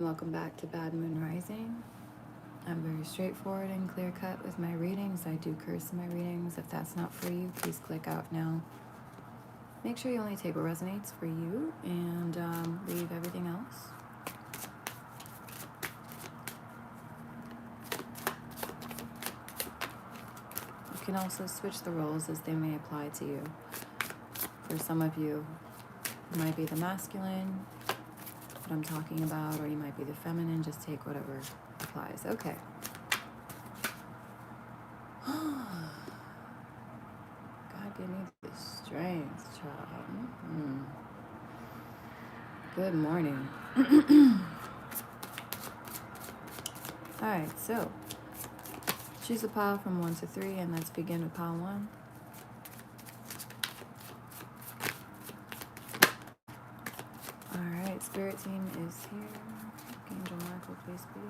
Welcome back to Bad Moon Rising. I'm very straightforward and clear cut with my readings. I do curse in my readings. If that's not for you, please click out now. Make sure you only take what resonates for you and leave everything else. You can also switch the roles as they may apply to you. For some of you, it might be the masculine, what I'm talking about, or you might be the feminine. Just take whatever applies. Okay. God, give me the strength, child. Good morning. Alright, so choose a pile from 1 to 3, and let's begin with pile 1. Alright, spirit team is here. Angel Michael, please be.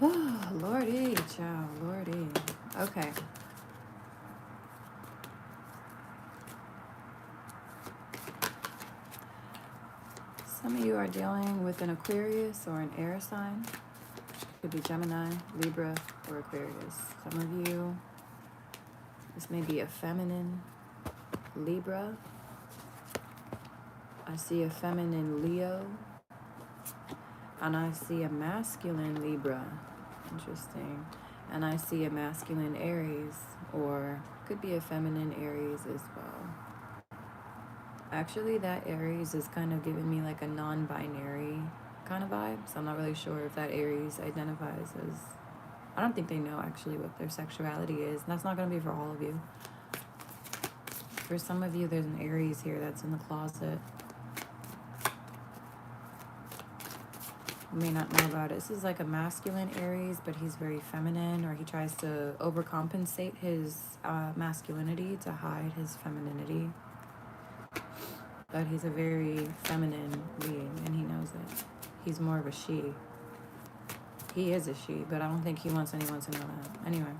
Oh, Lordy, child, Lordy. Okay. Some of you are dealing with an Aquarius or an air sign. Could be Gemini, Libra, or Aquarius. Some of you, this may be a feminine Libra. I see a feminine Leo. And I see a masculine Libra. Interesting. And I see a masculine Aries, or could be a feminine Aries as well. Actually, that Aries is kind of giving me like a non-binary kind of vibe. So I'm not really sure if that Aries identifies as... I don't think they know actually what their sexuality is. And that's not going to be for all of you. For some of you, there's an Aries here that's in the closet. You may not know about it. This is like a masculine Aries, but he's very feminine, or he tries to overcompensate his masculinity to hide his femininity. But he's a very feminine being, and he knows it. He's more of a she. He is a she, but I don't think he wants anyone to know that. Anyway,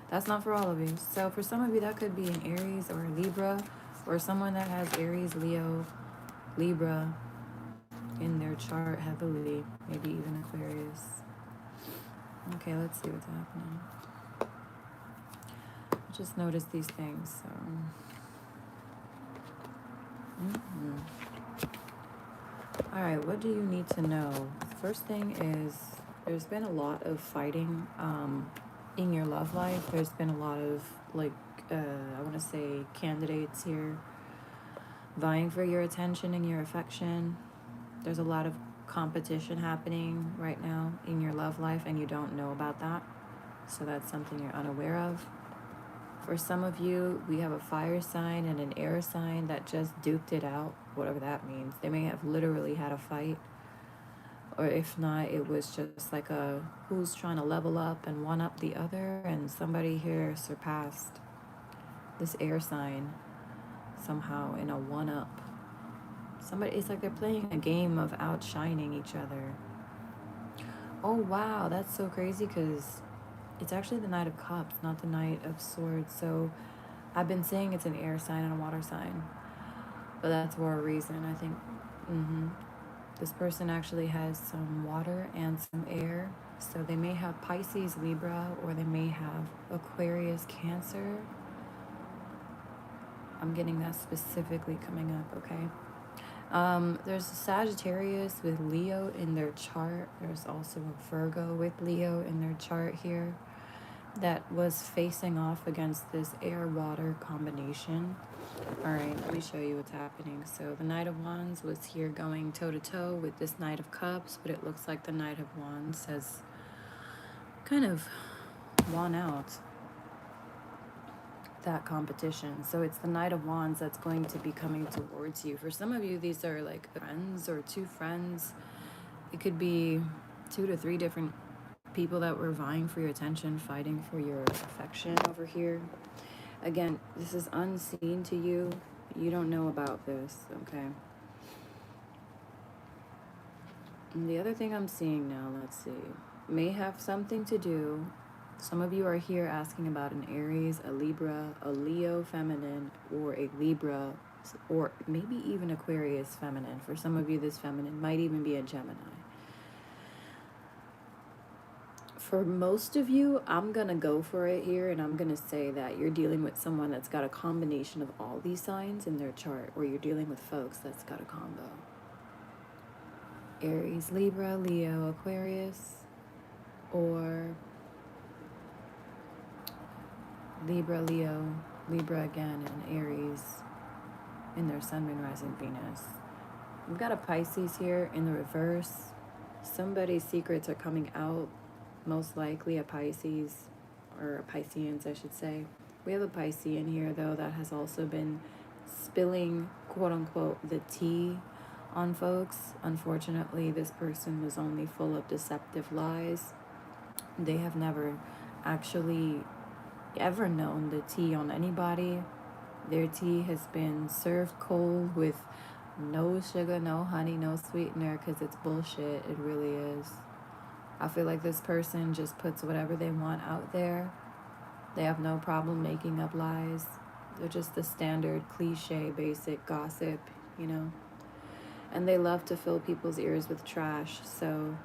that's not for all of you. So for some of you, that could be an Aries or a Libra, or someone that has Aries, Leo, Libra in their chart heavily, maybe even Aquarius. Okay, let's see what's happening. Just notice these things. So. All right, what do you need to know? First thing is, there's been a lot of fighting in your love life. There's been a lot of, like, I want to say candidates here vying for your attention and your affection. There's a lot of competition happening right now in your love life, and you don't know about that. So that's something you're unaware of. For some of you, we have a fire sign and an air sign that just duked it out, whatever that means. They may have literally had a fight. Or if not, it was just like a who's trying to level up and one up the other, and somebody here surpassed this air sign somehow in a one up. Somebody, it's like they're playing a game of outshining each other. Oh wow, that's so crazy, because it's actually the Knight of Cups, not the Knight of Swords. So I've been saying it's an air sign and a water sign, but that's for a reason, I think. This person actually has some water and some air. So they may have Pisces, Libra, or they may have Aquarius, Cancer. I'm getting that specifically coming up, okay? There's a Sagittarius with Leo in their chart. There's also a Virgo with Leo in their chart here that was facing off against this air-water combination. All right, let me show you what's happening. So the Knight of Wands was here going toe-to-toe with this Knight of Cups, but it looks like the Knight of Wands has kind of won out that competition. So it's the Knight of Wands that's going to be coming towards you. For some of you, these are like friends or two friends. It could be 2 to 3 different people that were vying for your attention, fighting for your affection over here. Again, this is unseen to you. You don't know about this, okay? And the other thing I'm seeing now, let's see, may have something to do Some of you are here asking about an Aries, a Libra, a Leo feminine, or a Libra, or maybe even Aquarius feminine. For some of you, this feminine might even be a Gemini. For most of you, I'm going to go for it here, and I'm going to say that you're dealing with someone that's got a combination of all these signs in their chart, or you're dealing with folks that's got a combo. Aries, Libra, Leo, Aquarius, or Libra, Leo, Libra again, and Aries in their Sun, Moon, Rising, Venus. We've got a Pisces here in the reverse. Somebody's secrets are coming out, most likely a Pisces, or a Pisceans, I should say. We have a Piscean here, though, that has also been spilling, quote unquote, the tea on folks. Unfortunately, this person was only full of deceptive lies. They have never actually ever known the tea on anybody. Their tea has been served cold with no sugar, no honey, no sweetener, because it's bullshit. It really is. I feel like this person just puts whatever they want out there. They have no problem making up lies. They're just the standard cliche basic gossip, you know. And they love to fill people's ears with trash. So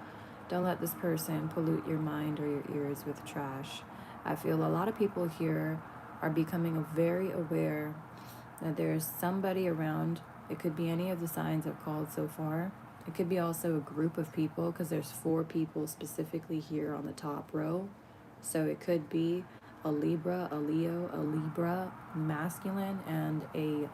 don't let this person pollute your mind or your ears with trash. I feel a lot of people here are becoming very aware that there's somebody around. It could be any of the signs I've called so far. It could be also a group of people, because there's 4 people specifically here on the top row. So it could be a Libra, a Leo, a Libra masculine, and I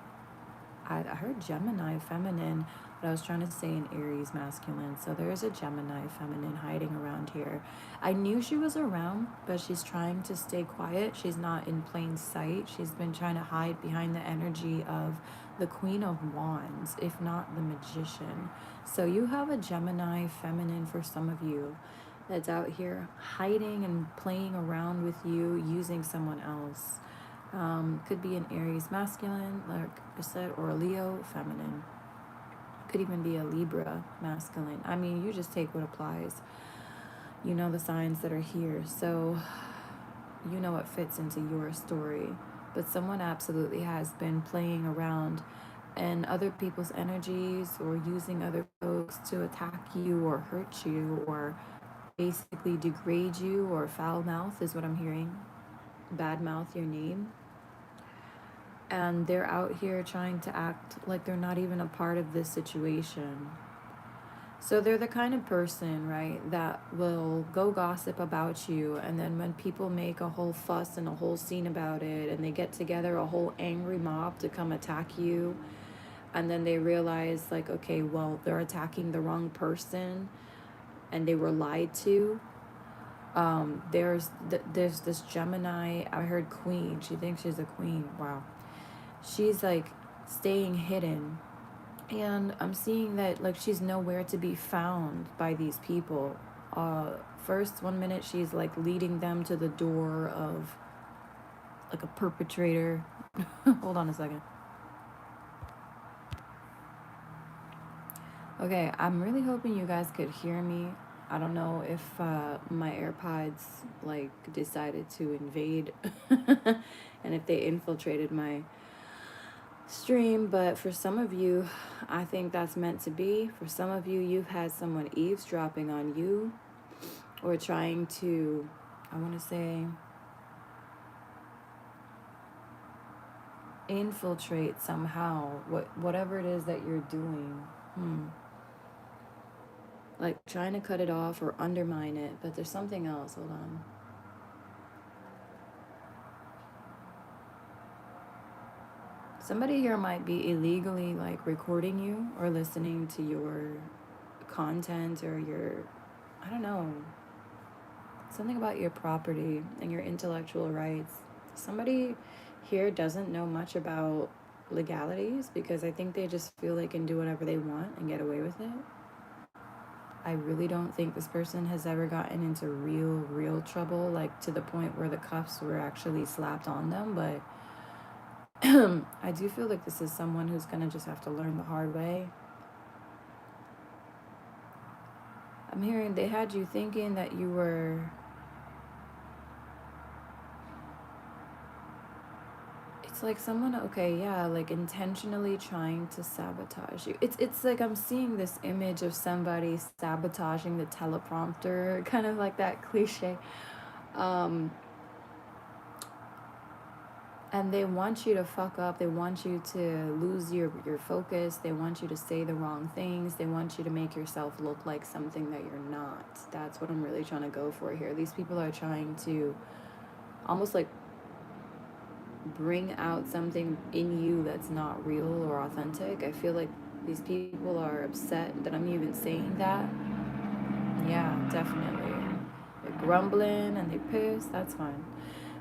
heard Gemini feminine, but I was trying to say an Aries masculine. So there's a Gemini feminine hiding around here. I knew she was around, but she's trying to stay quiet. She's not in plain sight. She's been trying to hide behind the energy of the Queen of Wands, if not the Magician. So you have a Gemini feminine for some of you that's out here hiding and playing around with you, using someone else. Could be an Aries masculine, like I said, or a Leo feminine. Could even be a Libra masculine. I mean, you just take what applies. You know the signs that are here, so you know what fits into your story. But someone absolutely has been playing around in other people's energies, or using other folks to attack you or hurt you, or basically degrade you, or foul mouth is what I'm hearing. Bad mouth your name. And they're out here trying to act like they're not even a part of this situation. So they're the kind of person, right, that will go gossip about you, and then when people make a whole fuss and a whole scene about it, and they get together a whole angry mob to come attack you, and then they realize, like, okay, well, they're attacking the wrong person, and they were lied to. There's this Gemini, I heard queen. She thinks she's a queen. Wow. She's like staying hidden, and I'm seeing that like she's nowhere to be found by these people. First, one minute she's like leading them to the door of like a perpetrator. Hold on a second. Okay, I'm really hoping you guys could hear me. I don't know if my AirPods like decided to invade and if they infiltrated my stream, but for some of you, I think that's meant to be. For some of you, you've had someone eavesdropping on you, or trying to, I want to say, infiltrate somehow whatever it is that you're doing. Like trying to cut it off or undermine it, but there's something else. Hold on. Somebody here might be illegally like recording you or listening to your content, or your, I don't know, something about your property and your intellectual rights. Somebody here doesn't know much about legalities, because I think they just feel they can do whatever they want and get away with it. I really don't think this person has ever gotten into real trouble, like to the point where the cuffs were actually slapped on them, but I do feel like this is someone who's going to just have to learn the hard way. I'm hearing they had you thinking that you were It's like someone, okay, yeah, like intentionally trying to sabotage you. It's like I'm seeing this image of somebody sabotaging the teleprompter, kind of like that cliche. Um, and they want you to fuck up. They want you to lose your focus. They want you to say the wrong things. They want you to make yourself look like something that you're not. That's what I'm really trying to go for here. These people are trying to almost like bring out something in you that's not real or authentic. I feel like these people are upset that I'm even saying that. Yeah, definitely. They're grumbling and they piss. That's fine.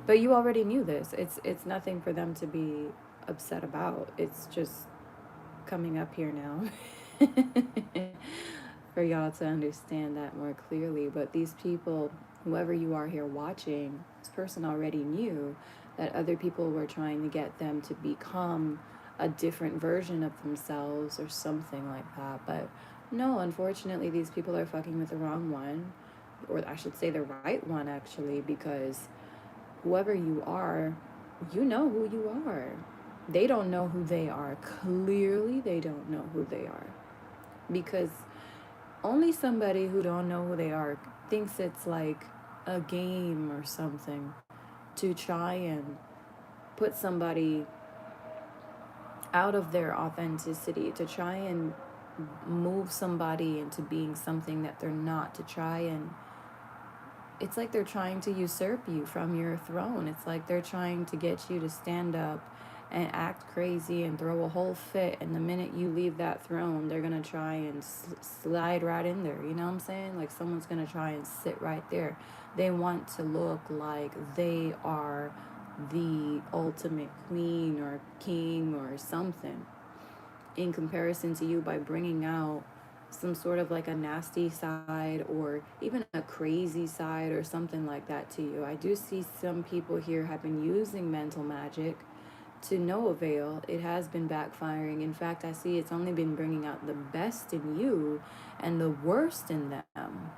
But you already knew this. It's nothing for them to be upset about. It's just coming up here now for y'all to understand that more clearly. But these people, whoever you are here watching, this person already knew that other people were trying to get them to become a different version of themselves or something like that. But no, unfortunately, these people are fucking with the wrong one, or I should say the right one, actually, because whoever you are, you know who you are. They don't know who they are. Clearly, they don't know who they are. Because only somebody who don't know who they are thinks it's like a game or something to try and put somebody out of their authenticity, to try and move somebody into being something that they're not, to try and it's like they're trying to usurp you from your throne. It's like they're trying to get you to stand up and act crazy and throw a whole fit. And the minute you leave that throne, they're going to try and slide right in there. You know what I'm saying? Like someone's going to try and sit right there. They want to look like they are the ultimate queen or king or something in comparison to you by bringing out some sort of like a nasty side or even a crazy side or something like that to you. I do see some people here have been using mental magic to no avail. It has been backfiring. In fact, I see it's only been bringing out the best in you and the worst in them.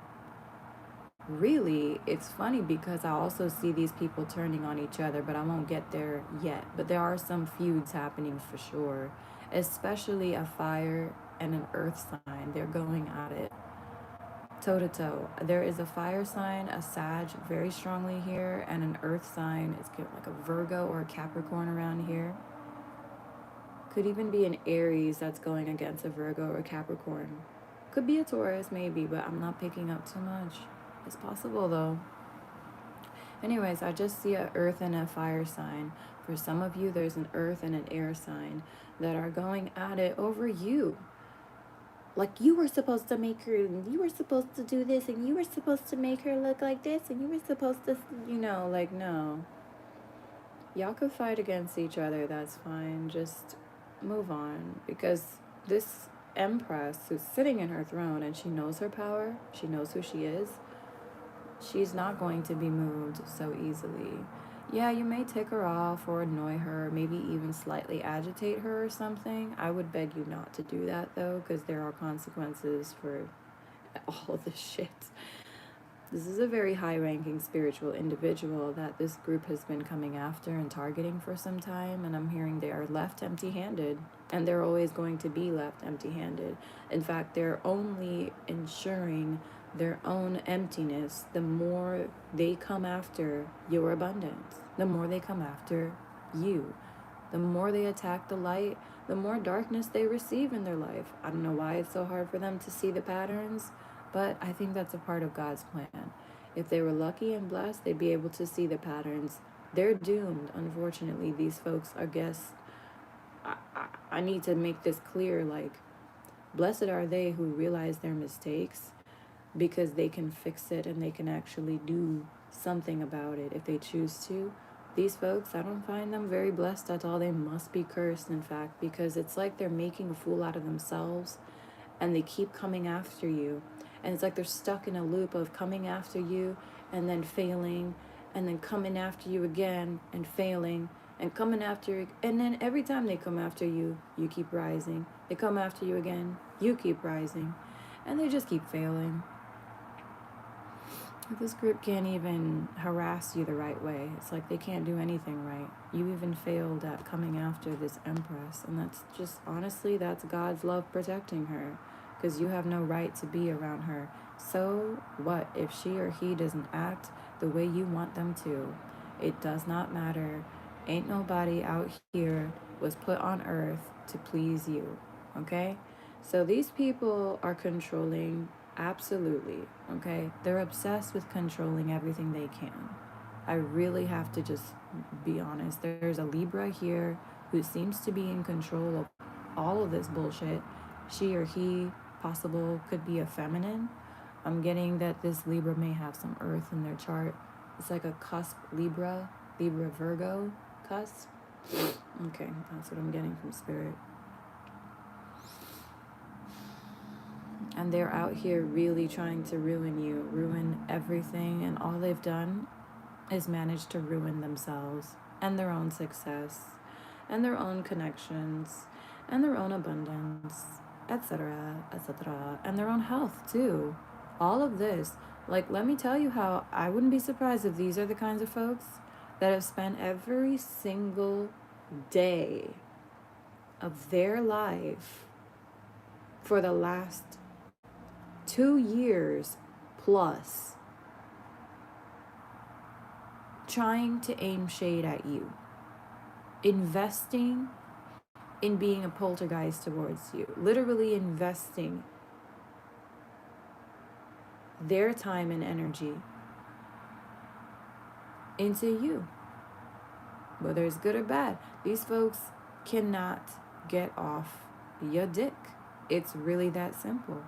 Really, it's funny because I also see these people turning on each other, but I won't get there yet. But there are some feuds happening for sure, especially a fire and an earth sign. They're going at it toe to toe. There is a fire sign, a Sag very strongly here, and an earth sign. It's like a Virgo or a Capricorn around here. Could even be an Aries that's going against a Virgo or a Capricorn. Could be a Taurus maybe, but I'm not picking up too much. It's possible though. Anyways, I just see a earth and a fire sign. For some of you, there's an earth and an air sign that are going at it over you. Like you were supposed to make her, you were supposed to do this, and you were supposed to make her look like this, and you were supposed to, like no. Y'all could fight against each other, that's fine. Just move on. Because this Empress who's sitting in her throne and she knows her power, she knows who she is, she's not going to be moved so easily. Yeah, you may tick her off or annoy her, maybe even slightly agitate her or something. I would beg you not to do that though, because there are consequences for all this shit. This is a very high-ranking spiritual individual that this group has been coming after and targeting for some time, and I'm hearing they are left empty-handed, and they're always going to be left empty-handed. In fact, they're only ensuring their own emptiness the more they come after your abundance, the more they come after you. The more they attack the light, the more darkness they receive in their life. I don't know why it's so hard for them to see the patterns, but I think that's a part of God's plan. If they were lucky and blessed, they'd be able to see the patterns. They're doomed, unfortunately. These folks, I guess, I need to make this clear. Like, blessed are they who realize their mistakes because they can fix it and they can actually do something about it if they choose to. These folks, I don't find them very blessed at all. They must be cursed, in fact, because it's like they're making a fool out of themselves and they keep coming after you. And it's like they're stuck in a loop of coming after you and then failing and then coming after you again and failing and coming after you. And then every time they come after you, you keep rising. They come after you again, you keep rising. And they just keep failing. This group can't even harass you the right way. It's like they can't do anything right. You even failed at coming after this Empress. And that's just, honestly, that's God's love protecting her. Because you have no right to be around her. So what if she or he doesn't act the way you want them to? It does not matter. Ain't nobody out here was put on earth to please you. Okay? So these people are controlling. Absolutely. Okay? They're obsessed with controlling everything they can. I really have to just be honest. There's a Libra here who seems to be in control of all of this bullshit. She or he, possible, could be a feminine. I'm getting that this Libra may have some earth in their chart. It's like a cusp Libra, Libra Virgo cusp. Okay, that's what I'm getting from spirit. And they're out here really trying to ruin you, ruin everything, and all they've done is manage to ruin themselves and their own success and their own connections and their own abundance, etc., etc., and their own health too. All of this, like, let me tell you how I wouldn't be surprised if these are the kinds of folks that have spent every single day of their life for the last 2 years plus trying to aim shade at you, investing in being a poltergeist towards you, literally investing their time and energy into you, whether it's good or bad. These folks cannot get off your dick. It's really that simple.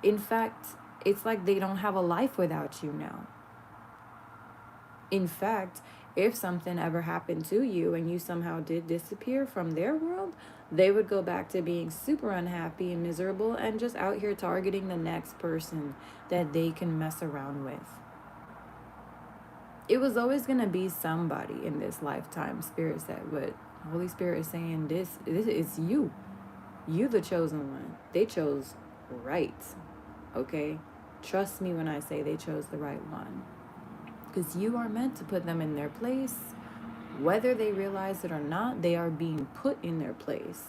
In fact, it's like they don't have a life without you now. In fact, if something ever happened to you and you somehow did disappear from their world, they would go back to being super unhappy and miserable and just out here targeting the next person that they can mess around with. It was always going to be somebody in this lifetime, Spirit said, but Holy Spirit is saying this is you. You the chosen one. They chose right. Okay? Trust me when I say they chose the right one. Because you are meant to put them in their place. Whether they realize it or not, they are being put in their place.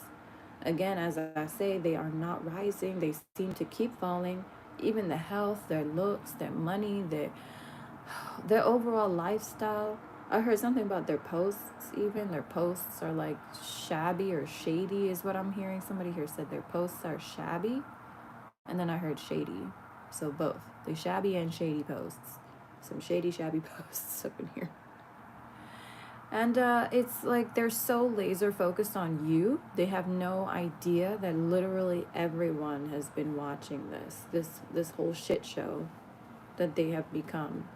Again, as I say, they are not rising. They seem to keep falling. Even the health, their looks, their money, their overall lifestyle. I heard something about their posts even. Their posts are like shabby or shady is what I'm hearing. Somebody here said their posts are shabby. And then I heard shady. So both. The shabby and shady posts. Some shady, shabby posts up in here. And it's like they're so laser focused on you. They have no idea that literally everyone has been watching this whole shit show that they have become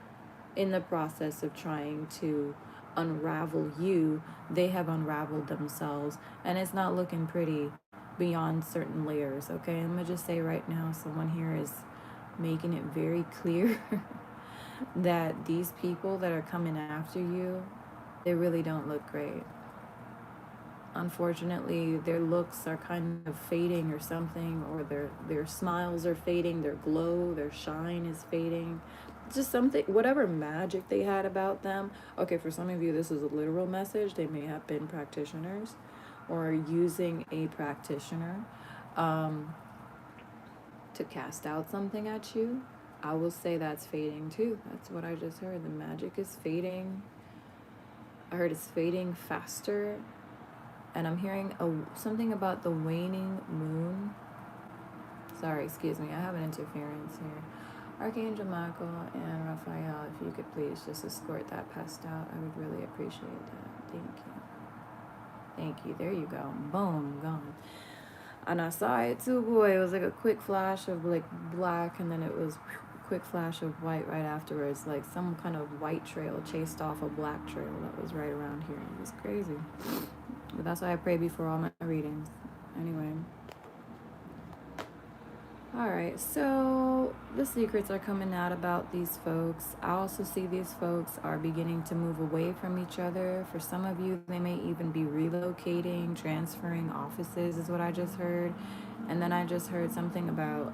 in the process of trying to unravel you. They have unraveled themselves, and it's not looking pretty beyond certain layers. Okay, I'm gonna just say right now, someone here is making it very clear that these people that are coming after you, they really don't look great. Unfortunately, their looks are kind of fading or something, or their smiles are fading, their glow, their shine is fading. Just something, whatever magic they had about them. Okay, for some of you, this is a literal message. They may have been practitioners or using a practitioner to cast out something at you. I will say that's fading too. That's what I just heard. The magic is fading. I heard it's fading faster. And I'm hearing something about the waning moon. Sorry, excuse me. I have an interference here. Archangel Michael and Raphael, if you could please just escort that pest out, I would really appreciate that. Thank you. Thank you. There you go. Boom, gone. And I saw it too, boy. It was like a quick flash of like black, and then it was a quick flash of white right afterwards. Like some kind of white trail chased off a black trail that was right around here. It was crazy. But that's why I pray before all my readings. Anyway. Alright, so the secrets are coming out about these folks. I also see these folks are beginning to move away from each other. For some of you, they may even be relocating, transferring offices is what I just heard. And then I just heard something about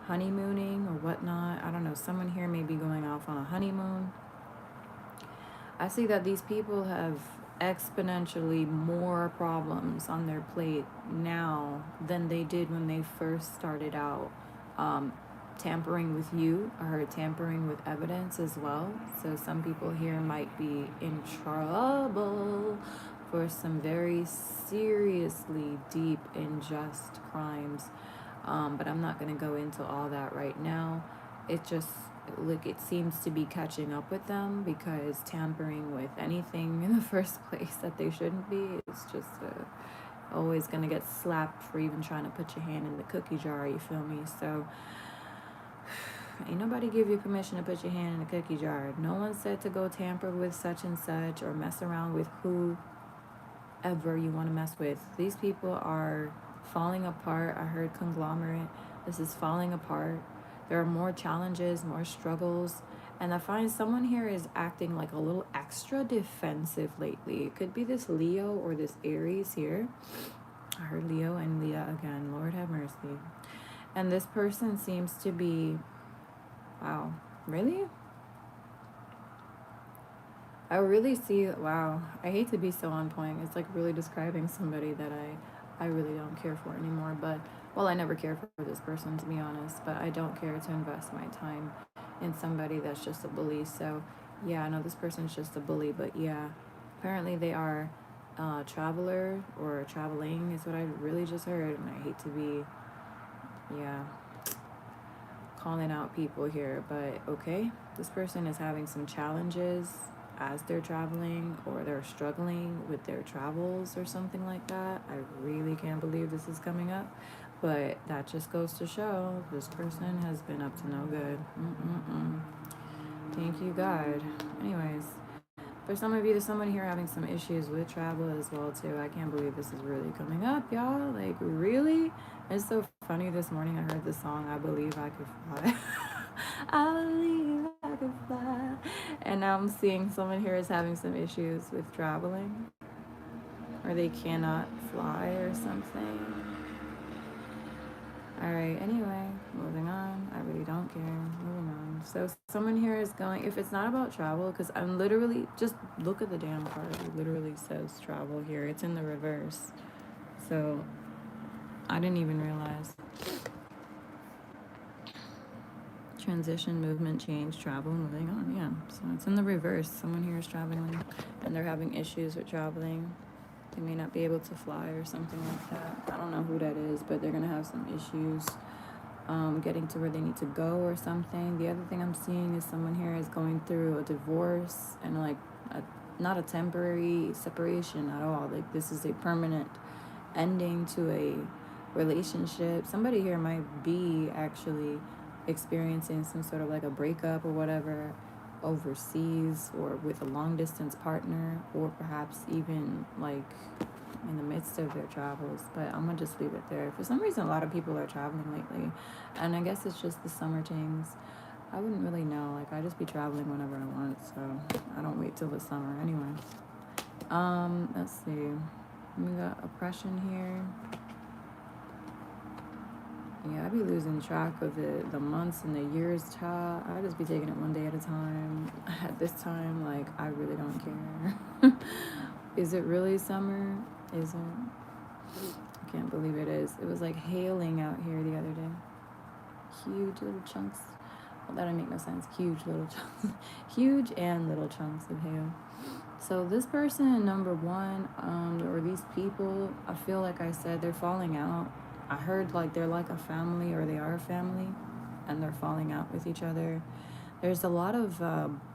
honeymooning or whatnot. I don't know. Someone here may be going off on a honeymoon. I see that these people have exponentially more problems on their plate now than they did when they first started out. Um, Tampering with you or tampering with evidence as well. So some people here might be in trouble for some very seriously deep, unjust crimes. But I'm not going to go into all that right now. It just, like, it seems to be catching up with them because tampering with anything in the first place that they shouldn't be is just always going to get slapped for even trying to put your hand in the cookie jar, you feel me? So ain't nobody give you permission to put your hand in the cookie jar. No one said to go tamper with such and such or mess around with whoever you want to mess with. These people are falling apart. I heard conglomerate. This is falling apart. There are more challenges, more struggles. And I find someone here is acting like a little extra defensive lately. It could be this Leo or this Aries here. I heard Leo and Leah again. Lord have mercy. And this person seems to be, wow, really? I really see, wow, I hate to be so on point. It's like really describing somebody that I really don't care for anymore. But, well, I never cared for this person, to be honest. But I don't care to invest my time in somebody that's just a bully. So, yeah, I know this person's just a bully. But, yeah, apparently they are a traveler or traveling is what I really just heard. And I hate to be, yeah, calling out people here. But, okay, this person is having some challenges as they're traveling or they're struggling with their travels or something like that. I really can't believe this is coming up, but that just goes to show this person has been up to no good. Thank you, God. Anyways, for some of you, there's someone here having some issues with travel as well too. I can't believe this is really coming up, y'all. Like, really? It's so funny. This morning I heard the song "I Believe I Could Fly." I believe I could fly. And now I'm seeing someone here is having some issues with traveling, or they cannot fly or something. All right, anyway, moving on. I really don't care. Moving on. So someone here is going, if it's not about travel, because I'm literally, just look at the damn card. It literally says travel here. It's in the reverse. So I didn't even realize. Transition, movement, change, travel, moving on. Yeah, so it's in the reverse. Someone here is traveling and they're having issues with traveling. They may not be able to fly or something like that. I don't know who that is, but they're gonna have some issues getting to where they need to go or something. The other thing I'm seeing is someone here is going through a divorce and like not a temporary separation at all. Like, this is a permanent ending to a relationship. Somebody here might be actually experiencing some sort of like a breakup or whatever overseas or with a long distance partner, or perhaps even like in the midst of their travels. But I'm gonna just leave it there. For some reason, a lot of people are traveling lately, and I guess it's just the summer things. I wouldn't really know. Like, I just be traveling whenever I want, so I don't wait till the summer anyway. Let's see. We got oppression here. Yeah, I be losing track of the months and the years, child. I just be taking it one day at a time. At this time, like, I really don't care. Is it really summer? Is it? I can't believe it is. It was like hailing out here the other day. Huge little chunks. Well, that didn't make no sense. Huge little chunks. Huge and little chunks of hail. So this person, number one, or these people, I feel like I said they're falling out. I heard like they're like a family, or they are a family, and they're falling out with each other. There's a lot of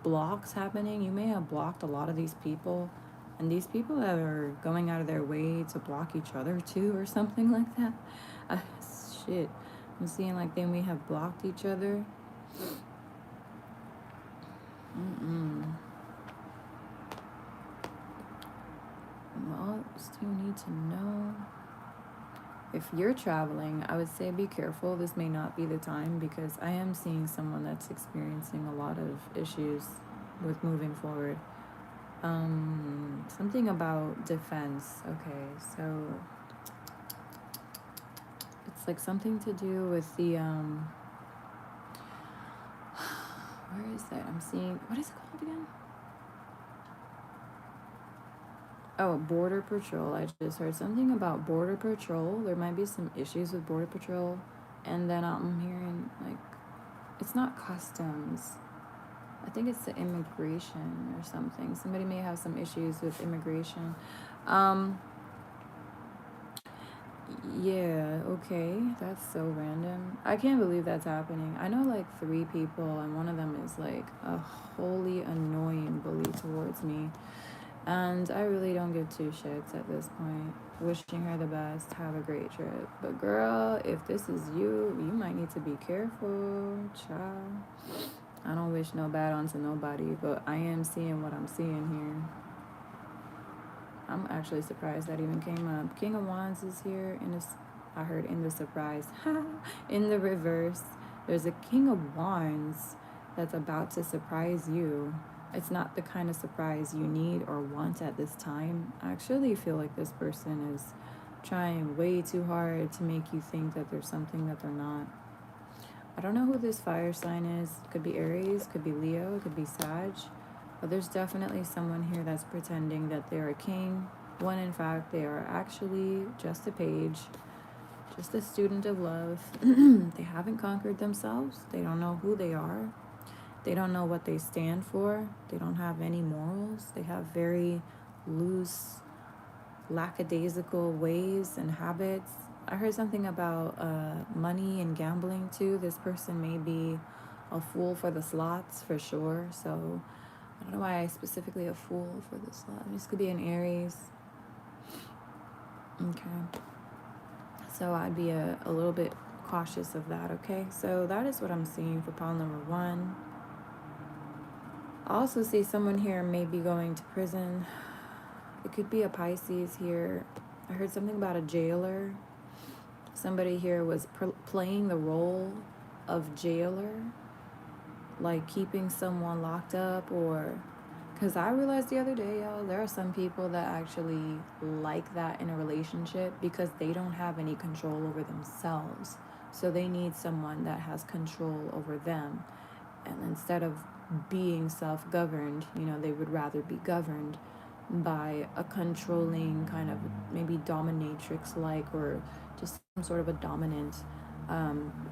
blocks happening. You may have blocked a lot of these people, and these people that are going out of their way to block each other too, or something like that. Uh, Shit. I'm seeing like they may have blocked each other. What else do you need to know? If you're traveling, I would say be careful. This may not be the time, because I am seeing someone that's experiencing a lot of issues with moving forward. Something about defense. Okay, so it's like something to do with the Where is that? I'm seeing, what is it called again? Oh, Border Patrol. I just heard something about Border Patrol. There might be some issues with Border Patrol. And then I'm hearing, like, it's not customs. I think it's the immigration or something. Somebody may have some issues with immigration. Um, yeah, okay. That's so random. I can't believe that's happening. I know like 3 people, and one of them is like a wholly annoying bully towards me. And I really don't give 2 shits at this point. Wishing her the best. Have a great trip. But girl, if this is you, you might need to be careful, child. I don't wish no bad onto nobody, but I am seeing what I'm seeing here. I'm actually surprised that even came up. King of Wands is here in this. I heard in the surprise. In the reverse, there's a King of Wands that's about to surprise you. It's not the kind of surprise you need or want at this time. I actually feel like this person is trying way too hard to make you think that there's something that they're not. I don't know who this fire sign is. Could be Aries, could be Leo, could be Sag. But there's definitely someone here that's pretending that they're a king, when in fact they are actually just a page, just a student of love. They haven't conquered themselves. They don't know who they are. They don't know what they stand for. They don't have any morals. They have very loose, lackadaisical ways and habits. I heard something about money and gambling too. This person may be a fool for the slots for sure. So I don't know why I specifically a fool for the slot. This could be an Aries. Okay. So I'd be a little bit cautious of that, okay? So that is what I'm seeing for pile number 1. I also see someone here may be going to prison. It could be a Pisces here. I heard something about a jailer. Somebody here was playing the role of jailer, like keeping someone locked up, or because I realized the other day, y'all, there are some people that actually like that in a relationship because they don't have any control over themselves. So they need someone that has control over them. And instead of being self-governed, they would rather be governed by a controlling kind of maybe dominatrix like, or just some sort of a dominant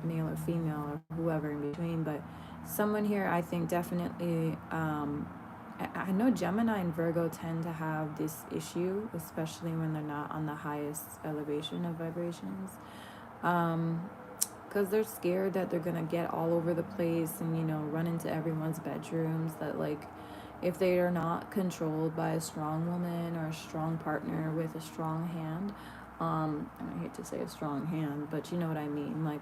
male or female or whoever in between. But someone here, I think, definitely I know Gemini and Virgo tend to have this issue, especially when they're not on the highest elevation of vibrations. Because they're scared that they're going to get all over the place and, run into everyone's bedrooms. That, like, if they are not controlled by a strong woman or a strong partner with a strong hand, and I hate to say a strong hand, but you know what I mean, like,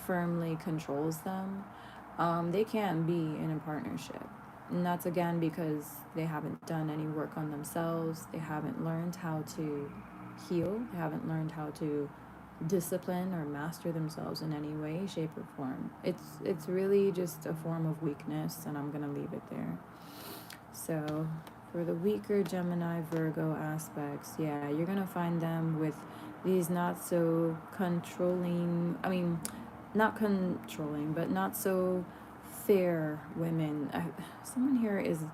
firmly controls them, they can't be in a partnership. And that's again because they haven't done any work on themselves. They haven't learned how to heal. They haven't learned how to discipline or master themselves in any way, shape, or form. It's really just a form of weakness, and I'm gonna leave it there. So for the weaker Gemini Virgo aspects, yeah, you're gonna find them with these not so controlling, not controlling, but not so fair women. Someone here is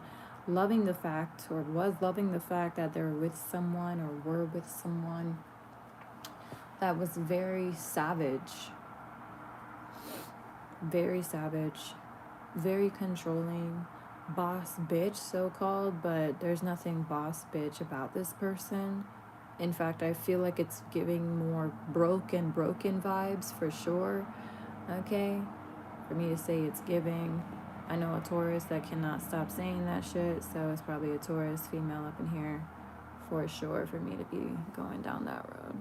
loving the fact, or was loving the fact, that they're with someone or were with someone that was very savage, very controlling, boss bitch, so called, but there's nothing boss bitch about this person. In fact, I feel like it's giving more broken vibes for sure. Okay? For me to say it's giving. I know a Taurus that cannot stop saying that shit, so it's probably a Taurus female up in here for sure for me to be going down that road.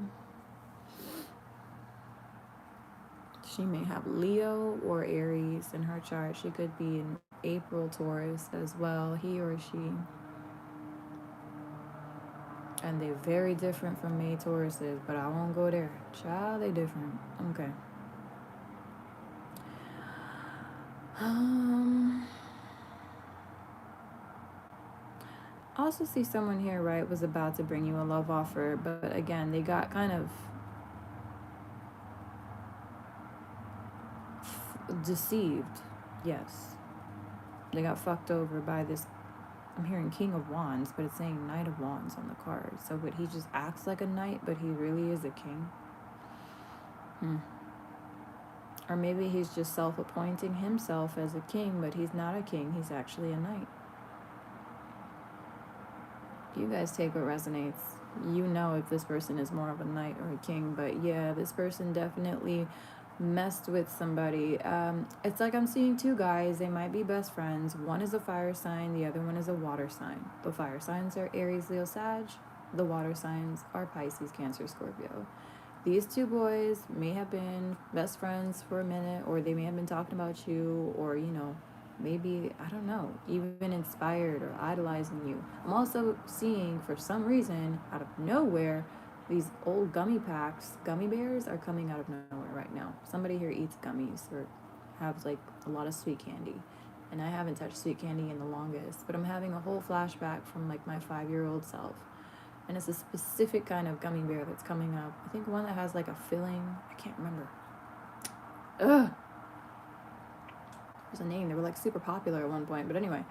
She may have Leo or Aries in her chart. She could be an April Taurus as well, he or she. And they're very different from May Tauruses, but I won't go there. Child, they different. Okay. I also see someone here, right, was about to bring you a love offer, but again, they got kind of deceived. Yes. They got fucked over by this. I'm hearing King of Wands, but it's saying Knight of Wands on the card. So, but he just acts like a knight, but he really is a king. Or maybe he's just self-appointing himself as a king, but he's not a king. He's actually a knight. You guys take what resonates. You know if this person is more of a knight or a king, but yeah, this person definitely messed with somebody. It's like I'm seeing two guys. They might be best friends. One is a fire sign, the other one is a water sign. The fire signs are Aries, Leo, Sag. The water signs are Pisces, Cancer, Scorpio. These two boys may have been best friends for a minute, or they may have been talking about you, or, you know, maybe, I don't know, even inspired or idolizing you. I'm also seeing, for some reason, out of nowhere, these old gummy packs, gummy bears, are coming out of nowhere right now. Somebody here eats gummies or has like a lot of sweet candy. And I haven't touched sweet candy in the longest, but I'm having a whole flashback from like my 5-year-old self. And it's a specific kind of gummy bear that's coming up. I think one that has like a filling. I can't remember. Ugh. There's a name. They were like super popular at one point. But anyway,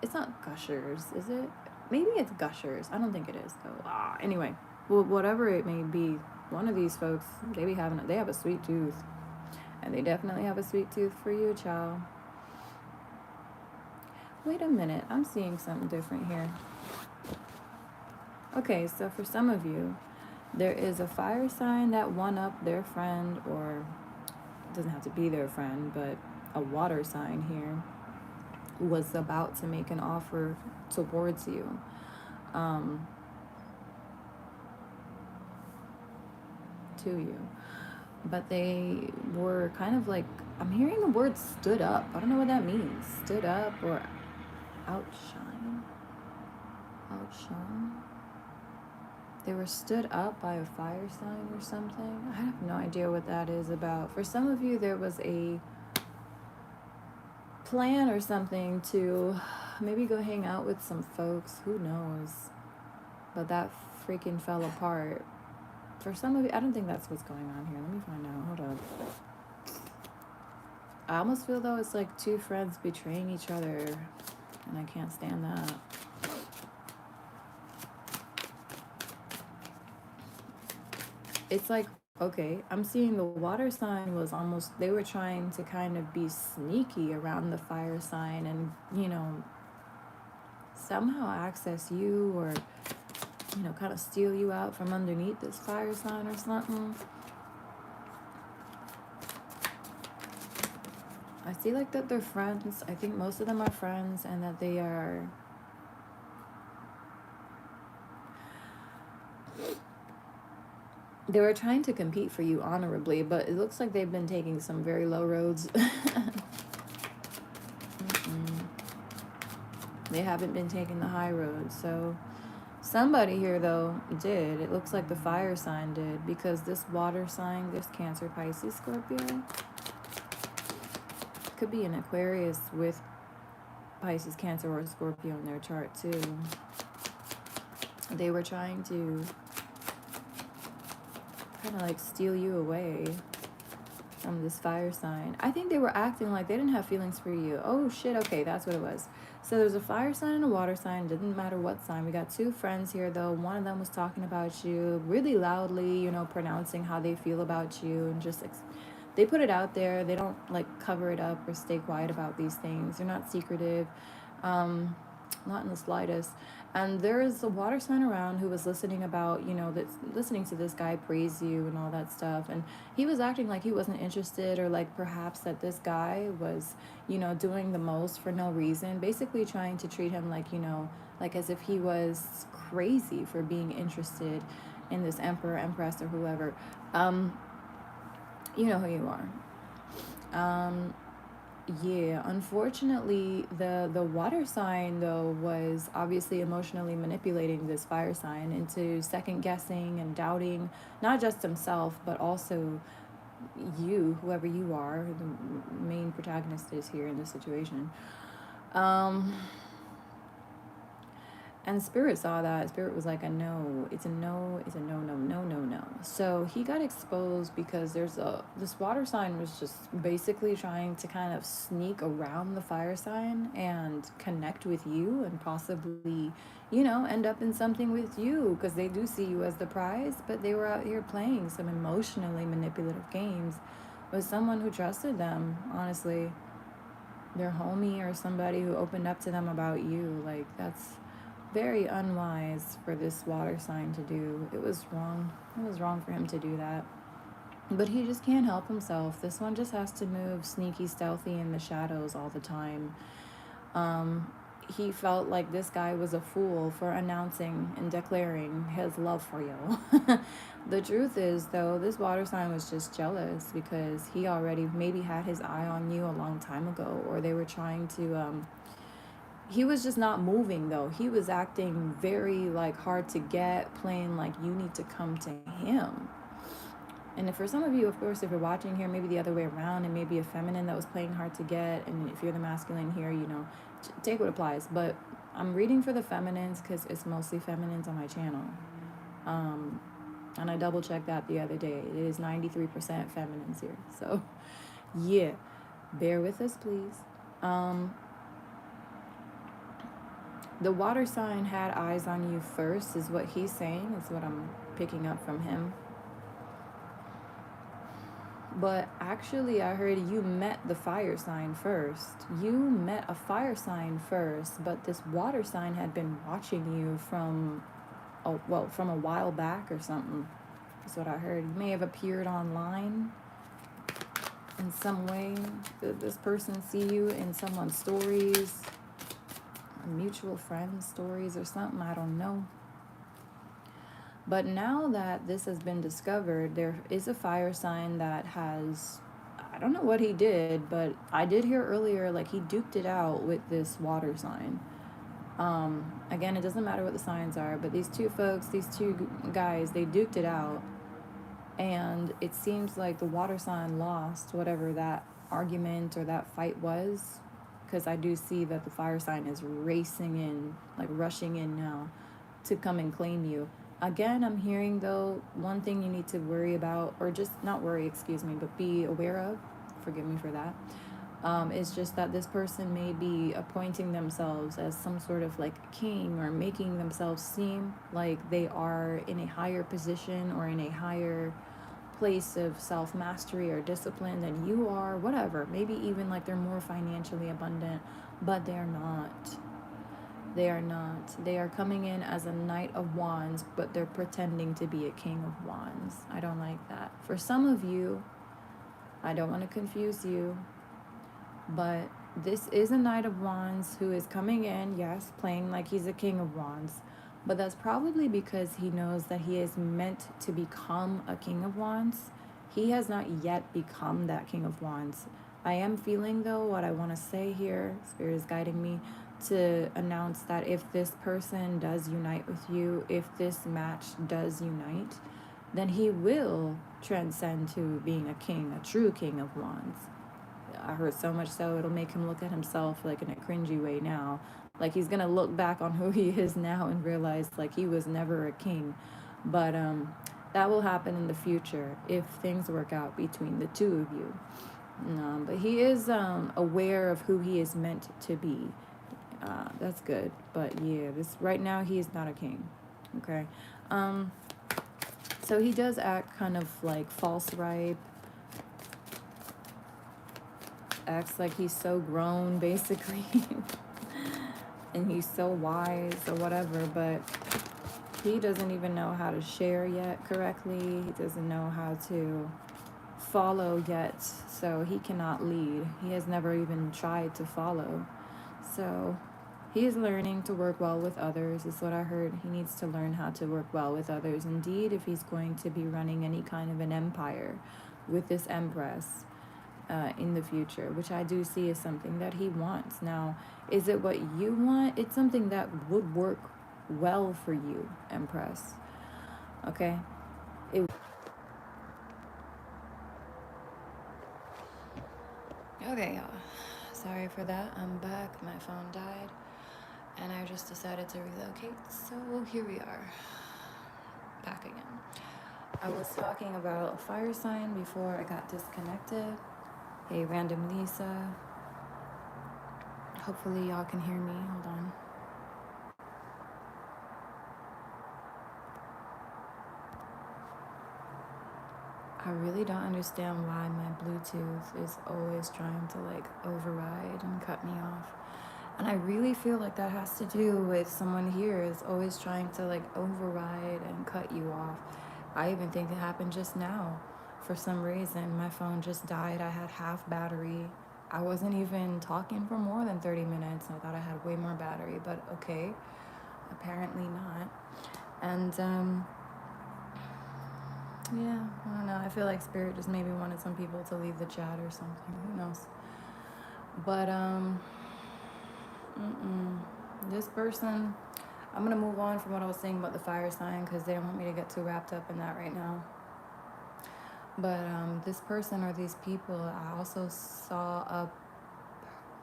it's not Gushers, is it? Maybe it's Gushers. I don't think it is though. Anyway, well, whatever it may be, one of these folks, they have a sweet tooth, and they definitely have a sweet tooth for you, child. Wait a minute, I'm seeing something different here. Okay, so for some of you, there is a fire sign that one up their friend, or it doesn't have to be their friend, but a water sign here was about to make an offer towards you. To you. But they were kind of like, I'm hearing the word stood up. I don't know what that means. Stood up or outshine. Outshone. They were stood up by a fire sign or something. I have no idea what that is about. For some of you, there was a plan or something to maybe go hang out with some folks. Who knows? But that freaking fell apart. For some of you, I don't think that's what's going on here. Let me find out. Hold on. I almost feel though it's like two friends betraying each other, and I can't stand that. It's like, okay, I'm seeing the water sign was almost, they were trying to kind of be sneaky around the fire sign and, you know, somehow access you, or, you know, kind of steal you out from underneath this fire sign or something. I see like that they're friends. I think most of them are friends, and that they are were trying to compete for you honorably, but it looks like they've been taking some very low roads. They haven't been taking the high road. So somebody here though did. It looks like the fire sign did, because this water sign, this Cancer, Pisces, Scorpio, could be an Aquarius with Pisces, Cancer, or Scorpio in their chart too. They were trying to kind of like steal you away from this fire sign. I think they were acting like they didn't have feelings for you. Oh shit, okay, that's what it was. So there's a fire sign and a water sign. Didn't matter what sign. We got two friends here though. One of them was talking about you really loudly, you know, pronouncing how they feel about you, and just they put it out there. They don't like cover it up or stay quiet about these things. They're not secretive. Not in the slightest. And there's a water sign around who was listening about, you know, that's listening to this guy praise you and all that stuff. And he was acting like he wasn't interested, or like perhaps that this guy was, you know, doing the most for no reason, basically trying to treat him like, you know, like as if he was crazy for being interested in this emperor, empress, or whoever. You know who you are. Yeah, unfortunately, the water sign though was obviously emotionally manipulating this fire sign into second guessing and doubting not just himself, but also you, whoever you are, the main protagonist is here in this situation. And Spirit saw that. Spirit was like a no. It's a no. It's a no, no, no, no, no. So he got exposed because this water sign was just basically trying to kind of sneak around the fire sign and connect with you and possibly, end up in something with you because they do see you as the prize. But they were out here playing some emotionally manipulative games with someone who trusted them, honestly. Their homie or somebody who opened up to them about you. Like, that's very unwise for this water sign to do. It was wrong. It was wrong for him to do that. But he just can't help himself. This one just has to move sneaky, stealthy in the shadows all the time. He felt like this guy was a fool for announcing and declaring his love for you. The truth is, though, this water sign was just jealous because he already maybe had his eye on you a long time ago, or they were trying to he was just not moving though. He was acting very like hard to get, playing like you need to come to him. And if for some of you, of course, if you're watching here, maybe the other way around, and maybe a feminine that was playing hard to get, and if you're the masculine here, take what applies. But I'm reading for the feminines because it's mostly feminines on my channel. And I double checked that the other day. It is 93% feminines here. So yeah, bear with us, please. The water sign had eyes on you first, is what he's saying, is what I'm picking up from him. But actually, I heard you met the fire sign first. You met a fire sign first, but this water sign had been watching you from a while back or something. That's what I heard. You may have appeared online in some way. Did this person see you in someone's stories? Mutual friends stories or something, I don't know. But now that this has been discovered, there is a fire sign that has, I don't know what he did, but I did hear earlier like he duked it out with this water sign. Again, it doesn't matter what the signs are, but these two guys, they duked it out, and it seems like the water sign lost whatever that argument or that fight was, because I do see that the fire sign is racing in, like rushing in now to come and claim you. Again, I'm hearing though, one thing you need to worry about, or just not worry, excuse me, but be aware of, forgive me for that, is just that this person may be appointing themselves as some sort of like king, or making themselves seem like they are in a higher position or in a higher place of self-mastery or discipline than you are, whatever. Maybe even like they're more financially abundant, but they're not. They are not. They are coming in as a Knight of Wands, but they're pretending to be a King of Wands. I don't like that. For some of you, I don't want to confuse you, but this is a Knight of Wands who is coming in, yes, playing like he's a King of Wands. But that's probably because he knows that he is meant to become a King of Wands. He has not yet become that King of Wands. I am feeling, though, what I want to say here, Spirit is guiding me to announce that if this person does unite with you, if this match does unite, then he will transcend to being a king, a true King of Wands. I heard so much so it'll make him look at himself like in a cringy way now. Like he's gonna look back on who he is now and realize like he was never a king. But that will happen in the future if things work out between the two of you. But he is aware of who he is meant to be. That's good. But yeah, this right now he is not a king. Okay. So he does act kind of like false ripe. Acts like he's so grown, basically. And he's so wise or whatever, but he doesn't even know how to share yet correctly. He doesn't know how to follow yet, so he cannot lead. He has never even tried to follow. So he is learning to work well with others, is what I heard. He needs to learn how to work well with others. Indeed, if he's going to be running any kind of an empire with this Empress in the future, which I do see as something that he wants. Now, is it what you want? It's something that would work well for you, Empress. Okay? Okay, y'all. Sorry for that. I'm back. My phone died. and I just decided to relocate. So here we are, back again. I was talking about fire sign before I got disconnected. Hey, Random Lisa. Hopefully y'all can hear me. Hold on. I really don't understand why my Bluetooth is always trying to like override and cut me off. And I really feel like that has to do with someone here is always trying to like override and cut you off. I even think it happened just now. For some reason, my phone just died. I had half battery. I wasn't even talking for more than 30 minutes. I thought I had way more battery, but okay, apparently not. And yeah, I don't know. I feel like Spirit just maybe wanted some people to leave the chat or something. Who knows? But this person, I'm gonna move on from what I was saying about the fire sign because they don't want me to get too wrapped up in that right now. But this person or these people, I also saw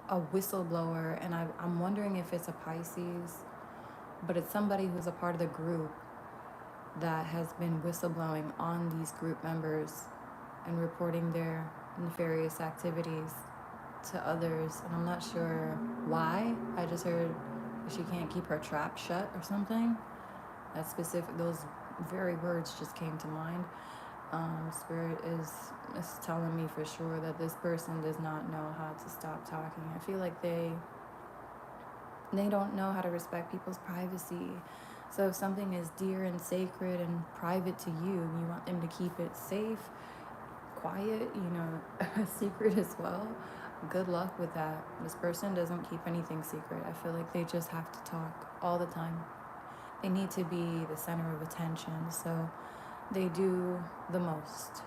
a whistleblower, and I'm wondering if it's a Pisces, but it's somebody who's a part of the group that has been whistleblowing on these group members and reporting their nefarious activities to others. And I'm not sure why. I just heard she can't keep her trap shut or something. That specific, those very words just came to mind. Spirit is telling me for sure that this person does not know how to stop talking. I feel like they don't know how to respect people's privacy. So if something is dear and sacred and private to you, you want them to keep it safe, quiet, a secret as well. Good luck with that. This person doesn't keep anything secret. I feel like they just have to talk all the time. They need to be the center of attention. So they do the most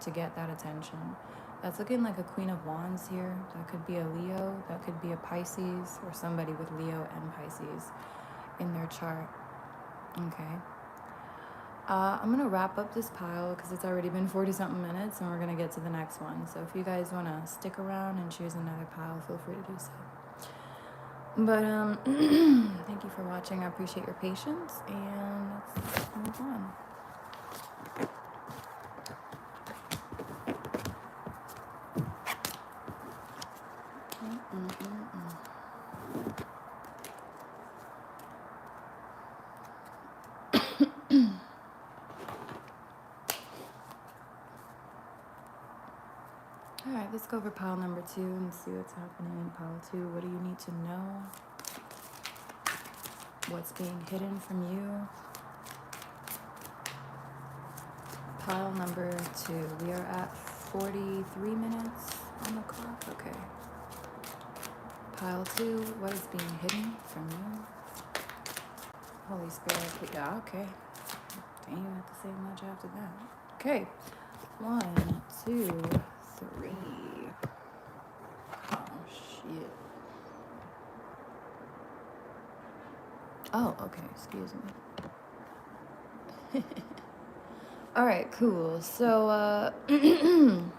to get that attention. That's looking like a Queen of Wands here. That could be a Leo, that could be a Pisces, or somebody with Leo and Pisces in their chart. Okay. I'm gonna wrap up this pile because it's already been 40-something minutes and we're gonna get to the next one. So if you guys wanna stick around and choose another pile, feel free to do so. But thank you for watching. I appreciate your patience, and let's move on. All right, let's go over pile number 2 and see what's happening in pile 2. What do you need to know? What's being hidden from you? Pile number 2. We are at 43 minutes on the clock. Okay. Pile 2. What is being hidden from you? Holy Spirit. Yeah, okay. Didn't even have to say much after that. Okay. 1, 2, 3. Oh, shit. Oh, okay. Excuse me. All right, cool. So, you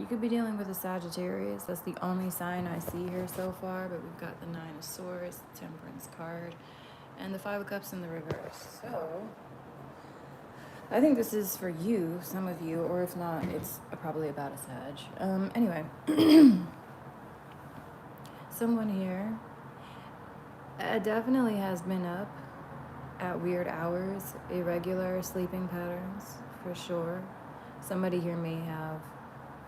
could be dealing with a Sagittarius. That's the only sign I see here so far, but we've got the 9 of Swords, the Temperance card, and the 5 of Cups in the reverse. So, I think this is for you, some of you, or if not, it's probably about a Sag. Anyway, someone here definitely has been up at weird hours, irregular sleeping patterns, for sure. Somebody here may have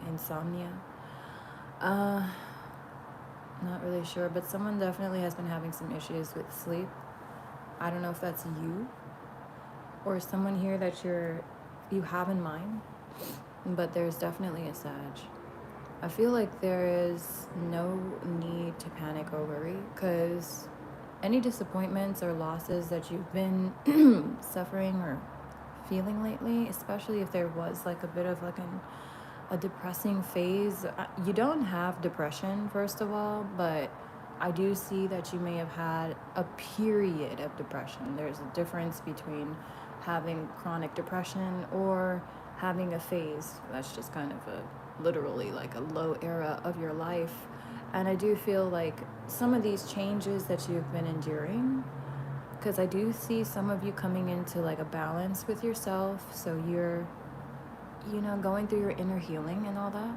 insomnia. Not really sure, but someone definitely has been having some issues with sleep. I don't know if that's you or someone here that you have in mind, but there's definitely a Sag. I feel like there is no need to panic or worry, because any disappointments or losses that you've been suffering or feeling lately, especially if there was like a bit of like a depressing phase. You don't have depression, first of all, but I do see that you may have had a period of depression. There's a difference between having chronic depression or having a phase. That's just kind of literally like a low era of your life. And I do feel like some of these changes that you've been enduring, because I do see some of you coming into like a balance with yourself. So you're, going through your inner healing and all that.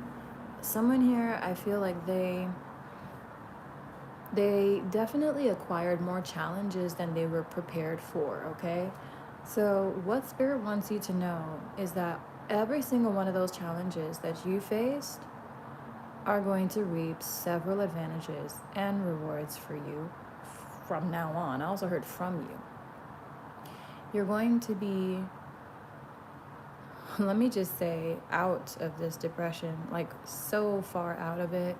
Someone here, I feel like they definitely acquired more challenges than they were prepared for, okay? So what Spirit wants you to know is that every single one of those challenges that you faced are going to reap several advantages and rewards for you from now on. I also heard from you. You're going to be, let me just say, out of this depression, like so far out of it.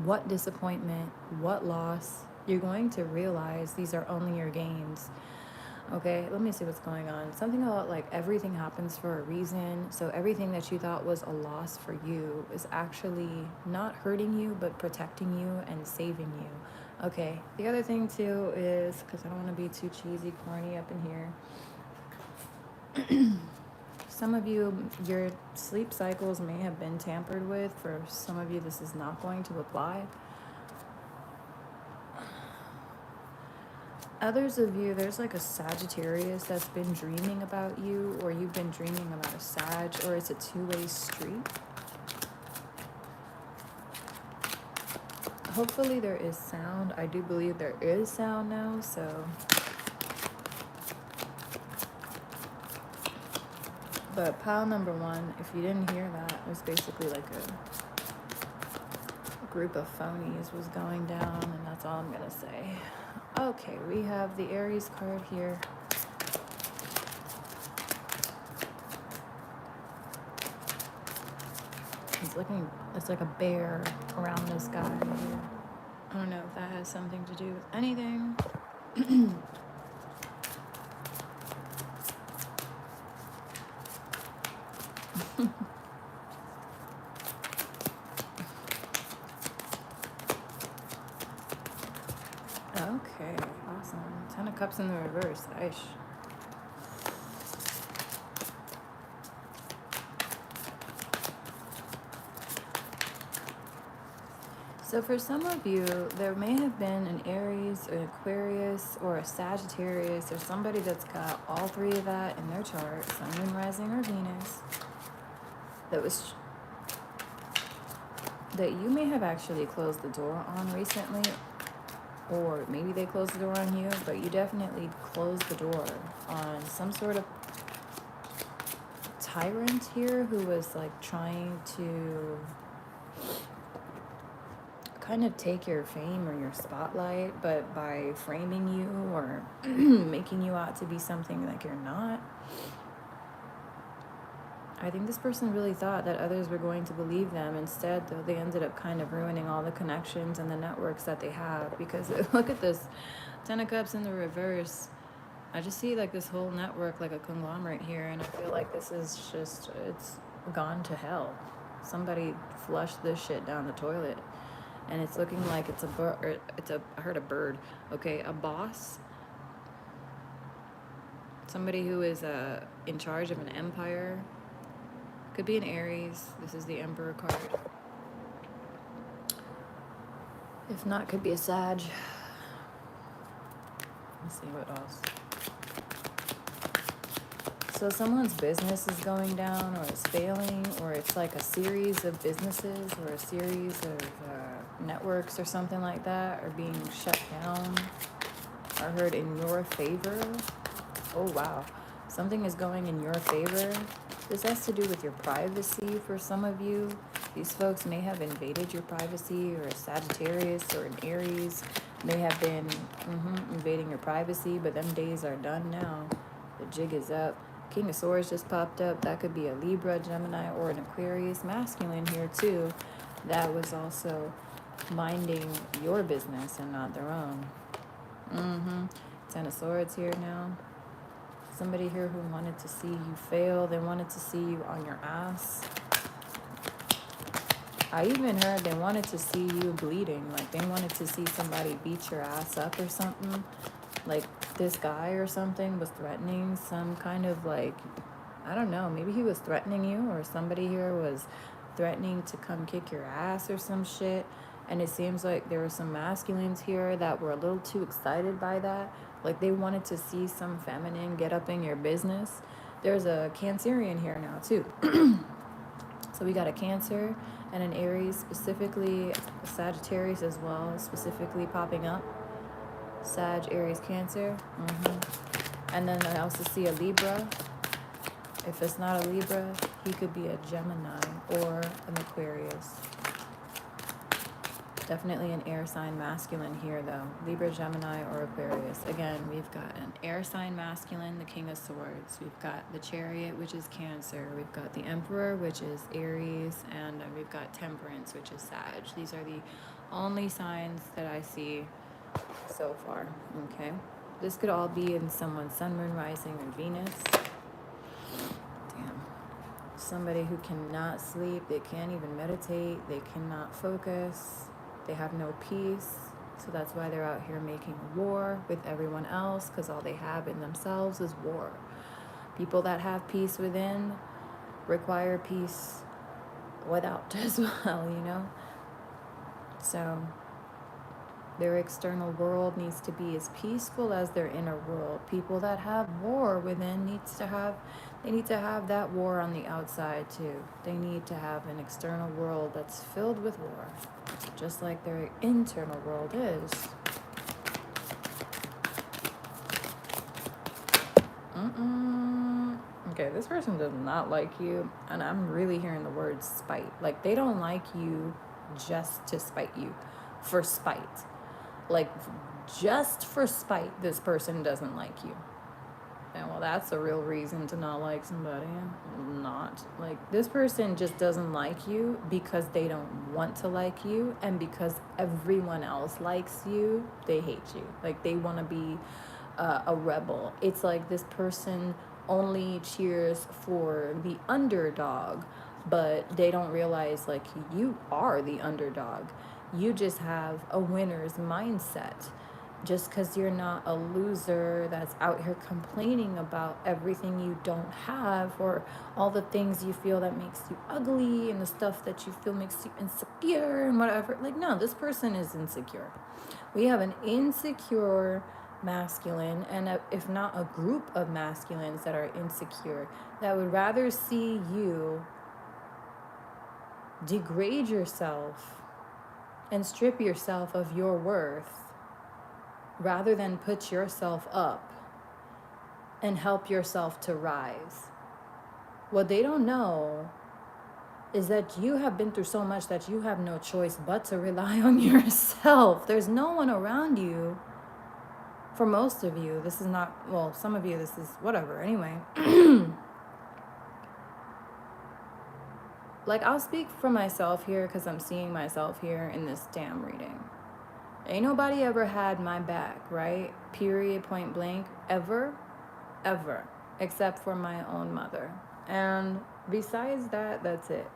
What disappointment, what loss. You're going to realize these are only your gains. Okay, let me see what's going on. Something about like everything happens for a reason. So everything that you thought was a loss for you is actually not hurting you, but protecting you and saving you. Okay, the other thing too is, because I don't want to be too cheesy, corny up in here. Some of you, your sleep cycles may have been tampered with. For some of you, this is not going to apply. Others of you, there's like a Sagittarius that's been dreaming about you, or you've been dreaming about a Sag, or it's a two-way street. Hopefully there is sound. I do believe there is sound now, so. But pile number one, if you didn't hear that, it was basically like a group of phonies was going down, and that's all I'm gonna say. Okay, we have the Aries card here. It's like a bear around this guy here. I don't know if that has something to do with anything. Okay, awesome. 10 of Cups in the reverse. Aish. So for some of you, there may have been an Aries, an Aquarius, or a Sagittarius, or somebody that's got all three of that in their chart, Sun, Moon, Rising, or Venus, that you may have actually closed the door on recently, or maybe they closed the door on you, but you definitely closed the door on some sort of tyrant here who was like trying to kind of take your fame or your spotlight, but by framing you or making you out to be something like you're not. I think this person really thought that others were going to believe them. Instead, though, they ended up kind of ruining all the connections and the networks that they have, because look at this 10 of Cups in the reverse. I just see like this whole network like a conglomerate here, and I feel like this is just, it's gone to hell. Somebody flushed this shit down the toilet, and it's looking like it's a bird. I heard a bird. Okay, a boss. Somebody who is in charge of an empire. Could be an Aries. This is the Emperor card. If not, could be a Sag. Let's see what else. So someone's business is going down, or it's failing, or it's like a series of businesses or a series of networks or something like that are being shut down. I heard in your favor. Oh, wow. Something is going in your favor. This has to do with your privacy for some of you. These folks may have invaded your privacy, or a Sagittarius or an Aries may have been invading your privacy, but them days are done now. The jig is up. King of Swords just popped up. That could be a Libra, Gemini, or an Aquarius masculine here too. That was also minding your business and not their own. 10 of Swords here now. Somebody here who wanted to see you fail. They wanted to see you on your ass. I even heard they wanted to see you bleeding. Like they wanted to see somebody beat your ass up or something. Like this guy or something was threatening some kind of like, I don't know, maybe he was threatening you, or somebody here was threatening to come kick your ass or some shit. And it seems like there were some masculines here that were a little too excited by that. Like they wanted to see some feminine get up in your business. There's a Cancerian here now too. So we got a Cancer and an Aries, specifically a Sagittarius as well, specifically popping up. Sag, Aries, Cancer. And then I also see a Libra. If it's not a Libra, he could be a Gemini or an Aquarius. Definitely an air sign masculine here, though. Libra, Gemini, or Aquarius. Again, we've got an air sign masculine, the King of Swords. We've got the Chariot, which is Cancer. We've got the Emperor, which is Aries. And we've got Temperance, which is Sag. These are the only signs that I see so far. Okay? This could all be in someone's sun, moon, rising, or Venus. Damn. Somebody who cannot sleep. They can't even meditate. They cannot focus. They have no peace, so that's why they're out here making war with everyone else, because all they have in themselves is war. People that have peace within require peace without as well, you know? So their external world needs to be as peaceful as their inner world. People that have war within need to have that war on the outside too. They need to have an external world that's filled with war, just like their internal world is. Okay, this person does not like you, and I'm really hearing the word spite. Like, they don't like you just to spite you, for spite. Like, just for spite, this person doesn't like you. And well, that's a real reason to not like somebody. Not. Like, this person just doesn't like you because they don't want to like you, and because everyone else likes you, they hate you. Like, they want to be a rebel. It's like this person only cheers for the underdog, but they don't realize, like, you are the underdog. You just have a winner's mindset. Just because you're not a loser that's out here complaining about everything you don't have, or all the things you feel that makes you ugly, and the stuff that you feel makes you insecure and whatever. Like, no, this person is insecure. We have an insecure masculine, and if not a group of masculines that are insecure, that would rather see you degrade yourself and strip yourself of your worth, rather than put yourself up and help yourself to rise. What they don't know is that you have been through so much that you have no choice but to rely on yourself. There's no one around you. For most of you, this is not, well, some of you, this is whatever. Anyway, like, I'll speak for myself here because I'm seeing myself here in this damn reading. Ain't nobody ever had my back, right? Period, point blank, ever, except for my own mother. And besides that, that's it.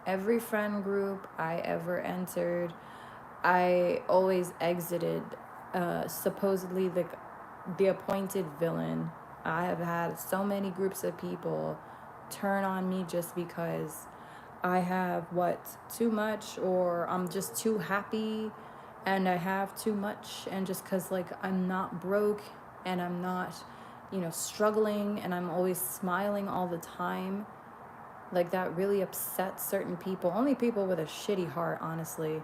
Every friend group I ever entered, I always exited, supposedly the appointed villain. I have had so many groups of people turn on me just because I have too much, or I'm just too happy, and I have too much, and just because, like, I'm not broke, and I'm not, struggling, and I'm always smiling all the time. Like, that really upsets certain people. Only people with a shitty heart, honestly.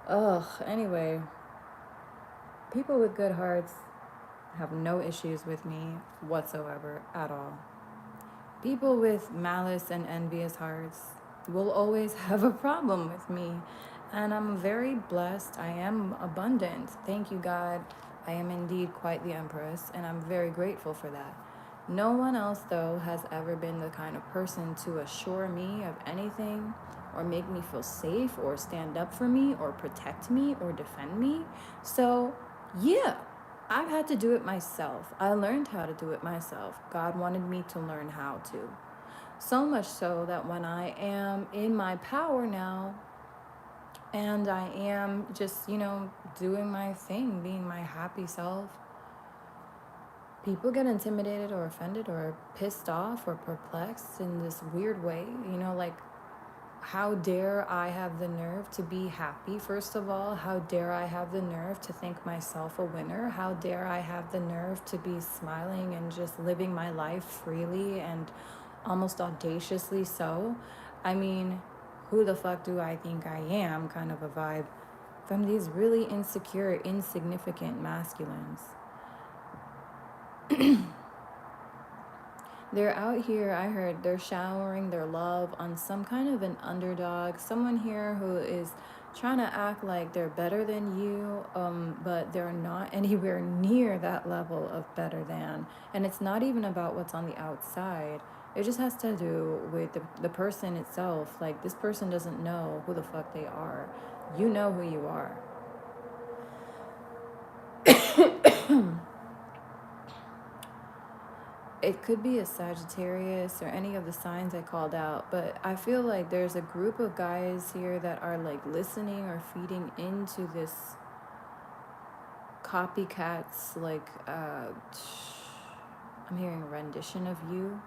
Ugh, anyway. People with good hearts have no issues with me whatsoever at all. People with malice and envious hearts will always have a problem with me. And I'm very blessed. I am abundant. Thank you, God. I am indeed quite the Empress, and I'm very grateful for that. No one else, though, has ever been the kind of person to assure me of anything, or make me feel safe, or stand up for me, or protect me, or defend me. So, yeah, I've had to do it myself. I learned how to do it myself. God wanted me to learn how to. So much so that when I am in my power now, and I am just, doing my thing, being my happy self, people get intimidated or offended or pissed off or perplexed in this weird way. Like, how dare I have the nerve to be happy, first of all? How dare I have the nerve to think myself a winner? How dare I have the nerve to be smiling and just living my life freely and almost audaciously so? I mean, who the fuck do I think I am, kind of a vibe from these really insecure, insignificant masculines. They're out here, I heard, they're showering their love on some kind of an underdog, someone here who is trying to act like they're better than you, but they're not anywhere near that level of better than. And it's not even about what's on the outside. It just has to do with the person itself. Like, this person doesn't know who the fuck they are. You know who you are. It could be a Sagittarius or any of the signs I called out, but I feel like there's a group of guys here that are like listening or feeding into this copycats, like, I'm hearing a rendition of you.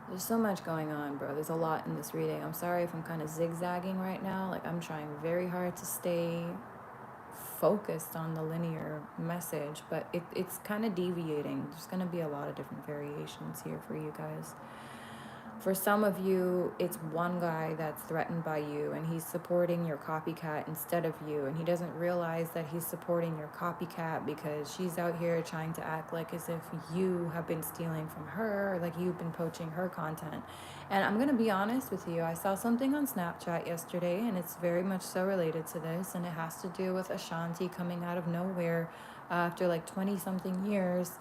There's so much going on, bro. There's a lot in this reading. I'm sorry if I'm kind of zigzagging right now. Like, I'm trying very hard to stay focused on the linear message, but it's kind of deviating. There's going to be a lot of different variations here for you guys. For some of you, it's one guy that's threatened by you and he's supporting your copycat instead of you, and he doesn't realize that he's supporting your copycat because she's out here trying to act like as if you have been stealing from her, or like you've been poaching her content. And I'm going to be honest with you, I saw something on Snapchat yesterday and it's very much so related to this, and it has to do with Ashanti coming out of nowhere after like 20 something years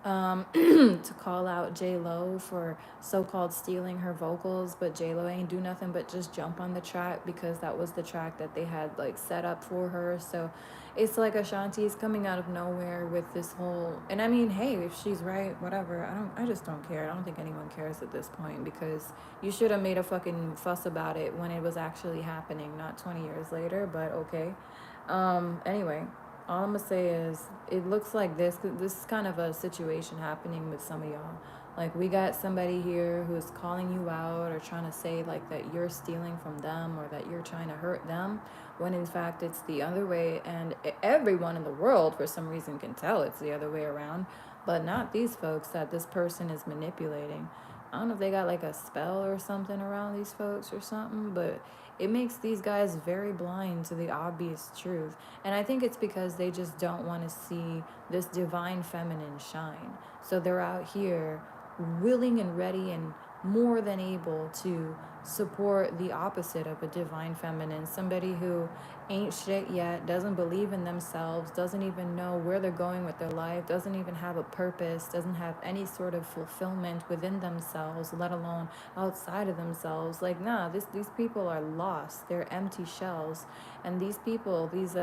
to call out J-Lo for so-called stealing her vocals, but J-Lo ain't do nothing but just jump on the track because that was the track that they had like set up for her. So it's like Ashanti is coming out of nowhere with this whole, and I mean, hey, if she's right, whatever. I just don't care. I don't think anyone cares at this point, because you should have made a fucking fuss about it when it was actually happening, not 20 years later, but okay. Anyway, all I'm gonna say is it looks like this is kind of a situation happening with some of y'all. Like, we got somebody here who's calling you out or trying to say like that you're stealing from them or that you're trying to hurt them, when in fact it's the other way, and everyone in the world for some reason can tell it's the other way around, but not these folks that this person is manipulating. I don't know if they got like a spell or something around these folks or something, but it makes these guys very blind to the obvious truth. And I think it's because they just don't want to see this divine feminine shine. So they're out here willing and ready and more than able to support the opposite of a divine feminine, somebody who ain't shit yet, doesn't believe in themselves, doesn't even know where they're going with their life, doesn't even have a purpose, doesn't have any sort of fulfillment within themselves, let alone outside of themselves. Like, nah, these people are lost. They're empty shells. And these people, these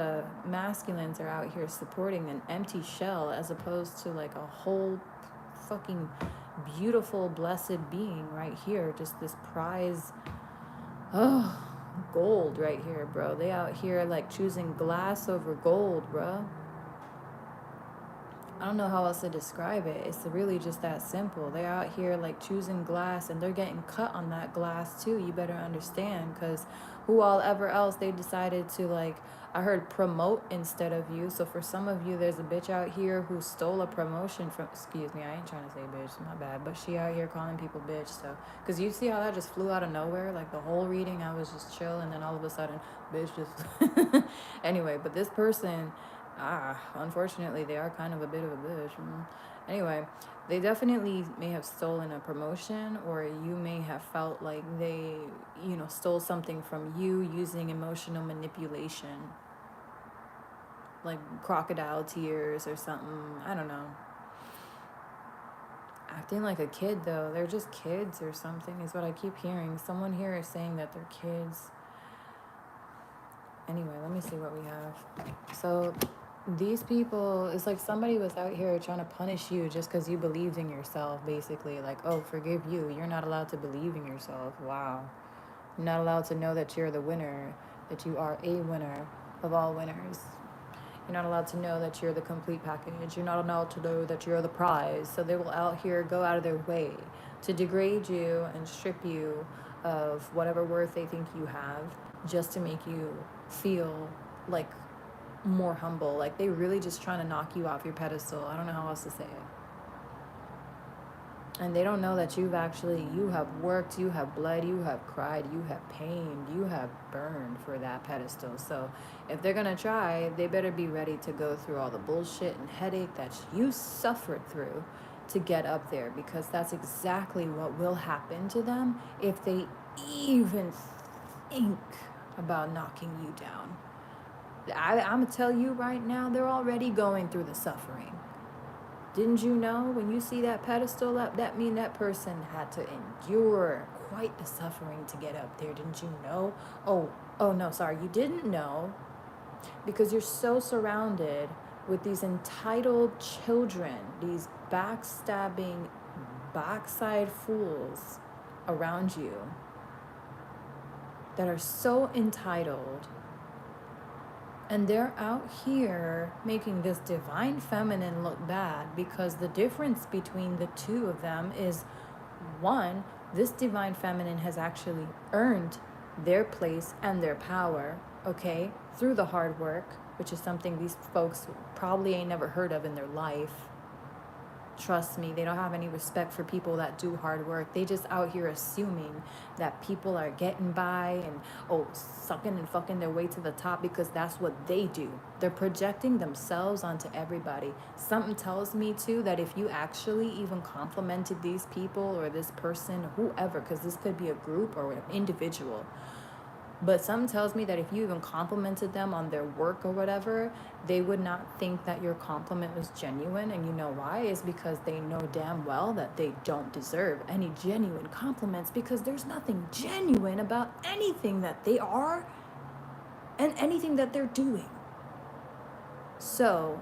masculines are out here supporting an empty shell as opposed to like a whole fucking beautiful, blessed being right here. Just this prize, oh, gold right here, bro. They out here like choosing glass over gold, bro. I don't know how else to describe it. It's really just that simple. They're out here like choosing glass and they're getting cut on that glass too. You better understand, because who all ever else they decided to like, I heard promote instead of you. So for some of you, there's a bitch out here who stole a promotion from, excuse me, I ain't trying to say bitch, my bad, but she out here calling people bitch. So, because you see how that just flew out of nowhere, like the whole reading, I was just chill and then all of a sudden, bitch just, anyway, but this person, unfortunately, they are kind of a bit of a bitch. Anyway, they definitely may have stolen a promotion, or you may have felt like they, stole something from you using emotional manipulation, like crocodile tears or something. I don't know. Acting like a kid, though. They're just kids or something, is what I keep hearing. Someone here is saying that they're kids. Anyway, let me see what we have. So these people, it's like somebody was out here trying to punish you just because you believed in yourself, basically. Like, oh, forgive you. You're not allowed to believe in yourself. Wow. You're not allowed to know that you're the winner, that you are a winner of all winners. You're not allowed to know that you're the complete package. You're not allowed to know that you're the prize. So they will out here go out of their way to degrade you and strip you of whatever worth they think you have, just to make you feel like more humble. Like they really just trying to knock you off your pedestal. I don't know how else to say it. And they don't know that you have worked, you have bled, you have cried, you have pained, you have burned for that pedestal. So if they're gonna try, they better be ready to go through all the bullshit and headache that you suffered through to get up there, because that's exactly what will happen to them if they even think about knocking you down. I'm gonna tell you right now, they're already going through the suffering. Didn't you know when you see that pedestal up, that mean that person had to endure quite the suffering to get up there? Didn't you know? Oh no, sorry, you didn't know, because you're so surrounded with these entitled children, these backstabbing, backside fools around you that are so entitled. And they're out here making this divine feminine look bad, because the difference between the two of them is, one, this divine feminine has actually earned their place and their power, okay, through the hard work, which is something these folks probably ain't never heard of in their life. Trust me, they don't have any respect for people that do hard work. They just out here assuming that people are getting by and, sucking and fucking their way to the top because that's what they do. They're projecting themselves onto everybody. Something tells me too that if you actually even complimented these people or this person, whoever, because this could be a group or an individual, but something tells me that if you even complimented them on their work or whatever, they would not think that your compliment was genuine. And you know why? Is because they know damn well that they don't deserve any genuine compliments, because there's nothing genuine about anything that they are and anything that they're doing. So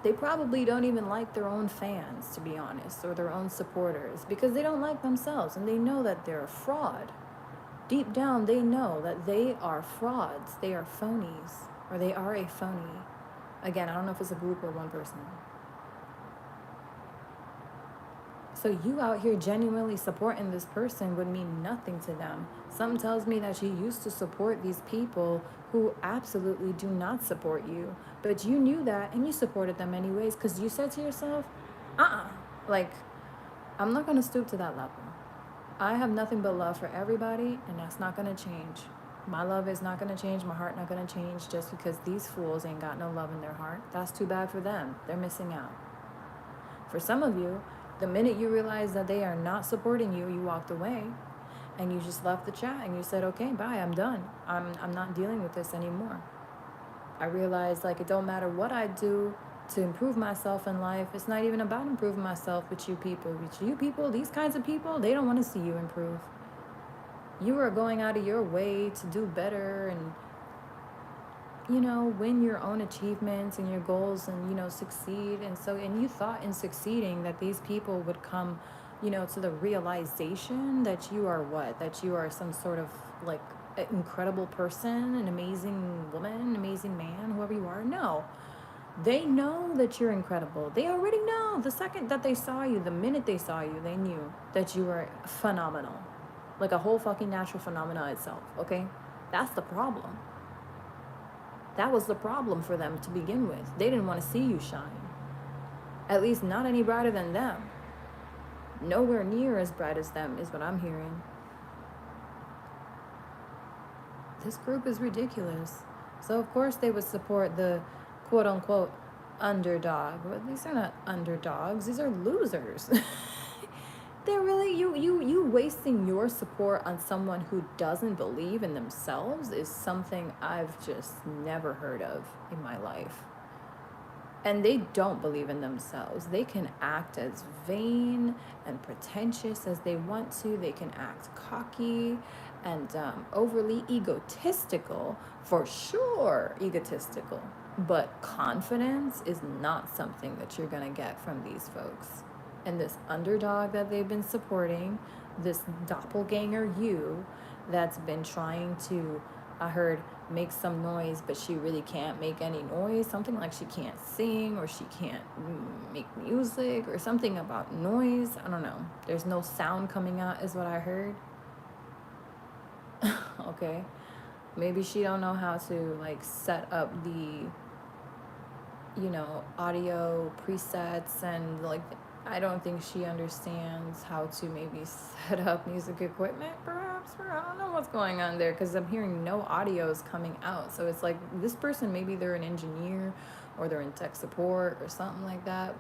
they probably don't even like their own fans, to be honest, or their own supporters, because they don't like themselves and they know that they're a fraud. Deep down, they know that they are frauds. They are phonies, or they are a phony. Again, I don't know if it's a group or one person. So you out here genuinely supporting this person would mean nothing to them. Something tells me that you used to support these people who absolutely do not support you. But you knew that and you supported them anyways, because you said to yourself, like, I'm not going to stoop to that level. I have nothing but love for everybody, and that's not going to change. My love is not going to change. My heart not going to change just because these fools ain't got no love in their heart. That's too bad for them. They're missing out. For some of you, the minute you realize that they are not supporting you, you walked away and you just left the chat and you said, okay, bye, I'm done. I'm not dealing with this anymore. I realized, like, it don't matter what I do to improve myself in life. It's not even about improving myself with you people. With you people, these kinds of people, they don't want to see you improve. You are going out of your way to do better and, win your own achievements and your goals and, succeed. And you thought in succeeding that these people would come, to the realization that you are what? That you are some sort of, like, an incredible person, an amazing woman, an amazing man, whoever you are. No. They know that you're incredible. They already know. The second that they saw you, the minute they saw you, they knew that you were phenomenal. Like a whole fucking natural phenomena itself, okay? That's the problem. That was the problem for them to begin with. They didn't want to see you shine. At least not any brighter than them. Nowhere near as bright as them is what I'm hearing. This group is ridiculous. So of course they would support the quote-unquote underdog. But these are not underdogs. These are losers. They're really, you wasting your support on someone who doesn't believe in themselves is something I've just never heard of in my life. And they don't believe in themselves. They can act as vain and pretentious as they want to. They can act cocky and overly egotistical, for sure, egotistical. But confidence is not something that you're going to get from these folks. And this underdog that they've been supporting, this doppelganger you that's been trying to, I heard, make some noise, but she really can't make any noise. Something like she can't sing or she can't make music or something about noise. I don't know. There's no sound coming out is what I heard. Okay, maybe she don't know how to like set up the, you know, audio presets, and like I don't think she understands how to maybe set up music equipment, perhaps, or I don't know what's going on there, because I'm hearing no audio is coming out. So it's like this person, maybe they're an engineer or they're in tech support or something like that.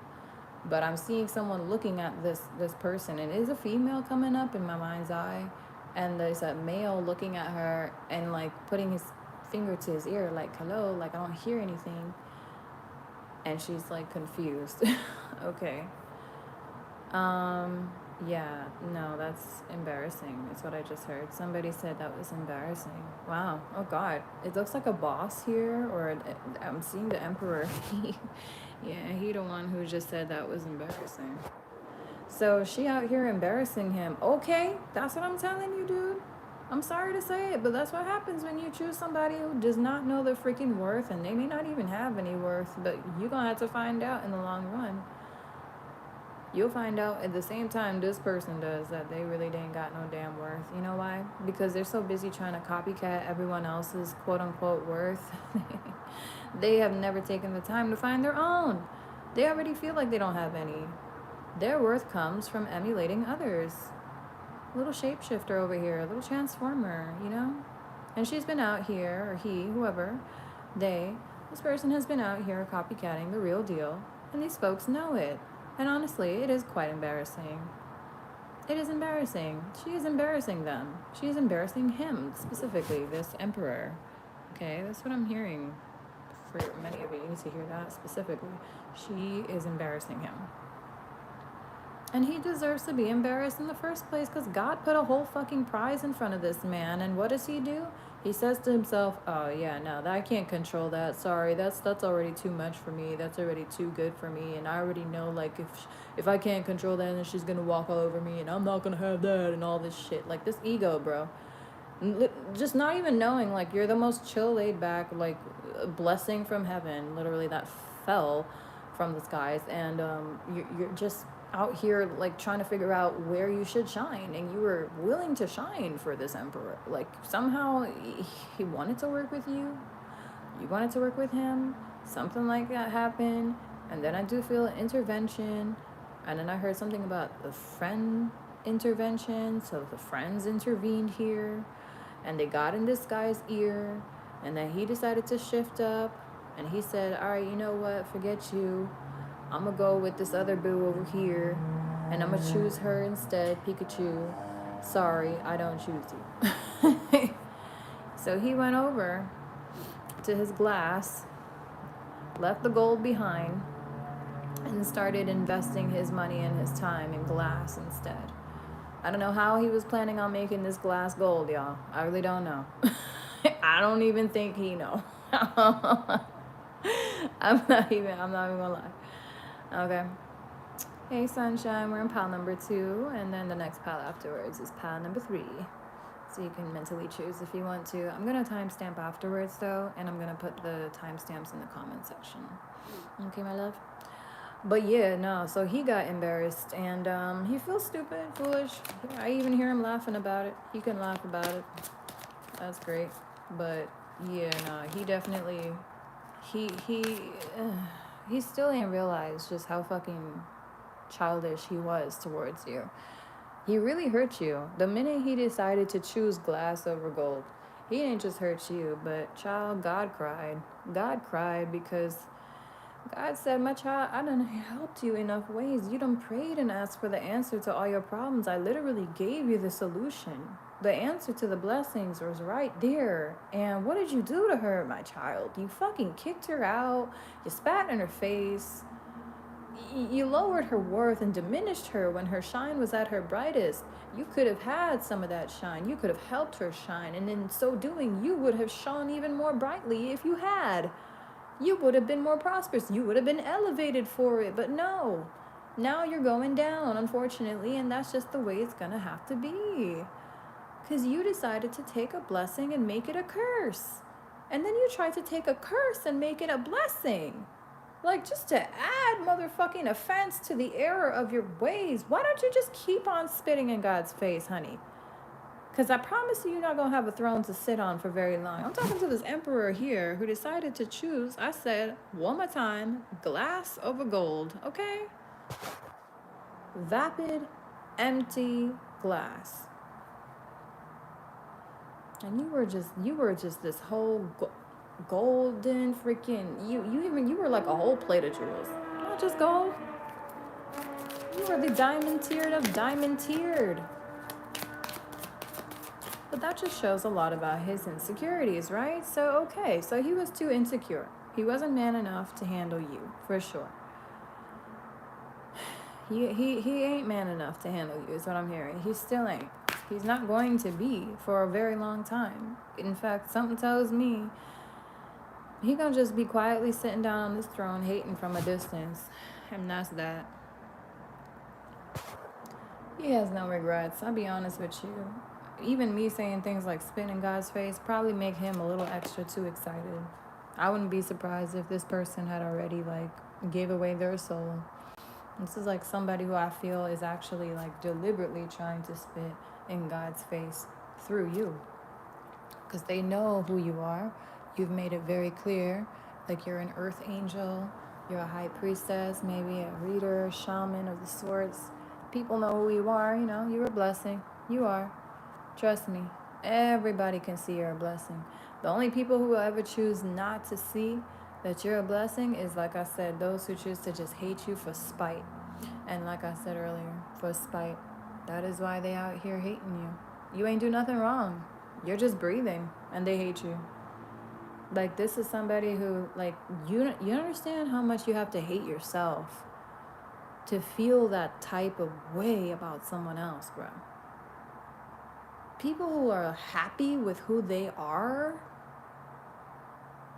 But I'm seeing someone looking at this person, and it is a female coming up in my mind's eye, and there's a male looking at her and like putting his finger to his ear like, hello, like I don't hear anything. And she's like confused. Okay. Yeah, no, that's embarrassing. It's what I just heard. Somebody said that was embarrassing. Wow. Oh God. It looks like a boss here, or I'm seeing the emperor. Yeah, he the one who just said that was embarrassing. So she out here embarrassing him. Okay, that's what I'm telling you, dude. I'm sorry to say it, but that's what happens when you choose somebody who does not know their freaking worth, and they may not even have any worth, but you're gonna have to find out in the long run. You'll find out at the same time this person does that they really didn't got no damn worth. You know why? Because they're so busy trying to copycat everyone else's quote unquote worth. They have never taken the time to find their own. They already feel like they don't have any. Their worth comes from emulating others. A little shapeshifter over here, a little transformer, you know? And she's been out here, or he, whoever, this person has been out here copycatting the real deal, and these folks know it. And honestly, it is quite embarrassing. It is embarrassing. She is embarrassing them. She is embarrassing him, specifically, this emperor. Okay, that's what I'm hearing. For many of you, you need to hear that specifically. She is embarrassing him. And he deserves to be embarrassed in the first place, because God put a whole fucking prize in front of this man. And what does he do? He says to himself, oh yeah, no, I can't control that. Sorry, that's already too much for me. That's already too good for me. And I already know, like, if I can't control that, then she's gonna walk all over me, and I'm not gonna have that, and all this shit. Like, this ego, bro. Just not even knowing, like, you're the most chill, laid back, like, blessing from heaven, literally, that fell from the skies. And you're just out here like trying to figure out where you should shine, and you were willing to shine for this emperor. Like, somehow he wanted to work with you, you wanted to work with him, something like that happened. And then I do feel an intervention, and then I heard something about the friend intervention. So the friends intervened here, and they got in this guy's ear, and then he decided to shift up, and he said, all right, you know what, forget you, I'm gonna go with this other boo over here, and I'm gonna choose her instead, Pikachu. Sorry, I don't choose you. So he went over to his glass, left the gold behind, and started investing his money and his time in glass instead. I don't know how he was planning on making this glass gold, y'all. I really don't know. I don't even think he know. I'm not even gonna lie. Okay. Hey, sunshine, we're in pile number 2, and then the next pile afterwards is pile number 3. So you can mentally choose if you want to. I'm going to timestamp afterwards, though, and I'm going to put the timestamps in the comment section. Okay, my love? But yeah, no, so he got embarrassed, and he feels stupid, foolish. I even hear him laughing about it. He can laugh about it. That's great. But yeah, no, he definitely, he still didn't realize just how fucking childish he was towards you. He really hurt you. The minute he decided to choose glass over gold, he didn't just hurt you, but child, God cried. God cried because God said, my child, I done helped you enough ways. You done prayed and asked for the answer to all your problems. I literally gave you the solution. The answer to the blessings was right there. And what did you do to her, my child? You fucking kicked her out. You spat in her face. You lowered her worth and diminished her when her shine was at her brightest. You could have had some of that shine. You could have helped her shine. And in so doing, you would have shone even more brightly if you had. You would have been more prosperous. You would have been elevated for it. But no. Now you're going down, unfortunately. And that's just the way it's going to have to be. Because you decided to take a blessing and make it a curse. And then you tried to take a curse and make it a blessing. Like, just to add motherfucking offense to the error of your ways. Why don't you just keep on spitting in God's face, honey? Because I promise you, you're not going to have a throne to sit on for very long. I'm talking to this emperor here who decided to choose, I said, one more time, glass over gold, okay? Vapid, empty glass. And you were just this whole golden freaking, you were like a whole plate of jewels. Not just gold. You were the diamond tiered of diamond tiered. But that just shows a lot about his insecurities, right? So, okay, so he was too insecure. He wasn't man enough to handle you, for sure. He ain't man enough to handle you, is what I'm hearing. He still ain't. He's not going to be for a very long time. In fact, something tells me he gonna just be quietly sitting down on this throne, hating from a distance. And that's that. He has no regrets, I'll be honest with you. Even me saying things like spit in God's face probably make him a little extra too excited. I wouldn't be surprised if this person had already like gave away their soul. This is like somebody who I feel is actually like deliberately trying to spit in God's face through you. Because they know who you are. You've made it very clear. Like you're an earth angel, you're a high priestess, maybe a reader, shaman of the sorts. People know who you are, you know, you're a blessing. You are. Trust me, everybody can see you're a blessing. The only people who will ever choose not to see that you're a blessing is, like I said, those who choose to just hate you for spite. And like I said earlier, for spite. That is why they out here hating you. You ain't do nothing wrong. You're just breathing and they hate you. Like this is somebody who, like, you understand how much you have to hate yourself to feel that type of way about someone else, bro. People who are happy with who they are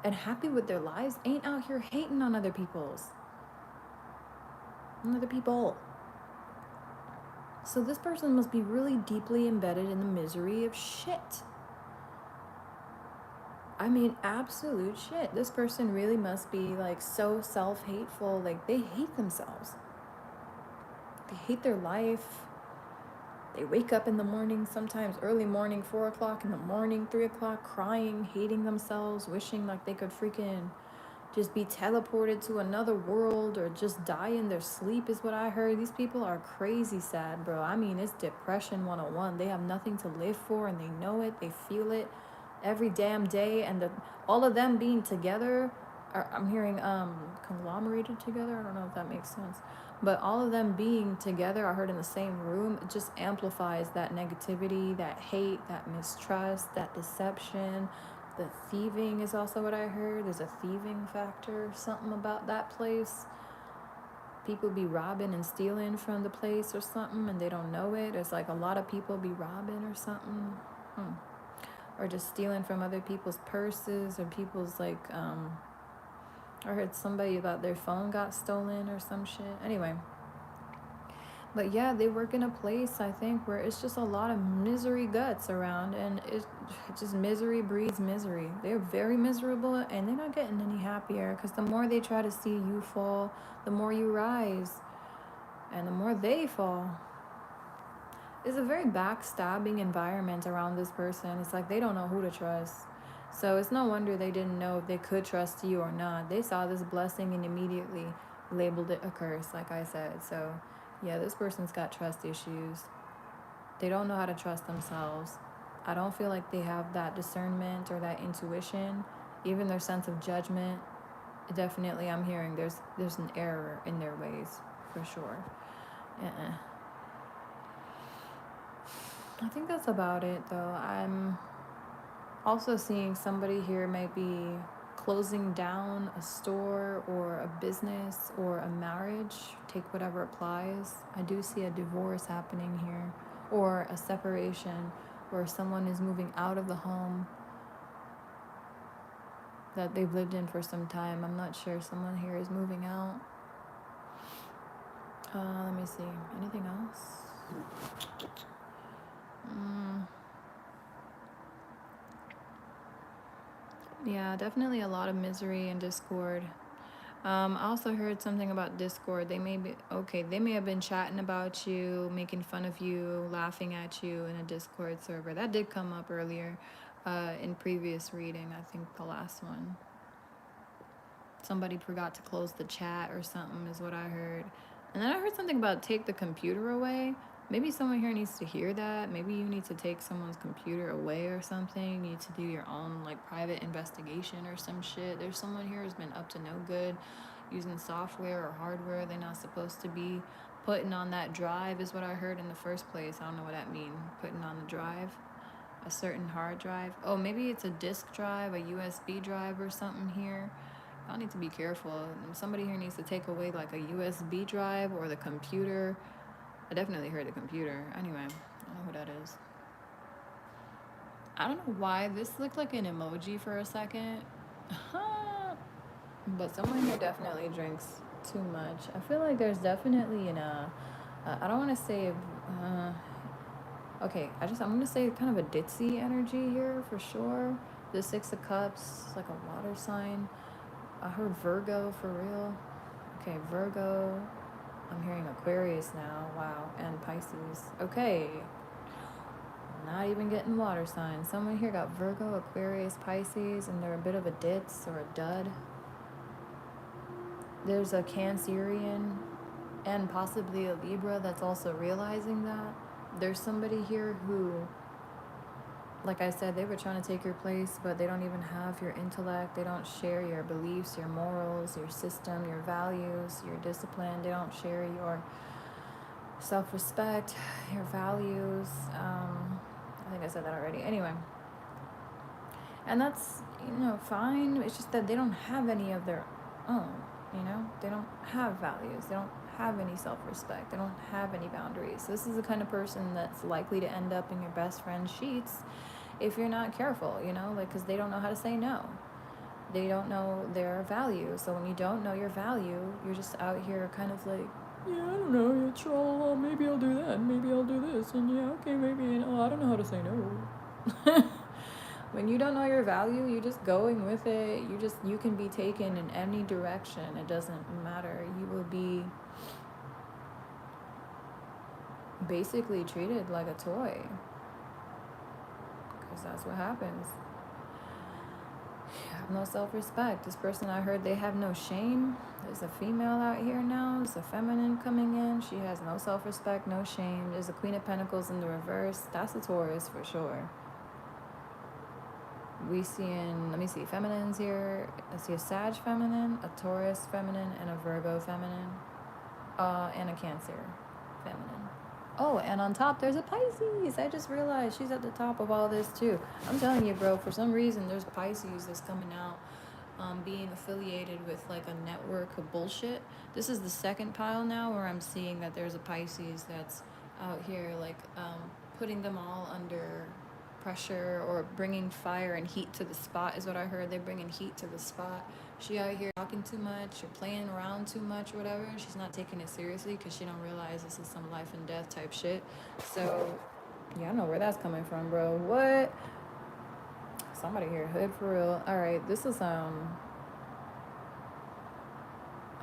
and happy with their lives ain't out here hating on other people. So this person must be really deeply embedded in the misery of shit. I mean, absolute shit. This person really must be like so self-hateful. Like they hate themselves. They hate their life. They wake up in the morning, sometimes early morning, 4 o'clock in the morning, 3 o'clock, crying, hating themselves, wishing like they could freaking just be teleported to another world or just die in their sleep is what I heard. These people are crazy sad, bro. I mean, it's depression 101. They have nothing to live for and they know it. They feel it every damn day. And all of them being together, I'm hearing conglomerated together. I don't know if that makes sense. But all of them being together, I heard in the same room, it just amplifies that negativity, that hate, that mistrust, that deception. The thieving is also what I heard. There's a thieving factor, something about that place. People be robbing and stealing from the place or something, and they don't know it. It's like a lot of people be robbing or something. Or just stealing from other people's purses or people's like, I heard somebody about their phone got stolen or some shit. Anyway. But yeah, they work in a place, I think, where it's just a lot of misery guts around. And it's just misery breeds misery. They're very miserable and they're not getting any happier. Because the more they try to see you fall, the more you rise. And the more they fall. It's a very backstabbing environment around this person. It's like they don't know who to trust. So it's no wonder they didn't know if they could trust you or not. They saw this blessing and immediately labeled it a curse, like I said. So yeah, this person's got trust issues. They don't know how to trust themselves. I don't feel like they have that discernment or that intuition. Even their sense of judgment. Definitely, I'm hearing there's an error in their ways, for sure. I think that's about it, though. I'm also seeing somebody here might be closing down a store or a business or a marriage. Take whatever applies. I do see a divorce happening here or a separation where someone is moving out of the home that they've lived in for some time. I'm not sure. Someone here is moving out. Let me see. Anything else? Yeah, definitely a lot of misery and discord. I also heard something about Discord. They may be okay. They may have been chatting about you, making fun of you, laughing at you in a Discord server. That did come up earlier, in previous reading. I think the last one. Somebody forgot to close the chat or something is what I heard. And then I heard something about take the computer away. Maybe someone here needs to hear that. Maybe you need to take someone's computer away or something. You need to do your own like private investigation or some shit. There's someone here who's been up to no good using software or hardware they're not supposed to be putting on that drive is what I heard in the first place. I don't know what that means. Putting on the drive, a certain hard drive. Oh, maybe it's a disk drive, a USB drive or something here. Y'all need to be careful. Somebody here needs to take away like a USB drive or the computer. I definitely heard the computer. Anyway, I don't know who that is. I don't know why this looked like an emoji for a second. But someone here definitely drinks too much. I feel like there's definitely I don't want to say, okay, I'm going to say kind of a ditzy energy here for sure. The Six of Cups, like a water sign. I heard Virgo for real. Okay, Virgo. I'm hearing Aquarius now. Wow. And Pisces. Okay. Not even getting water signs. Someone here got Virgo, Aquarius, Pisces, and they're a bit of a ditz or a dud. There's a Cancerian and possibly a Libra that's also realizing that. There's somebody here who, like I said, they were trying to take your place, but they don't even have your intellect. They don't share your beliefs, your morals, your system, your values, your discipline. They don't share your self-respect, your values. I think I said that already. Anyway. And that's, fine. It's just that they don't have any of their own, They don't have values. They don't have any self-respect. They don't have any boundaries. This is the kind of person that's likely to end up in your best friend's sheets if you're not careful, because they don't know how to say no. They don't know their value. So when you don't know your value, you're just out here kind of like, yeah, I don't know, yeah, troll, maybe I'll do that, maybe I'll do this, and yeah, okay, maybe, I don't know how to say no. When you don't know your value, you're just going with it. You can be taken in any direction. It doesn't matter. You will be basically treated like a toy. Because that's what happens. You have no self-respect. This person, I heard, they have no shame. There's a female out here now. There's a feminine coming in. She has no self-respect, no shame. There's a Queen of Pentacles in the reverse. That's a Taurus for sure. We seeing, let me see, feminines here. I see a Sag feminine, a Taurus feminine, and a Virgo feminine, and a Cancer feminine. Oh, and on top there's a Pisces. I just realized she's at the top of all this too. I'm telling you, bro, for some reason there's Pisces that's coming out, being affiliated with like a network of bullshit. This is the second pile now where I'm seeing that there's a Pisces that's out here like putting them all under pressure or bringing fire and heat to the spot is what I heard. They're bringing heat to the spot. She out here talking too much or playing around too much or whatever. She's not taking it seriously because she don't realize this is some life and death type shit. So yeah, I know where that's coming from, bro. What? Somebody here, hood for real. All right, this is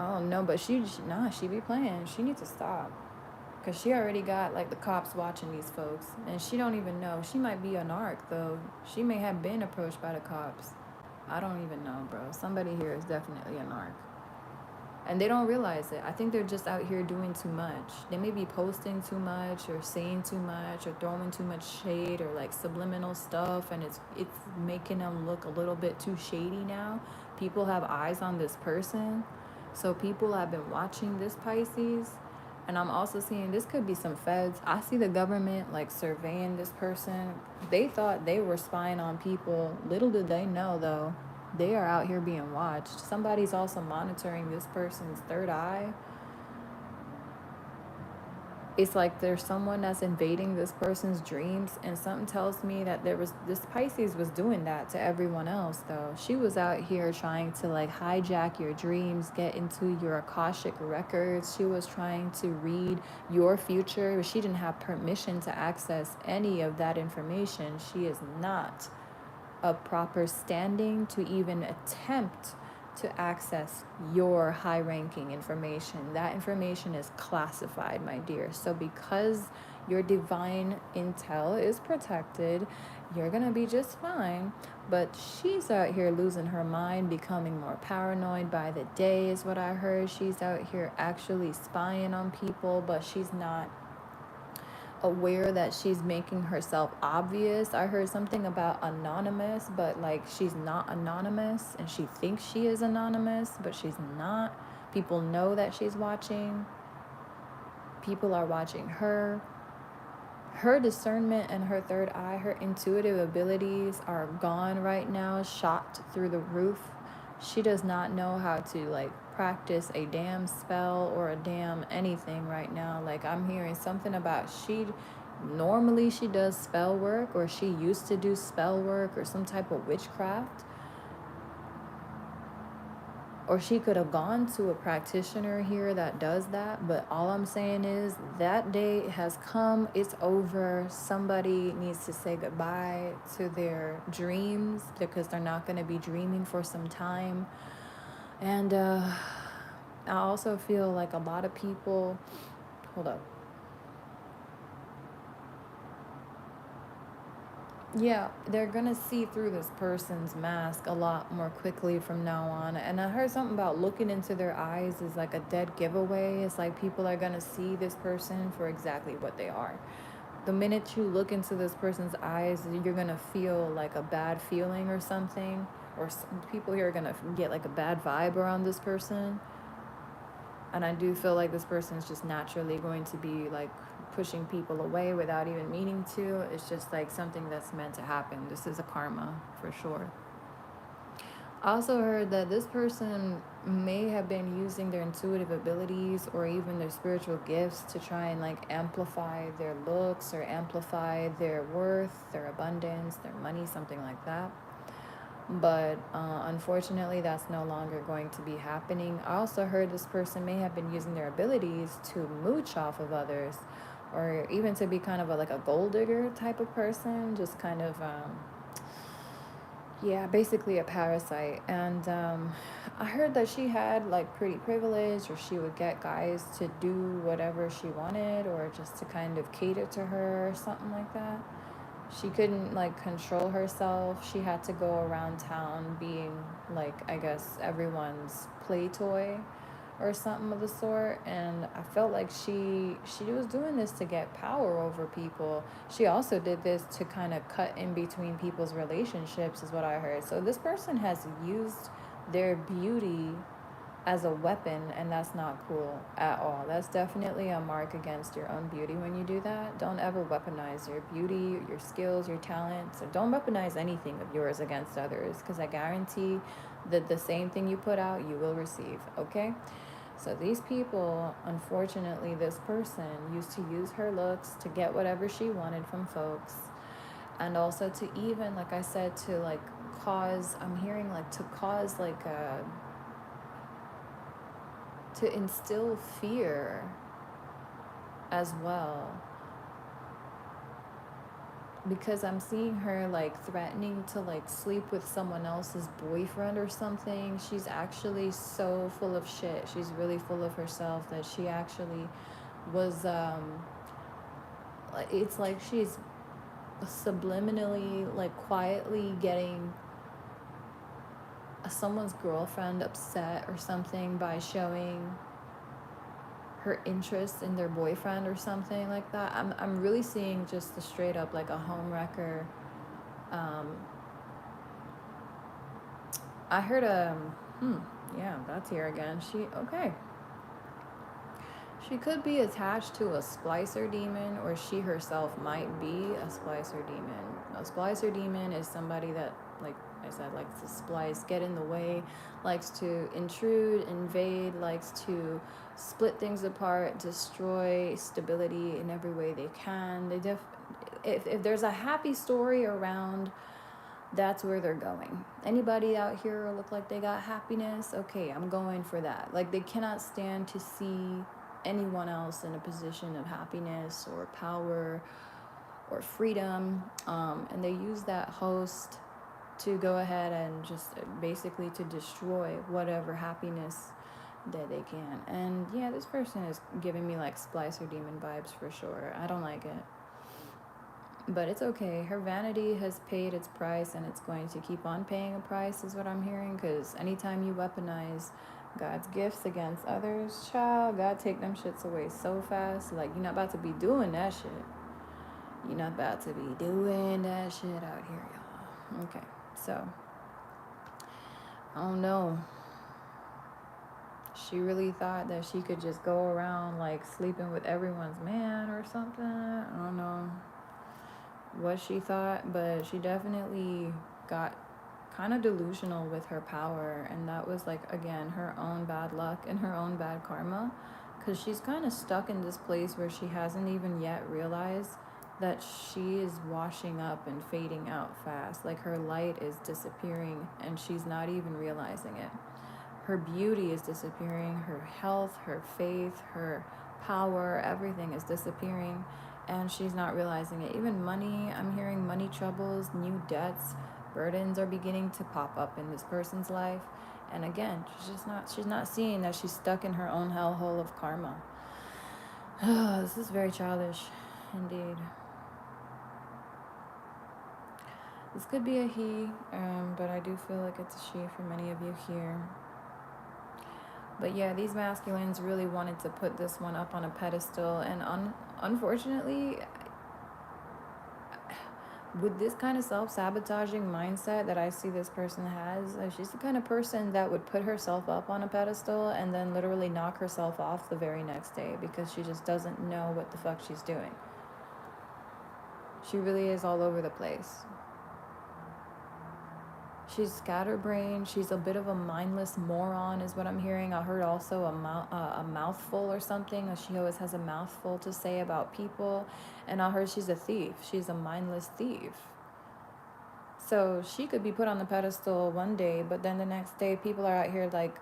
oh no, but she be playing. She needs to stop. Because she already got, like, the cops watching these folks. And she don't even know. She might be a narc, though. She may have been approached by the cops. I don't even know, bro. Somebody here is definitely a narc. And they don't realize it. I think they're just out here doing too much. They may be posting too much or saying too much or throwing too much shade or, like, subliminal stuff. And it's making them look a little bit too shady now. People have eyes on this person. So people have been watching this Pisces. And I'm also seeing this could be some feds. I see the government like surveying this person. They thought they were spying on people. Little did they know, though, they are out here being watched. Somebody's also monitoring this person's third eye. It's like there's someone that's invading this person's dreams, and something tells me that this Pisces was doing that to everyone else, though. She was out here trying to like hijack your dreams, get into your Akashic records. She was trying to read your future, but she didn't have permission to access any of that information. She is not of proper standing to even attempt to access your high ranking information. That information is classified, my dear. So because your divine intel is protected, you're going to be just fine. But she's out here losing her mind, becoming more paranoid by the day, is what I heard. She's out here actually spying on people, but she's not aware that she's making herself obvious. I heard something about anonymous, but like she's not anonymous and she thinks she is anonymous, but she's not. People know that she's watching. People are watching her. Her discernment and her third eye, her intuitive abilities are gone right now, shot through the roof. She does not know how to like practice a damn spell or a damn anything right now. Like I'm hearing something about normally she does spell work, or she used to do spell work or some type of witchcraft, or she could have gone to a practitioner here that does that. But all I'm saying is that day has come. It's over. Somebody needs to say goodbye to their dreams, because they're not going to be dreaming for some time. And I also feel like a lot of people, hold up. Yeah, they're gonna see through this person's mask a lot more quickly from now on. And I heard something about looking into their eyes is like a dead giveaway. It's like people are gonna see this person for exactly what they are. The minute you look into this person's eyes, you're gonna feel like a bad feeling or something, or people here are gonna get like a bad vibe around this person. And I do feel like this person is just naturally going to be like pushing people away without even meaning to. It's just like something that's meant to happen. This is a karma for sure. I also heard that this person may have been using their intuitive abilities or even their spiritual gifts to try and like amplify their looks or amplify their worth, their abundance, their money, something like that. But unfortunately, that's no longer going to be happening. I also heard this person may have been using their abilities to mooch off of others, or even to be kind of like a gold digger type of person, just kind of yeah, basically a parasite. And I heard that she had like pretty privilege, or she would get guys to do whatever she wanted, or just to kind of cater to her or something like that. She couldn't like control herself. She had to go around town being like, I guess, everyone's play toy or something of the sort. And I felt like she was doing this to get power over people. She also did this to kind of cut in between people's relationships, is what I heard. So this person has used their beauty as a weapon, and that's not cool at all. That's definitely a mark against your own beauty when you do that. Don't ever weaponize your beauty, your skills, your talents. So don't weaponize anything of yours against others, because I guarantee that the same thing you put out, you will receive, okay? So these people, unfortunately, this person used to use her looks to get whatever she wanted from folks, and also to even, like I said, to like cause, I'm hearing like to cause like a, to instill fear as well, because I'm seeing her like threatening to like sleep with someone else's boyfriend or something. She's actually so full of shit. She's really full of herself that she actually was it's like she's subliminally, like quietly getting someone's girlfriend upset or something by showing her interest in their boyfriend or something like that. I'm really seeing just the straight up like a home wrecker. I heard yeah, that's here again. She could be attached to a splicer demon, or she herself might be a splicer demon. A splicer demon is somebody that, like I said, likes to splice, get in the way, likes to intrude, invade, likes to split things apart, destroy stability in every way they can. If there's a happy story around, that's where they're going. Anybody out here look like they got happiness? Okay, I'm going for that. Like, they cannot stand to see anyone else in a position of happiness or power or freedom. And they use that host to go ahead and just basically to destroy whatever happiness that they can. And yeah, this person is giving me like Splicer Demon vibes for sure. I don't like it. But it's okay. Her vanity has paid its price and it's going to keep on paying a price, is what I'm hearing. Because anytime you weaponize God's gifts against others, child, God take them shits away so fast. Like, you're not about to be doing that shit. You're not about to be doing that shit out here, y'all. Okay, so, I don't know. She really thought that she could just go around like sleeping with everyone's man or something. I don't know what she thought, but she definitely got kind of delusional with her power, and that was like again her own bad luck and her own bad karma, because she's kind of stuck in this place where she hasn't even yet realized that she is washing up and fading out fast. Like her light is disappearing and she's not even realizing it. Her beauty is disappearing, her health, her faith, her power, everything is disappearing, and she's not realizing it. Even money, I'm hearing money troubles, new debts, burdens are beginning to pop up in this person's life. And again, she's not seeing that she's stuck in her own hellhole of karma. This is very childish indeed. This could be a he, but I do feel like it's a she for many of you here. But yeah, these masculines really wanted to put this one up on a pedestal, and unfortunately, with this kind of self-sabotaging mindset that I see this person has, she's the kind of person that would put herself up on a pedestal and then literally knock herself off the very next day because she just doesn't know what the fuck she's doing. She really is all over the place. She's scatterbrained. She's a bit of a mindless moron, is what I'm hearing. I heard also a mouthful or something. She always has a mouthful to say about people. And I heard she's a thief. She's a mindless thief. So she could be put on the pedestal one day, but then the next day people are out here like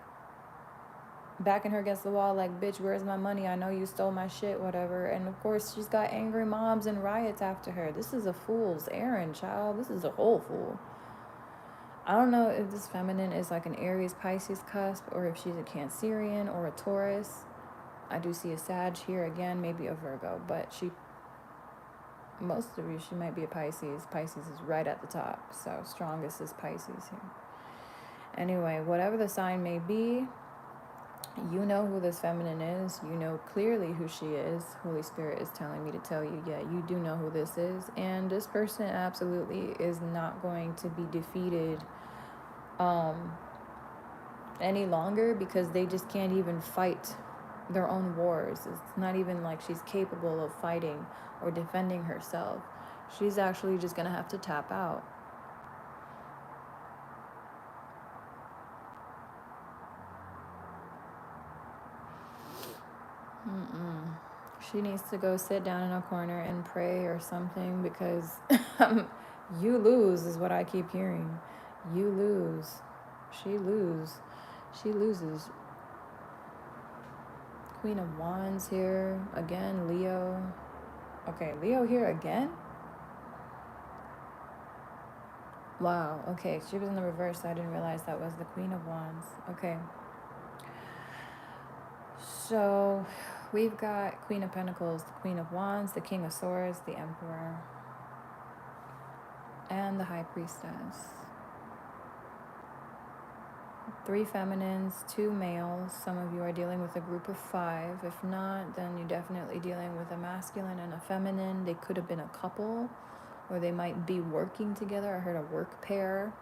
backing her against the wall like, bitch, where's my money? I know you stole my shit, whatever. And of course she's got angry mobs and riots after her. This is a fool's errand, child. This is a whole fool. I don't know if this feminine is like an Aries Pisces cusp or if she's a Cancerian or a Taurus. I do see a Sag here again, maybe a Virgo, but most of you, she might be a Pisces. Pisces is right at the top, so strongest is Pisces here. Anyway, whatever the sign may be, you know who this feminine is. You know clearly who she is. Holy Spirit is telling me to tell you, yeah, you do know who this is. And this person absolutely is not going to be defeated any longer because they just can't even fight their own wars. It's not even like she's capable of fighting or defending herself. She's actually just gonna have to tap out. She needs to go sit down in a corner and pray or something because you lose is what I keep hearing. You lose. She loses. Queen of Wands here. Again, Leo. Okay, Leo here again? Wow, okay. She was in the reverse, so I didn't realize that was the Queen of Wands. Okay. So we've got Queen of Pentacles, the Queen of Wands, the King of Swords, the Emperor, and the High Priestess. 3 feminines, 2 males. Some of you are dealing with a group of 5. If not, then you're definitely dealing with a masculine and a feminine. They could have been a couple, or they might be working together. I heard a work pair.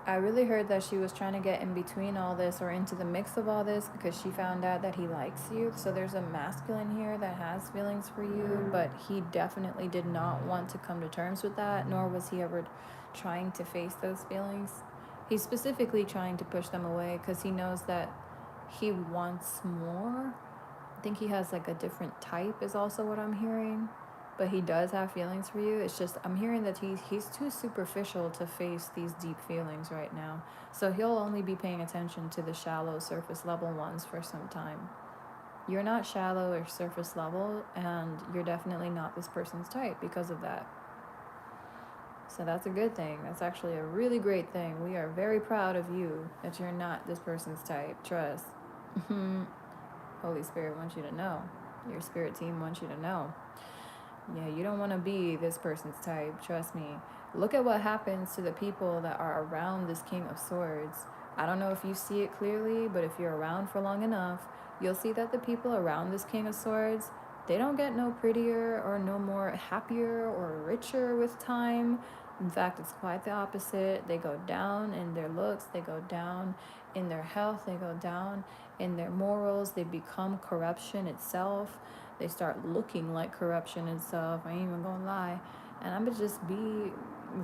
I really heard that she was trying to get in between all this or into the mix of all this because she found out that he likes you. So there's a masculine here that has feelings for you, but he definitely did not want to come to terms with that, nor was he ever trying to face those feelings. He's specifically trying to push them away because he knows that he wants more. I think he has like a different type is also what I'm hearing. But he does have feelings for you. It's just I'm hearing that he's too superficial to face these deep feelings right now. So he'll only be paying attention to the shallow surface level ones for some time. You're not shallow or surface level, and you're definitely not this person's type because of that. So that's a good thing. That's actually a really great thing. We are very proud of you that you're not this person's type. Trust. Holy Spirit wants you to know. Your spirit team wants you to know. Yeah, you don't want to be this person's type. Trust me. Look at what happens to the people that are around this King of Swords. I don't know if you see it clearly, but if you're around for long enough, you'll see that the people around this King of Swords, they don't get no prettier or no more happier or richer with time. In fact, it's quite the opposite. They go down in their looks, they go down in their health, they go down in their morals, they become corruption itself. They start looking like corruption itself. I ain't even gonna lie. And I'm gonna just be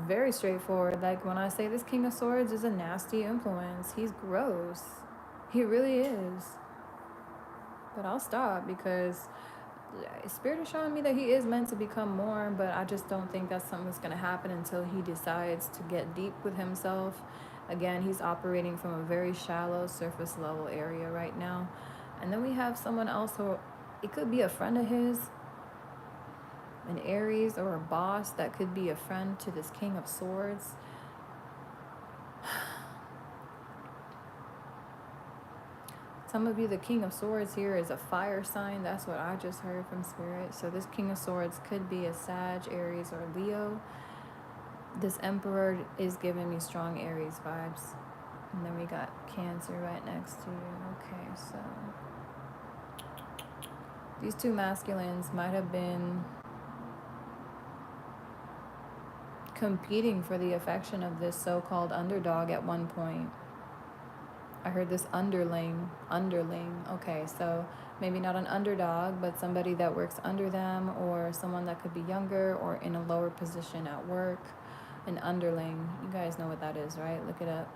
very straightforward. Like when I say this King of Swords is a nasty influence, he's gross. He really is. But I'll stop because Spirit is showing me that he is meant to become more, but I just don't think that's something that's going to happen until he decides to get deep with himself. Again, he's operating from a very shallow surface level area right now. And then we have someone else who, it could be a friend of his, an Aries or a boss that could be a friend to this King of Swords. Some of you, the King of Swords here is a fire sign. That's what I just heard from Spirit. So this King of Swords could be a Sag, Aries, or Leo. This Emperor is giving me strong Aries vibes. And then we got Cancer right next to you. Okay, so these two masculines might have been competing for the affection of this so-called underdog at one point. I heard this underling. Okay, so maybe not an underdog, but somebody that works under them, or someone that could be younger or in a lower position at work. An underling. You guys know what that is, right? Look it up.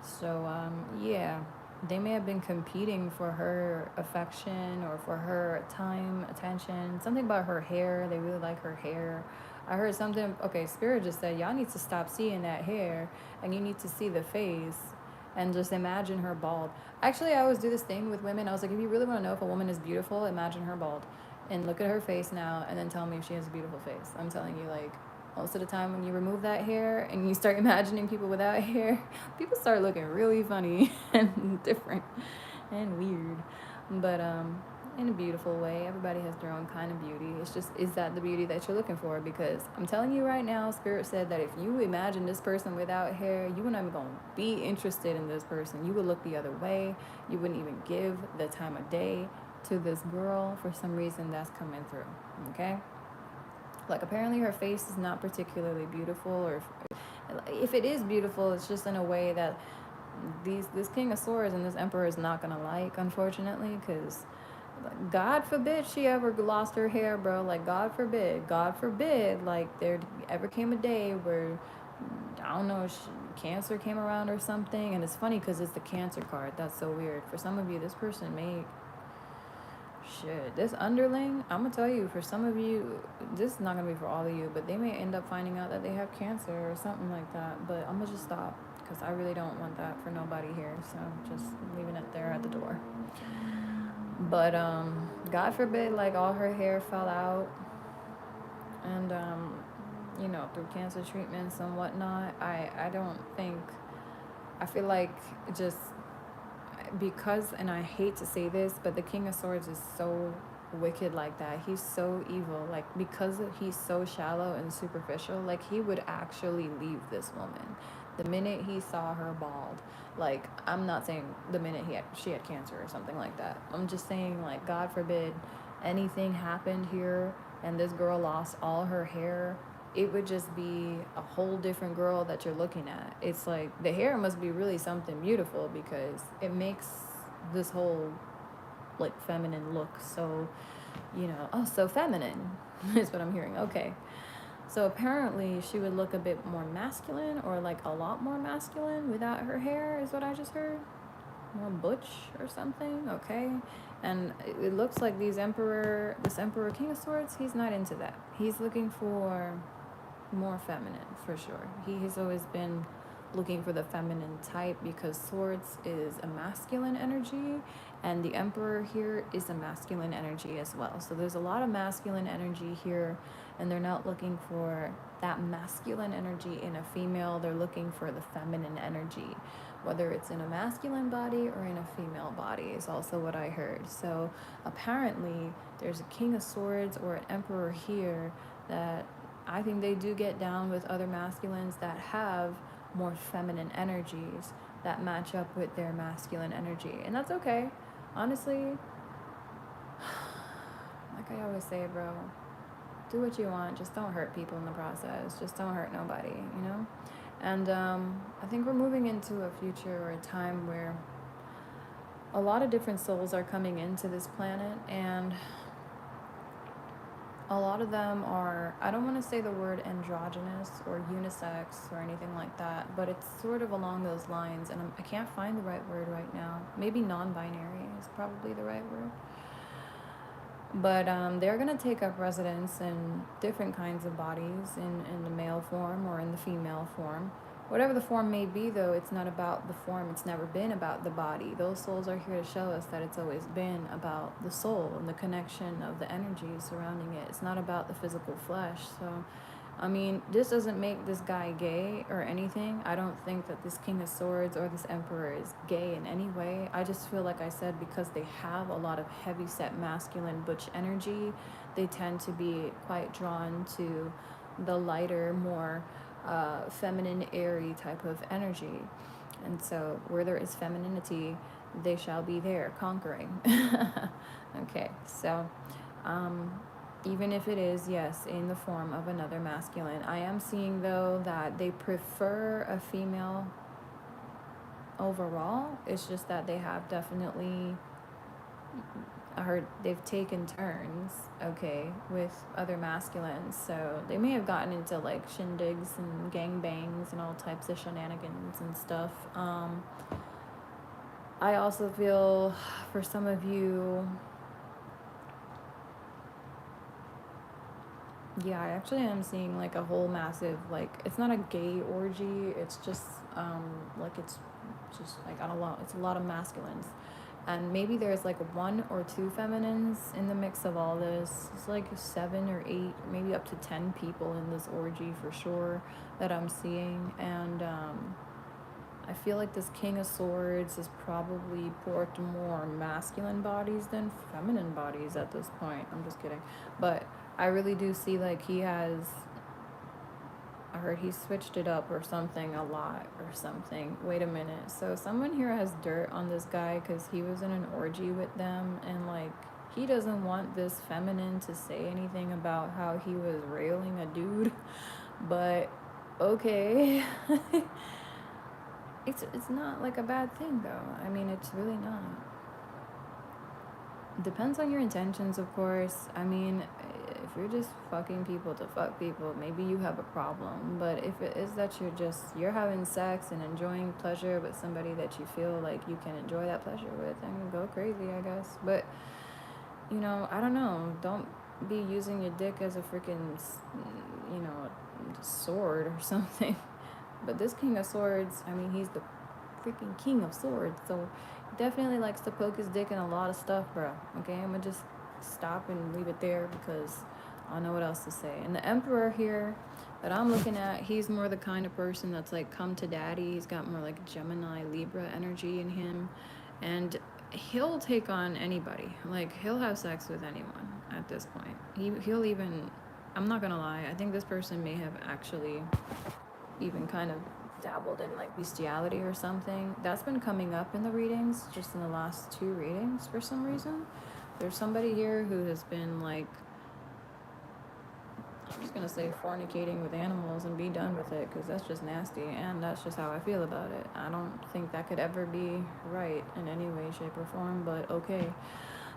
So, yeah. They may have been competing for her affection or for her time, attention. Something about her hair. They really like her hair. I heard something. Okay, Spirit just said, y'all need to stop seeing that hair and you need to see the face and just imagine her bald. Actually, I always do this thing with women. I was like, if you really want to know if a woman is beautiful, imagine her bald and look at her face now and then tell me if she has a beautiful face. I'm telling you, like, most of the time when you remove that hair and you start imagining people without hair, people start looking really funny and different and weird. But in a beautiful way. Everybody has their own kind of beauty. It's just, is that the beauty that you're looking for? Because I'm telling you right now, Spirit said that if you imagine this person without hair, you wouldn't even gonna be interested in this person. You would look the other way. You wouldn't even give the time of day to this girl. For some reason, that's coming through. Okay. Like, apparently her face is not particularly beautiful, or if it is beautiful, it's just in a way that this King of Swords and this Emperor is not gonna like, unfortunately, because God forbid she ever lost her hair, bro. Like, God forbid, like, there ever came a day where, I don't know, cancer came around or something. And it's funny because it's the Cancer card. That's so weird. For some of you, this person may, shit, this underling, I'm gonna tell you, for some of you, this is not gonna be for all of you, but they may end up finding out that they have cancer or something like that. But I'm gonna just stop because I really don't want that for nobody here. So just leaving it there at the door. But God forbid, like, all her hair fell out, and you know, through cancer treatments and whatnot. I don't think, I feel like, just because, and I hate to say this, but the King of Swords is so wicked like that. He's so evil. Like, because he's so shallow and superficial, like, he would actually leave this woman the minute he saw her bald. Like, I'm not saying the minute she had cancer or something like that. I'm just saying, like, God forbid anything happened here and this girl lost all her hair, it would just be a whole different girl that you're looking at. It's like, the hair must be really something beautiful because it makes this whole, like, feminine look so, you know, oh, so feminine is what I'm hearing. Okay. So apparently she would look a bit more masculine, or like a lot more masculine without her hair, is what I just heard. More butch or something. Okay. And it looks like this Emperor King of Swords, he's not into that. He's looking for more feminine, for sure. He has always been looking for the feminine type, because swords is a masculine energy, and the emperor here is a masculine energy as well. So there's a lot of masculine energy here, and they're not looking for that masculine energy in a female. They're looking for the feminine energy, whether it's in a masculine body or in a female body, is also what I heard. So apparently there's a king of swords or an emperor here that I think they do get down with other masculines that have more feminine energies that match up with their masculine energy. And that's okay. Honestly, like I always say, bro, do what you want. Just don't hurt people in the process. Just don't hurt nobody, you know? And I think we're moving into a future or a time where a lot of different souls are coming into this planet, and a lot of them are, I don't want to say the word androgynous or unisex or anything like that, but it's sort of along those lines, and I can't find the right word right now. Maybe non-binary is probably the right word. But they're going to take up residence in different kinds of bodies, in the male form or in the female form. Whatever the form may be, though, it's not about the form. It's never been about the body. Those souls are here to show us that it's always been about the soul and the connection of the energy surrounding it. It's not about the physical flesh. So, I mean, this doesn't make this guy gay or anything. I don't think that this King of Swords or this Emperor is gay in any way. I just feel like I said, because they have a lot of heavy-set masculine butch energy, they tend to be quite drawn to the lighter, more feminine, airy type of energy. And so where there is femininity, they shall be there, conquering. Okay, so even if it is, yes, in the form of another masculine, I am seeing, though, that they prefer a female overall. It's just that they have definitely, I heard they've taken turns, okay, with other masculines. So they may have gotten into like shindigs and gangbangs and all types of shenanigans and stuff. I also feel for some of you, yeah, I actually am seeing like a whole massive, like, it's not a gay orgy, it's just like, it's just like, I don't know, it's a lot of masculines, and maybe there's like 1 or 2 feminines in the mix of all this. It's like 7 or 8, maybe up to 10 people in this orgy for sure that I'm seeing. And I feel like this King of Swords has probably porked more masculine bodies than feminine bodies at this point. I'm just kidding. But I really do see like he has, I heard he switched it up or something a lot or something. Wait a minute. So someone here has dirt on this guy because he was in an orgy with them, and like he doesn't want this feminine to say anything about how he was railing a dude. But okay. It's not like a bad thing though. I mean, it's really not. Depends on your intentions, of course. I mean, if you're just fucking people to fuck people, maybe you have a problem. But if it is that you're having sex and enjoying pleasure with somebody that you feel like you can enjoy that pleasure with, then go crazy, I guess. But, you know, I don't know. Don't be using your dick as a freaking, you know, sword or something. But this King of Swords, I mean, he's the freaking King of Swords, so definitely likes to poke his dick in a lot of stuff, bro. Okay, I'm gonna just stop and leave it there because I don't know what else to say. And the Emperor here that I'm looking at, he's more the kind of person that's like come to daddy. He's got more like Gemini, Libra energy in him, and he'll take on anybody. Like, he'll have sex with anyone at this point. He'll even, I'm not gonna lie, I think this person may have actually even kind of dabbled in like bestiality or something. That's been coming up in the readings, just in the last 2 readings for some reason. There's somebody here who has been like, I'm just gonna say fornicating with animals and be done with it, because that's just nasty, and that's just how I feel about it. I don't think that could ever be right in any way, shape, or form, but okay.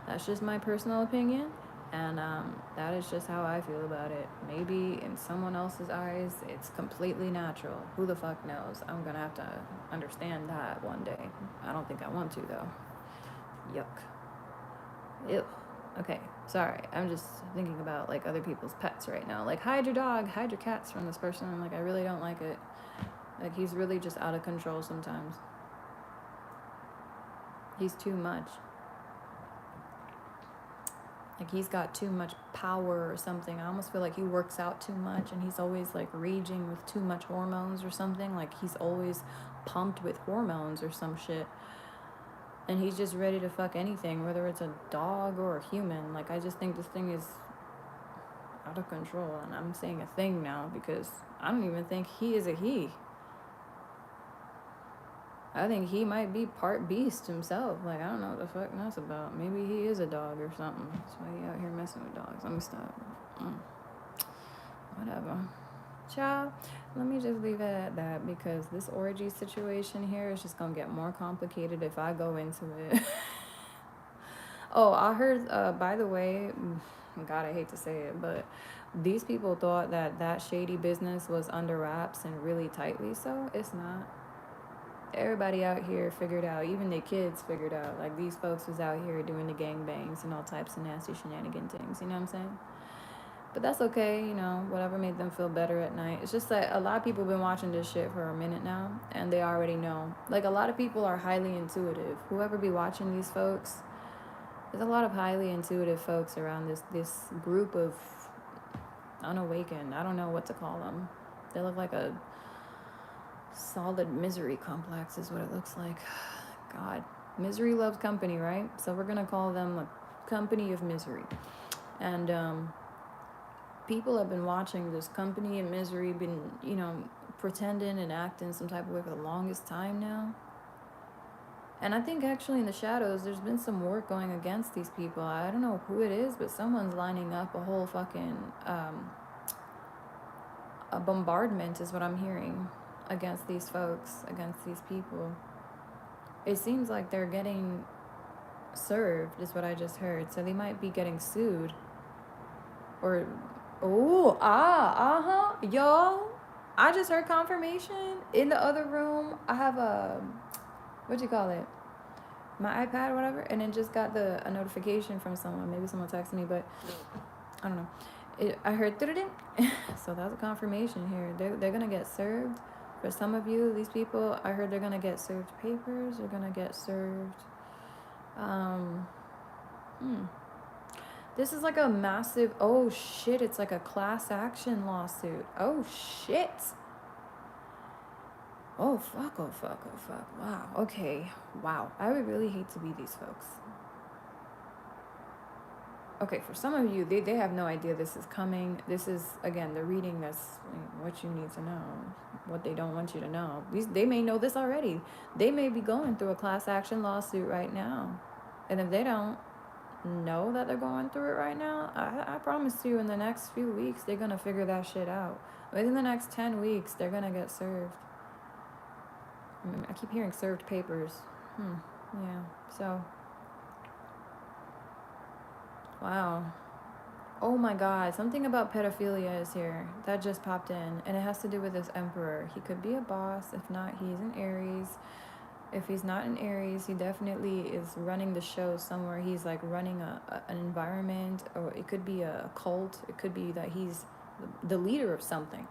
That's just my personal opinion. And that is just how I feel about it. Maybe in someone else's eyes, it's completely natural. Who the fuck knows? I'm gonna have to understand that one day. I don't think I want to, though. Yuck. Ew. Okay, sorry. I'm just thinking about like other people's pets right now. Like, hide your dog, hide your cats from this person. I'm like, I really don't like it. Like, he's really just out of control sometimes. He's too much. Like, he's got too much power or something. I almost feel like he works out too much, and he's always like raging with too much hormones or something. Like, he's always pumped with hormones or some shit. And he's just ready to fuck anything, whether it's a dog or a human. Like, I just think this thing is out of control. And I'm saying a thing now because I don't even think he is a he. I think he might be part beast himself. Like, I don't know what the fuck that's about. Maybe he is a dog or something. That's why he out here messing with dogs. Let me stop. Whatever. Child, let me just leave it at that because this orgy situation here is just gonna get more complicated if I go into it. Oh, I heard, by the way, God, I hate to say it, but these people thought that shady business was under wraps and really tightly so. It's not. Everybody out here figured out, even the kids figured out, like, these folks was out here doing the gangbangs and all types of nasty shenanigan things, you know what I'm saying? But that's okay, you know, whatever made them feel better at night. It's just that a lot of people have been watching this shit for a minute now, and they already know. Like, a lot of people are highly intuitive. Whoever be watching these folks, there's a lot of highly intuitive folks around this group of unawakened, I don't know what to call them. They look like a solid misery complex is what it looks like. God, misery loves company, right? So we're gonna call them a company of misery. And people have been watching this company of misery, been, you know, pretending and acting some type of way for the longest time now. And I think actually in the shadows there's been some work going against these people. I don't know who it is, but someone's lining up a whole fucking a bombardment is what I'm hearing against these folks, against these people. It seems like they're getting served is what I just heard. So they might be getting sued. Or yo, I just heard confirmation in the other room. I have a, what do you call it, my iPad or whatever, and it just got a notification from someone. Maybe someone texted me, but I don't know. I heard so that's a confirmation here. They're gonna get served. For some of you, these people, I heard they're gonna get served papers. They're gonna get served. This is like a massive. Oh shit! It's like a class action lawsuit. Oh shit. Oh fuck. Oh fuck. Oh fuck. Wow. Okay. Wow. I would really hate to be these folks. Okay, for some of you, they have no idea this is coming. This is, again, the reading that's what you need to know, what they don't want you to know. They may know this already. They may be going through a class action lawsuit right now. And if they don't know that they're going through it right now, I promise you in the next few weeks, they're going to figure that shit out. Within the next 10 weeks, they're going to get served. I keep hearing served papers. Yeah, so... Wow. Oh my god, something about pedophilia is here. That just popped in. And it has to do with this emperor. He could be a boss. If not, he's in Aries. If he's not in Aries, he definitely is running the show somewhere. He's like running an environment, or it could be a cult. It could be that he's the leader of something.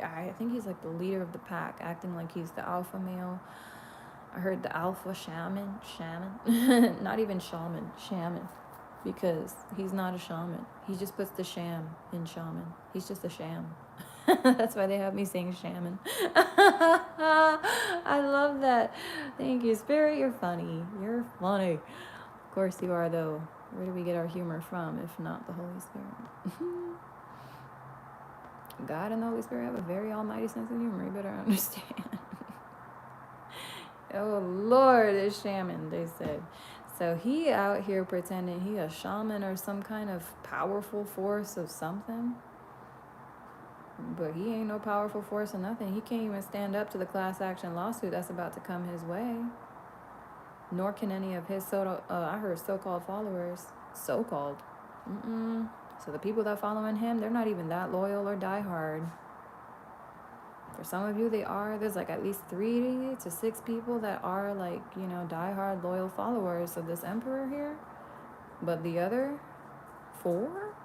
I think he's like the leader of the pack, acting like he's the alpha male. I heard the alpha shaman. Not even shaman. Because he's not a shaman. He just puts the sham in shaman. He's just a sham. That's why they have me saying shaman. I love that. Thank you, Spirit. You're funny. You're funny. Of course you are, though. Where do we get our humor from, if not the Holy Spirit? God and the Holy Spirit have a very almighty sense of humor. You better understand. Oh, Lord, it's shaman, they said. So he out here pretending he a shaman or some kind of powerful force of something. But he ain't no powerful force or nothing. He can't even stand up to the class action lawsuit that's about to come his way. Nor can any of his I heard so-called followers. So-called. So the people that following him, they're not even that loyal or diehard. For some of you, they are. There's like at least 3 to 6 people that are like, you know, diehard loyal followers of this emperor here. But the other 4,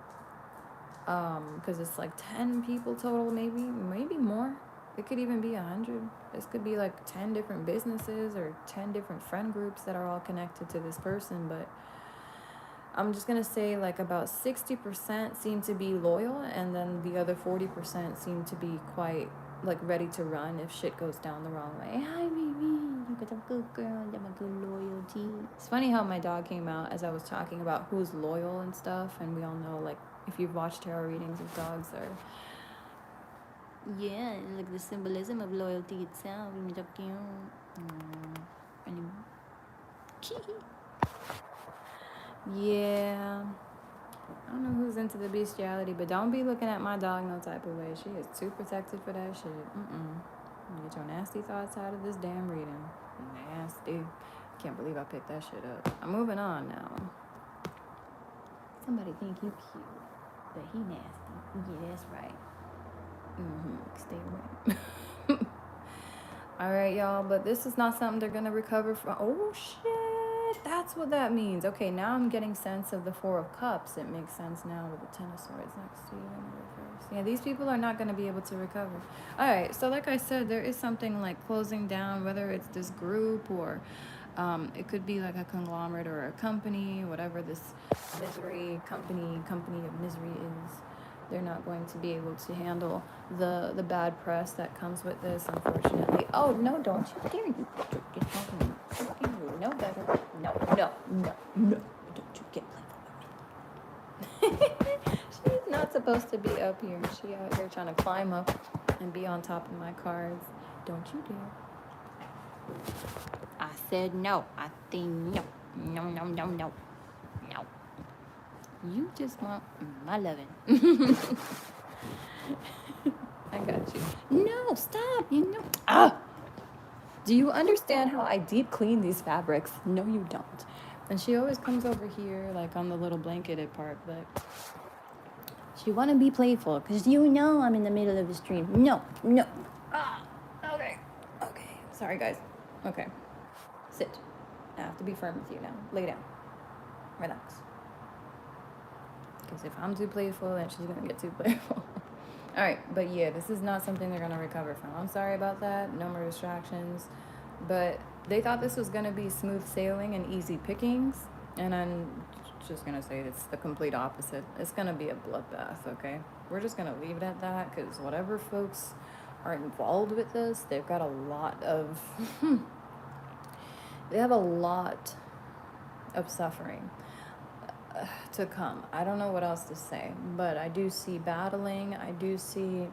because it's like 10 people total, maybe more. It could even be 100. This could be like 10 different businesses or 10 different friend groups that are all connected to this person. But I'm just gonna say like about 60% seem to be loyal, and then the other 40% seem to be quite like ready to run if shit goes down the wrong way. Hi baby, you got a good girl, you have a good loyalty. It's funny how my dog came out as I was talking about who's loyal and stuff, and we all know like if you've watched tarot readings of dogs, are yeah, like the symbolism of loyalty itself. So cute. Yeah. I don't know who's into the bestiality, but don't be looking at my dog no type of way. She is too protected for that shit. Get your nasty thoughts out of this damn reading. Nasty. Can't believe I picked that shit up. I'm moving on now. Somebody think you cute, but he nasty. Yeah, that's right. Stay away. All right, y'all, but this is not something they're gonna recover from. Oh shit, that's what that means. Okay, now I'm getting sense of the Four of Cups. It makes sense now with the Ten of Swords next to you in the reverse. Yeah, these people are not gonna be able to recover. All right, so like I said, there is something like closing down, whether it's this group or it could be like a conglomerate or a company, whatever this misery company of misery is. They're not going to be able to handle the bad press that comes with this, unfortunately. Oh no, don't you dare you no better. No, don't you get playful with me. She's not supposed to be up here. She out here trying to climb up and be on top of my cards. Don't you dare. I said no. I think no. No. You just want my loving. I got you. No, stop. You know. Do you understand how I deep clean these fabrics? No, you don't. And she always comes over here, like on the little blanketed part, but she want to be playful because you know I'm in the middle of the stream. No. Okay. Sorry, guys. Okay. Sit. I have to be firm with you now. Lay down. Relax. Because if I'm too playful, then she's going to get too playful. All right, but yeah, this is not something they're going to recover from. I'm sorry about that. No more distractions. But they thought this was going to be smooth sailing and easy pickings. And I'm just going to say it's the complete opposite. It's going to be a bloodbath, okay? We're just going to leave it at that because whatever folks are involved with this, they've got a lot of... they have a lot of suffering to come. I don't know what else to say, but I do see battling. I do see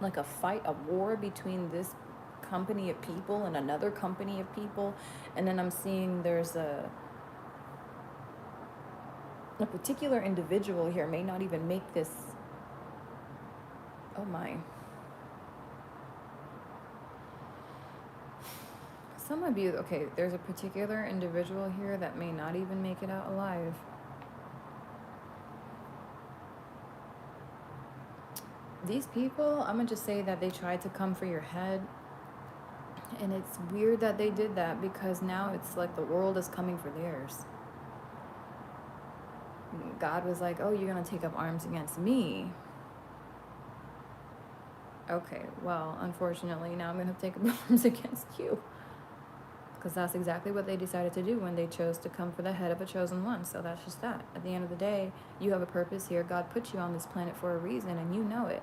like a fight, a war between this company of people and another company of people, and then I'm seeing there's a particular individual here may not even make this. Oh my. Some of you, okay, there's a particular individual here that may not even make it out alive. These people, I'm gonna just say that they tried to come for your head. And it's weird that they did that because now it's like the world is coming for theirs. God was like, oh, you're gonna take up arms against me. Okay, well, unfortunately, now I'm gonna take up arms against you. Because that's exactly what they decided to do when they chose to come for the head of a chosen one. So that's just that. At the end of the day, you have a purpose here. God put you on this planet for a reason, and you know it.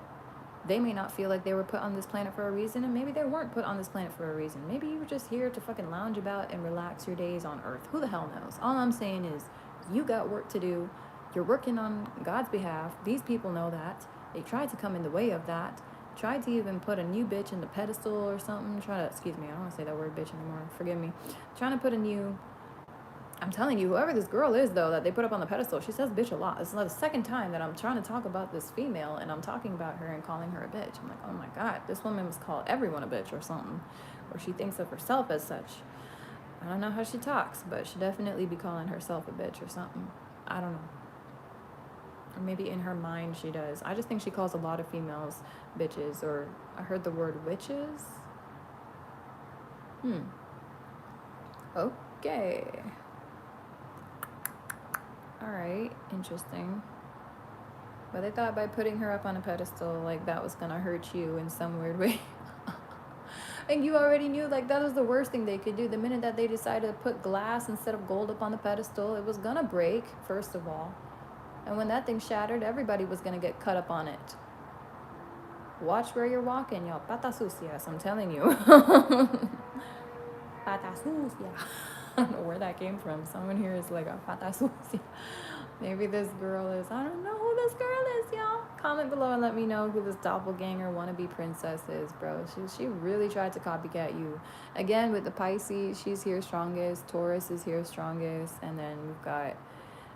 They may not feel like they were put on this planet for a reason, and maybe they weren't put on this planet for a reason. Maybe you were just here to fucking lounge about and relax your days on Earth. Who the hell knows? All I'm saying is, you got work to do. You're working on God's behalf. These people know that. They tried to come in the way of that. Tried to even put a new bitch in the pedestal or something. Excuse me, I don't want to say that word bitch anymore. Forgive me. Trying to put a new... I'm telling you, whoever this girl is, though, that they put up on the pedestal, she says bitch a lot. This is like the second time that I'm trying to talk about this female, and I'm talking about her and calling her a bitch. I'm like, oh my God, this woman must call everyone a bitch or something. Or she thinks of herself as such. I don't know how she talks, but she definitely be calling herself a bitch or something. I don't know. Or maybe in her mind she does. I just think she calls a lot of females bitches, or I heard the word witches. Okay. Alright, interesting. But they thought by putting her up on a pedestal, like that was gonna hurt you in some weird way. And you already knew like that was the worst thing they could do. The minute that they decided to put glass instead of gold up on the pedestal, it was gonna break, first of all. And when that thing shattered, everybody was gonna get cut up on it. Watch where you're walking, y'all. Patas sucias, I'm telling you. Patas sucias. I don't know where that came from. Someone here is like a patas sucia. Maybe this girl is, I don't know who this girl is, y'all. Comment below and let me know who this doppelganger wannabe princess is, bro. She really tried to copycat you. Again, with the Pisces, she's here strongest. Taurus is here strongest. And then we've got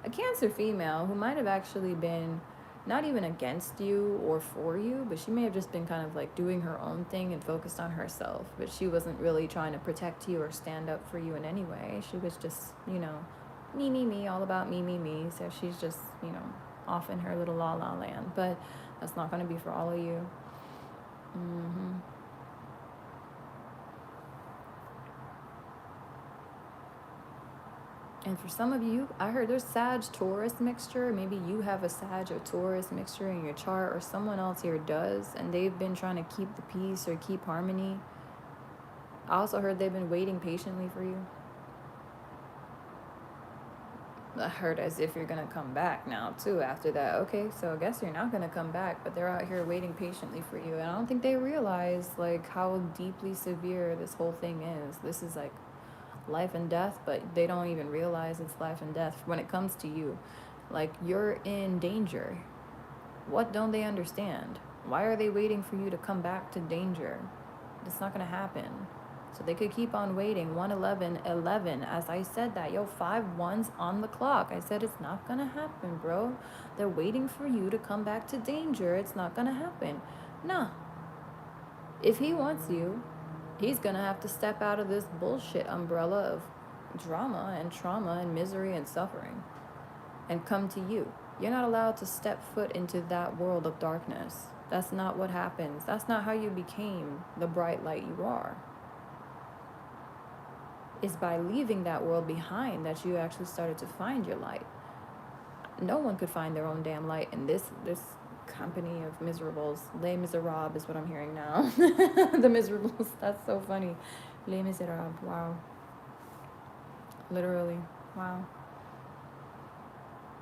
a Cancer female who might have actually been not even against you or for you, but she may have just been kind of like doing her own thing and focused on herself. But she wasn't really trying to protect you or stand up for you in any way. She was just, you know, me, all about me. So she's just, you know, off in her little la la land. But that's not going to be for all of you. And for some of you, I heard there's Sag-Taurus mixture. Maybe you have a Sag or Taurus mixture in your chart, or someone else here does, and they've been trying to keep the peace or keep harmony. I also heard they've been waiting patiently for you. I heard as if you're going to come back now, too, after that. Okay, so I guess you're not going to come back, but they're out here waiting patiently for you. And I don't think they realize, like, how deeply severe this whole thing is. This is, like, life and death, but they don't even realize it's life and death when it comes to you. Like, you're in danger. What don't they understand? Why are they waiting for you to come back to danger? It's not going to happen. So they could keep on waiting. 111 as I said that. Yo, 5 1s on the clock. I said it's not going to happen, bro. They're waiting for you to come back to danger. It's not going to happen. Nah. If he wants you, he's going to have to step out of this bullshit umbrella of drama and trauma and misery and suffering and come to you. You're not allowed to step foot into that world of darkness. That's not what happens. That's not how you became the bright light you are. It's by leaving that world behind that you actually started to find your light. No one could find their own damn light in this company of miserables. Les Miserables is what I'm hearing now. The miserables. That's so funny. Les Miserables. Wow. Literally. Wow.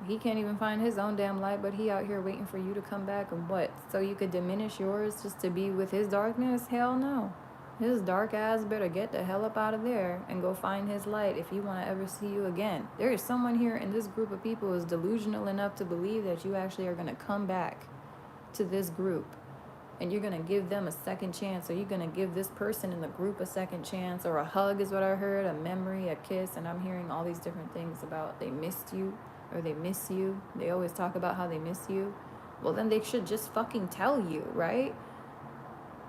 He can't even find his own damn light, but he out here waiting for you to come back. And what? So you could diminish yours just to be with his darkness? Hell no. His dark ass better get the hell up out of there and go find his light if he want to ever see you again. There is someone here in this group of people who is delusional enough to believe that you actually are going to come back to this group and you're going to give them a second chance, or you're going to give this person in the group a second chance, or a hug is what I heard, a memory, a kiss. And I'm hearing all these different things about they missed you or they miss you. They always talk about how they miss you. Well, then they should just fucking tell you, right?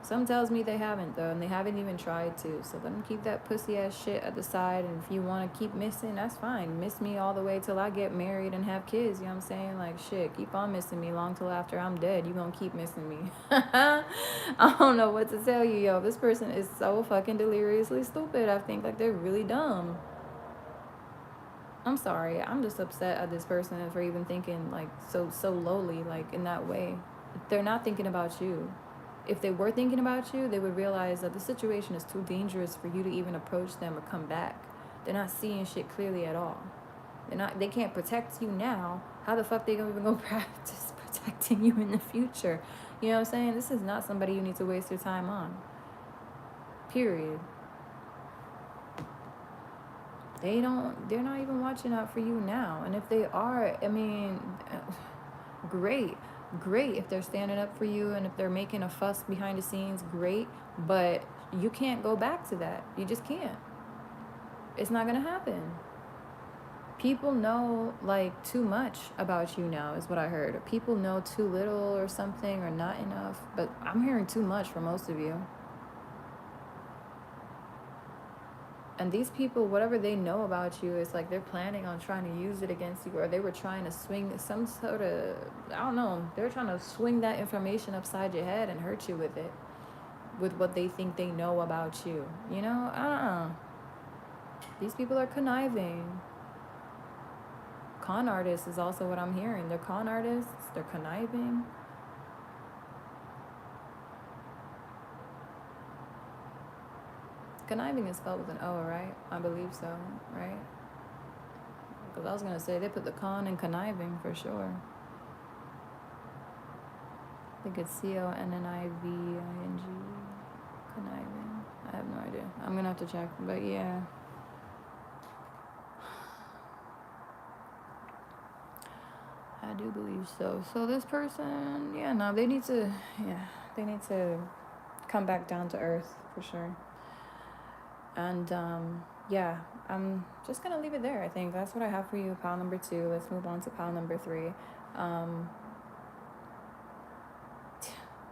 Some tells me they haven't, though, and they haven't even tried to. So let them keep that pussy ass shit at the side. And if you want to keep missing, that's fine. Miss me all the way till I get married and have kids. You know what I'm saying? Like, shit, keep on missing me long till after I'm dead. You gonna keep missing me. I don't know what to tell you, yo. This person is so fucking deliriously stupid. I think, like, they're really dumb. I'm sorry. I'm just upset at this person for even thinking, like, so lowly, like, in that way. They're not thinking about you. If they were thinking about you, they would realize that the situation is too dangerous for you to even approach them or come back. They're not seeing shit clearly at all. They can't protect you now. How the fuck they gonna even go practice protecting you in the future? You know what I'm saying? This is not somebody you need to waste your time on. Period. They're not even watching out for you now. And if they are, I mean, great if they're standing up for you, and if they're making a fuss behind the scenes, great. But you can't go back to that. You just can't. It's not gonna happen. People know, like, too much about you now is what I heard. People know too little or something, or not enough. But I'm hearing too much for most of you. And these people, whatever they know about you, is like they're planning on trying to use it against you, or they were trying to swing some sort of, I don't know, they're trying to swing that information upside your head and hurt you with it, with what they think they know about you. You know, These people are conniving. con artist is also what I'm hearing. They're con artists. They're conniving. Conniving is spelled with an O, right? I believe so, right? Because I was going to say they put the con in conniving for sure. I think it's CONNIVING. Conniving. I have no idea. I'm going to have to check. But yeah. I do believe so. So this person, yeah, no, they need to come back down to earth for sure. And yeah, I'm just gonna leave it there. I think that's what I have for you, pile number 2. Let's move on to pile number 3.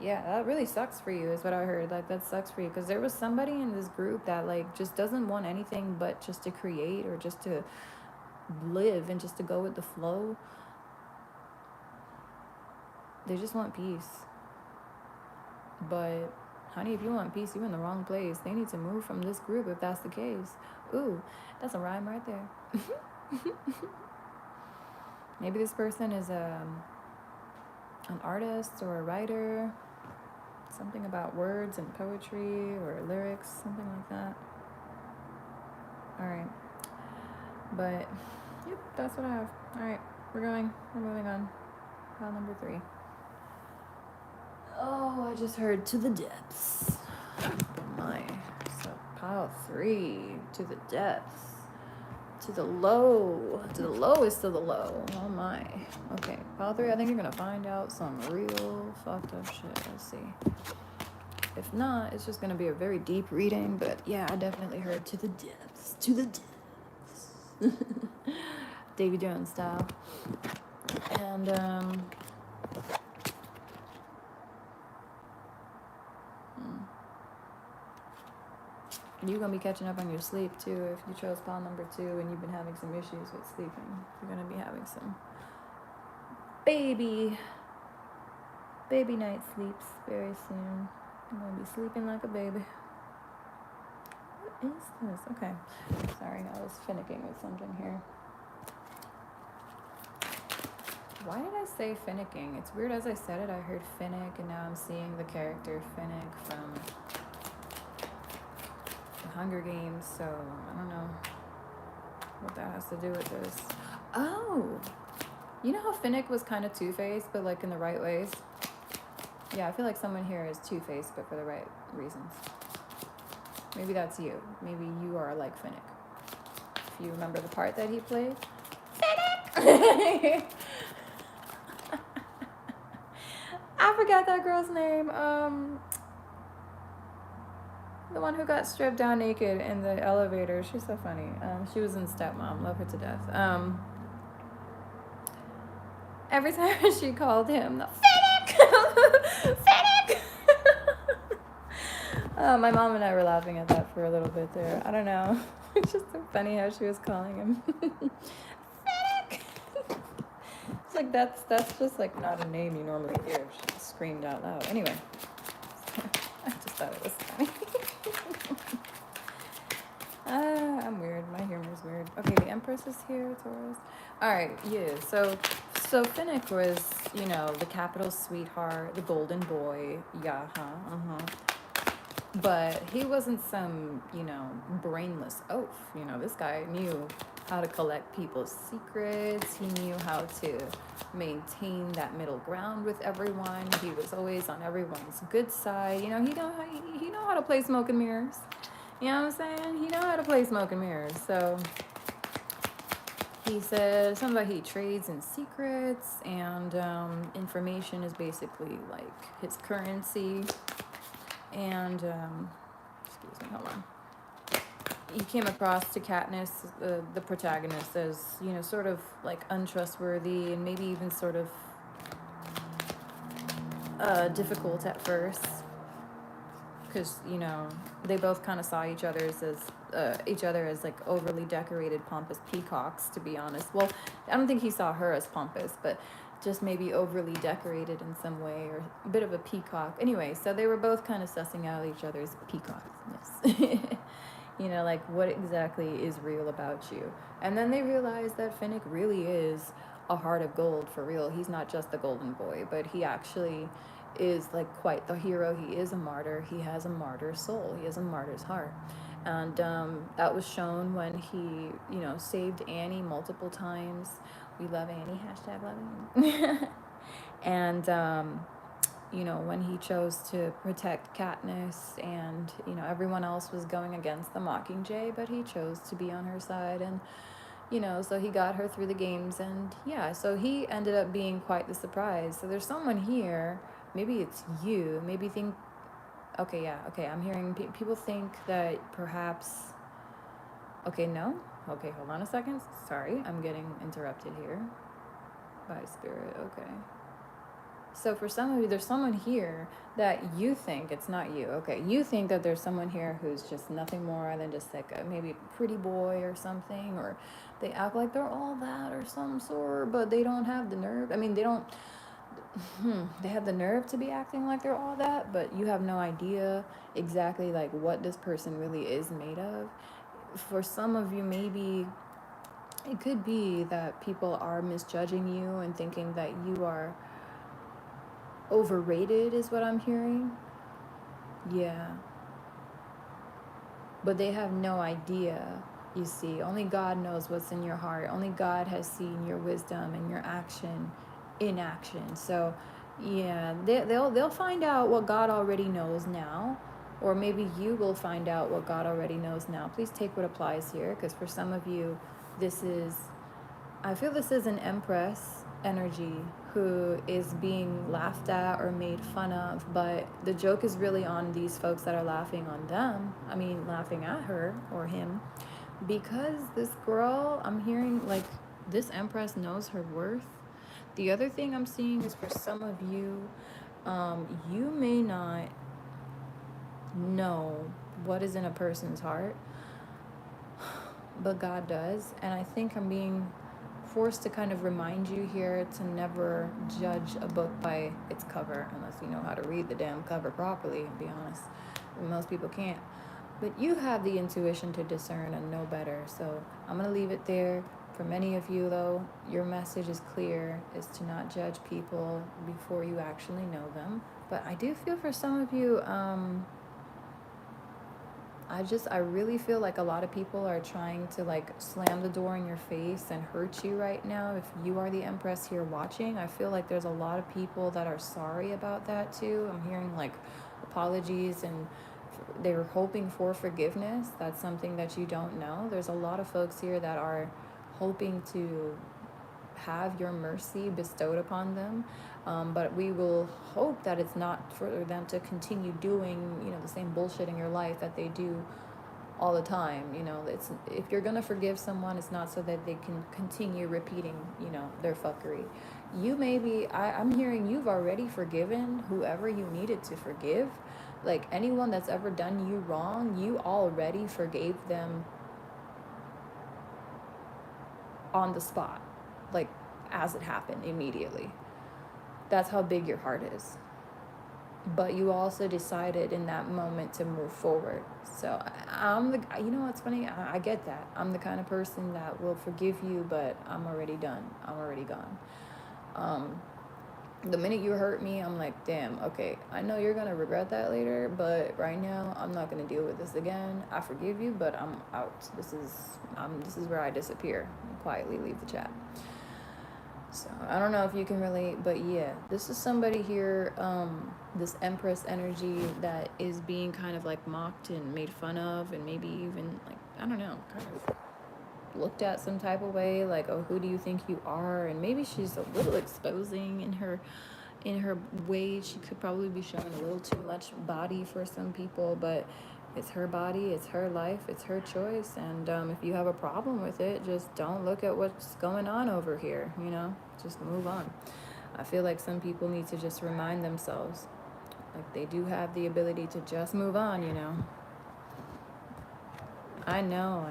Yeah, that really sucks for you, is what I heard. Like, that sucks for you, because there was somebody in this group that, like, just doesn't want anything but just to create, or just to live, and just to go with the flow. They just want peace. But honey, if you want peace, you're in the wrong place. They need to move from this group if that's the case. Ooh, that's a rhyme right there. Maybe this person is an artist or a writer. Something about words and poetry or lyrics, something like that. All right. But, yep, that's what I have. All right, we're moving on. Pile number 3. Oh, I just heard to the depths. Oh my. So pile 3, to the depths. To the low. To the lowest of the low. Oh my. Okay, pile 3, I think you're gonna find out some real fucked up shit. Let's see. If not, it's just gonna be a very deep reading, but yeah, I definitely heard to the depths. To the depths. Davy Jones style. And you're going to be catching up on your sleep, too, if you chose pile number 2 and you've been having some issues with sleeping. You're going to be having some baby night sleeps very soon. I'm going to be sleeping like a baby. What is this? Okay. Sorry, I was finicking with something here. Why did I say finicking? It's weird, as I said it, I heard Finnick, and now I'm seeing the character Finnick from Hunger Games, so I don't know what that has to do with this. Oh, you know how Finnick was kind of Two-Faced, but like in the right ways? Yeah, I feel like someone here is Two-Faced, but for the right reasons. Maybe that's you. Maybe you are like Finnick. If you remember the part that he played. Finnick! I forgot that girl's name. The one who got stripped down naked in the elevator. She's so funny. She was in Stepmom. Love her to death. Every time she called him, Finnick! Finnick! My mom and I were laughing at that for a little bit there. I don't know. It's just so funny how she was calling him. Finnick! It's like, that's just like not a name you normally hear. She screamed out loud. Anyway. I just thought it was funny. I'm weird. My humor's weird. Okay, the Empress is here, Taurus. Alright, yeah. So Finnick was, you know, the capital sweetheart, the golden boy. Yeah, But he wasn't some, you know, brainless oaf. You know, this guy knew how to collect people's secrets. He knew how to maintain that middle ground with everyone. He was always on everyone's good side. You know, he know how to play smoke and mirrors. You know what I'm saying? He know how to play smoke and mirrors. So he said something about he trades in secrets, and information is basically like his currency. And excuse me, hold on. He came across to Katniss, the protagonist, as, you know, sort of like untrustworthy and maybe even sort of difficult at first, because, you know, they both kind of saw each other as like overly decorated, pompous peacocks, to be honest. Well, I don't think he saw her as pompous, but just maybe overly decorated in some way, or a bit of a peacock. Anyway, so they were both kind of sussing out each other's peacocks. Yes. You know, like what exactly is real about you? And then they realize that Finnick really is a heart of gold for real. He's not just the golden boy, but he actually is like quite the hero. He is a martyr. He has a martyr soul. He has a martyr's heart. And that was shown when he, you know, saved Annie multiple times. We love Annie. Hashtag love Annie. And you know, when he chose to protect Katniss and, you know, everyone else was going against the Mockingjay, but he chose to be on her side. And, you know, so he got her through the games. And yeah, so he ended up being quite the surprise. So there's someone here, maybe it's you, maybe think, okay, yeah, okay, I'm hearing people think that perhaps, okay, no, okay, hold on a second. Sorry, I'm getting interrupted here by spirit, okay. So for some of you, there's someone here that you think it's not you. Okay, you think that there's someone here who's just nothing more than just like a maybe pretty boy or something, or they act like they're all that or some sort, but they don't have the nerve. I mean, they don't. They have the nerve to be acting like they're all that, but you have no idea exactly like what this person really is made of. For some of you, maybe it could be that people are misjudging you and thinking that you are overrated is what I'm hearing. Yeah. But they have no idea, you see. Only God knows what's in your heart. Only God has seen your wisdom and your action in action. So, yeah, they'll find out what God already knows now. Or maybe you will find out what God already knows now. Please take what applies here, because for some of you, this is, I feel this is an empress energy who is being laughed at or made fun of, but the joke is really on these folks that are laughing on them. I mean, laughing at her or him, because this girl, I'm hearing like this empress knows her worth. The other thing I'm seeing is for some of you, you may not know what is in a person's heart, but God does. And I think I'm being forced to kind of remind you here to never judge a book by its cover unless you know how to read the damn cover properly, to be honest. Most people can't. But you have the intuition to discern and know better. So I'm going to leave it there. For many of you, though, your message is clear, is to not judge people before you actually know them. But I do feel for some of you, I really feel like a lot of people are trying to like slam the door in your face and hurt you right now. If you are the empress here watching, I feel like there's a lot of people that are sorry about that too. I'm hearing like apologies and they were hoping for forgiveness. That's something that you don't know. There's a lot of folks here that are hoping to have your mercy bestowed upon them, but we will hope that it's not for them to continue doing, you know, the same bullshit in your life that they do all the time. You know, it's, if you're gonna forgive someone, it's not so that they can continue repeating, you know, their fuckery. You maybe, I'm hearing you've already forgiven whoever you needed to forgive. Like anyone that's ever done you wrong, you already forgave them on the spot, like as it happened immediately. That's how big your heart is. But you also decided in that moment to move forward. So I'm the, you know what's funny? I get that. I'm the kind of person that will forgive you, but I'm already done. I'm already gone. The minute you hurt me, I'm like, damn, okay, I know you're gonna regret that later, but right now I'm not gonna deal with this again. I forgive you, but I'm out. This is where I disappear and quietly leave the chat. So I don't know if you can relate, but yeah, this is somebody here, this empress energy that is being kind of like mocked and made fun of, and maybe even like, I don't know, kind of looked at some type of way, like, oh, who do you think you are? And maybe she's a little exposing in her way. She could probably be showing a little too much body for some people, but it's her body, it's her life, it's her choice. And if you have a problem with it, just don't look at what's going on over here, you know, just move on. I feel like some people need to just remind themselves, like, they do have the ability to just move on, you know. I know.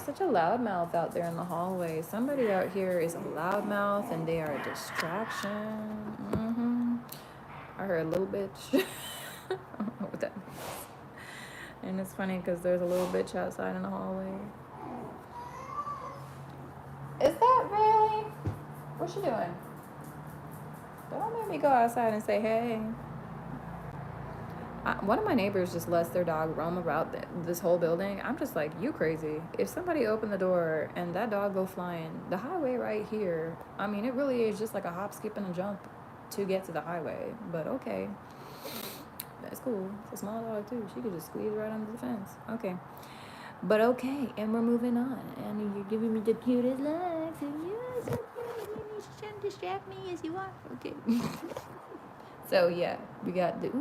Such a loudmouth out there in the hallway. Somebody out here is a loudmouth and they are a distraction. I heard a little bitch. I don't know what that means. And it's funny because there's a little bitch outside in the hallway. Is that really? What's she doing? Don't make me go outside and say, hey. One of my neighbors just lets their dog roam around this whole building. I'm just like, you crazy. If somebody opened the door and that dog go flying, the highway right here, I mean, it really is just like a hop, skip, and a jump to get to the highway. But okay. That's cool. It's a small dog too. She could just squeeze right under the fence. Okay. But okay, and we're moving on. And you're giving me the cutest looks. And you're so cute. You shouldn't distract me as you are. Okay. So yeah, we got the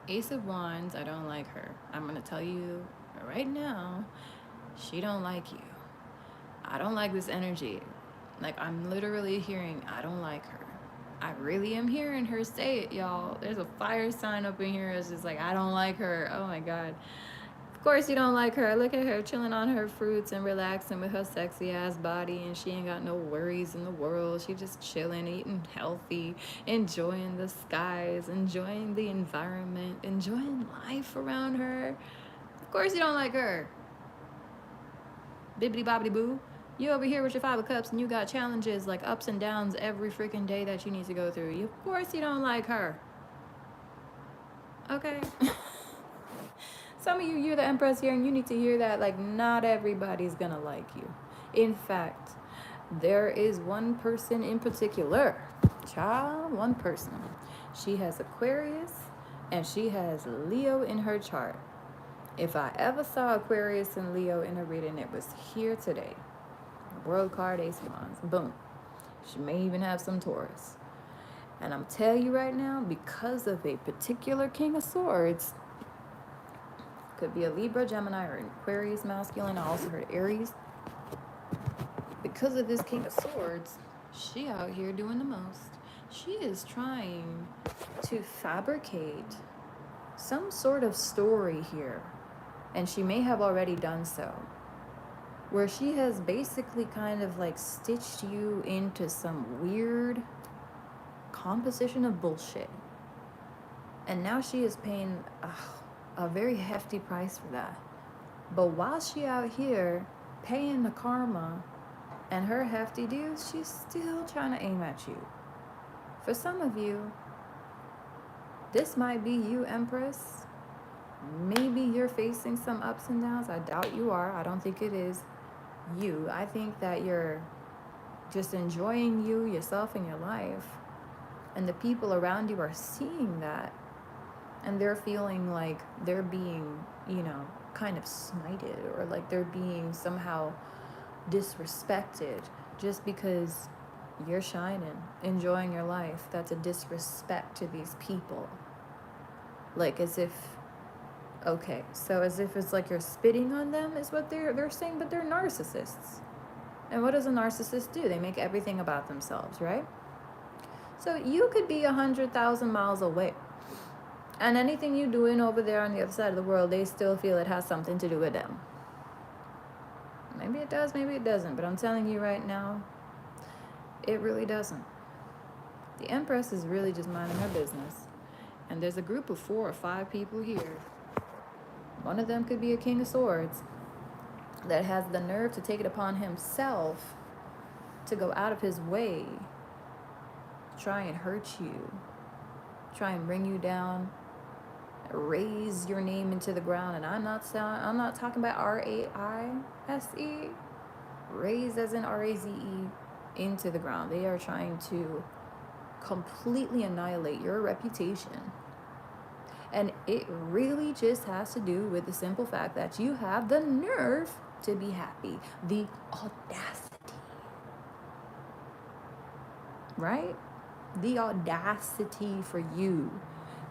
Ace of Wands. I don't like her. I'm gonna tell you right now, she don't like you. I don't like this energy. Like, I'm literally hearing, I don't like her. I really am hearing her say it, y'all. There's a fire sign up in here. It's just like, I don't like her. Oh my God. Of course you don't like her. Look at her chilling on her fruits and relaxing with her sexy ass body, and she ain't got no worries in the world. She just chilling, eating healthy, enjoying the skies, enjoying the environment, enjoying life around her. Of course you don't like her. Bibbidi bobbidi boo. You over here with your 5 of Cups and you got challenges like ups and downs every freaking day that you need to go through. Of course you don't like her. Okay. Some of you, you're the Empress here, and you need to hear that, like, not everybody's gonna like you. In fact, there is one person in particular, child, one person. She has Aquarius, and she has Leo in her chart. If I ever saw Aquarius and Leo in a reading, it was here today. World card, Ace of Wands, boom. She may even have some Taurus. And I'm telling you right now, because of a particular King of Swords, could be a Libra, Gemini, or an Aquarius masculine. I also heard Aries. Because of this King of Swords, she out here doing the most. She is trying to fabricate some sort of story here. And she may have already done so. Where she has basically kind of like stitched you into some weird composition of bullshit. And now she is paying a very hefty price for that. But while she out here paying the karma and her hefty dues, she's still trying to aim at you. For some of you, this might be you, Empress. Maybe you're facing some ups and downs. I doubt you are. I don't think it is you. I think that you're just enjoying you, yourself, and your life. And the people around you are seeing that. And they're feeling like they're being, kind of smited, or like they're being somehow disrespected just because you're shining, enjoying your life. That's a disrespect to these people. Like as if, okay, so as if it's like you're spitting on them is what they're saying, but they're narcissists. And what does a narcissist do? They make everything about themselves, right? So you could be 100,000 miles away. And anything you're doing over there on the other side of the world, they still feel it has something to do with them. Maybe it does, maybe it doesn't. But I'm telling you right now, it really doesn't. The Empress is really just minding her business. And there's a group of 4 or 5 people here. One of them could be a King of Swords that has the nerve to take it upon himself to go out of his way, try and hurt you, try and bring you down, raise your name into the ground. And I'm not talking about R-A-I-S-E, raise as in R-A-Z-E, into the ground. They are trying to completely annihilate your reputation. And it really just has to do with the simple fact that you have the nerve to be happy, the audacity, right? The audacity for you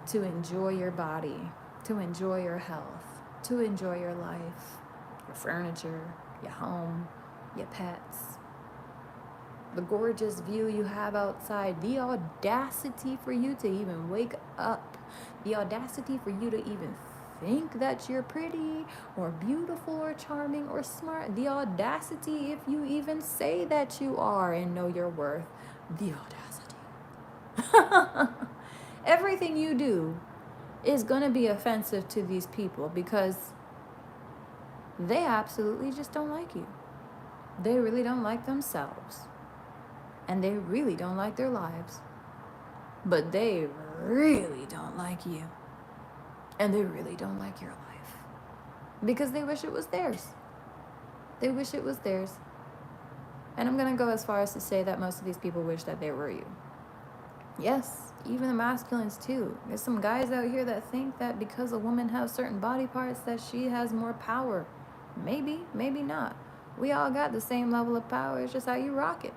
to enjoy your body, to enjoy your health, to enjoy your life, your furniture, your home, your pets, the gorgeous view you have outside, the audacity for you to even wake up, the audacity for you to even think that you're pretty or beautiful or charming or smart, the audacity if you even say that you are and know your worth, the audacity. Everything you do is going to be offensive to these people because they absolutely just don't like you. They really don't like themselves. And they really don't like their lives. But they really don't like you. And they really don't like your life. Because they wish it was theirs. They wish it was theirs. And I'm going to go as far as to say that most of these people wish that they were you. Yes, even the masculines too. There's some guys out here that think that because a woman has certain body parts that she has more power. Maybe, maybe not. We all got the same level of power. It's just how you rock it.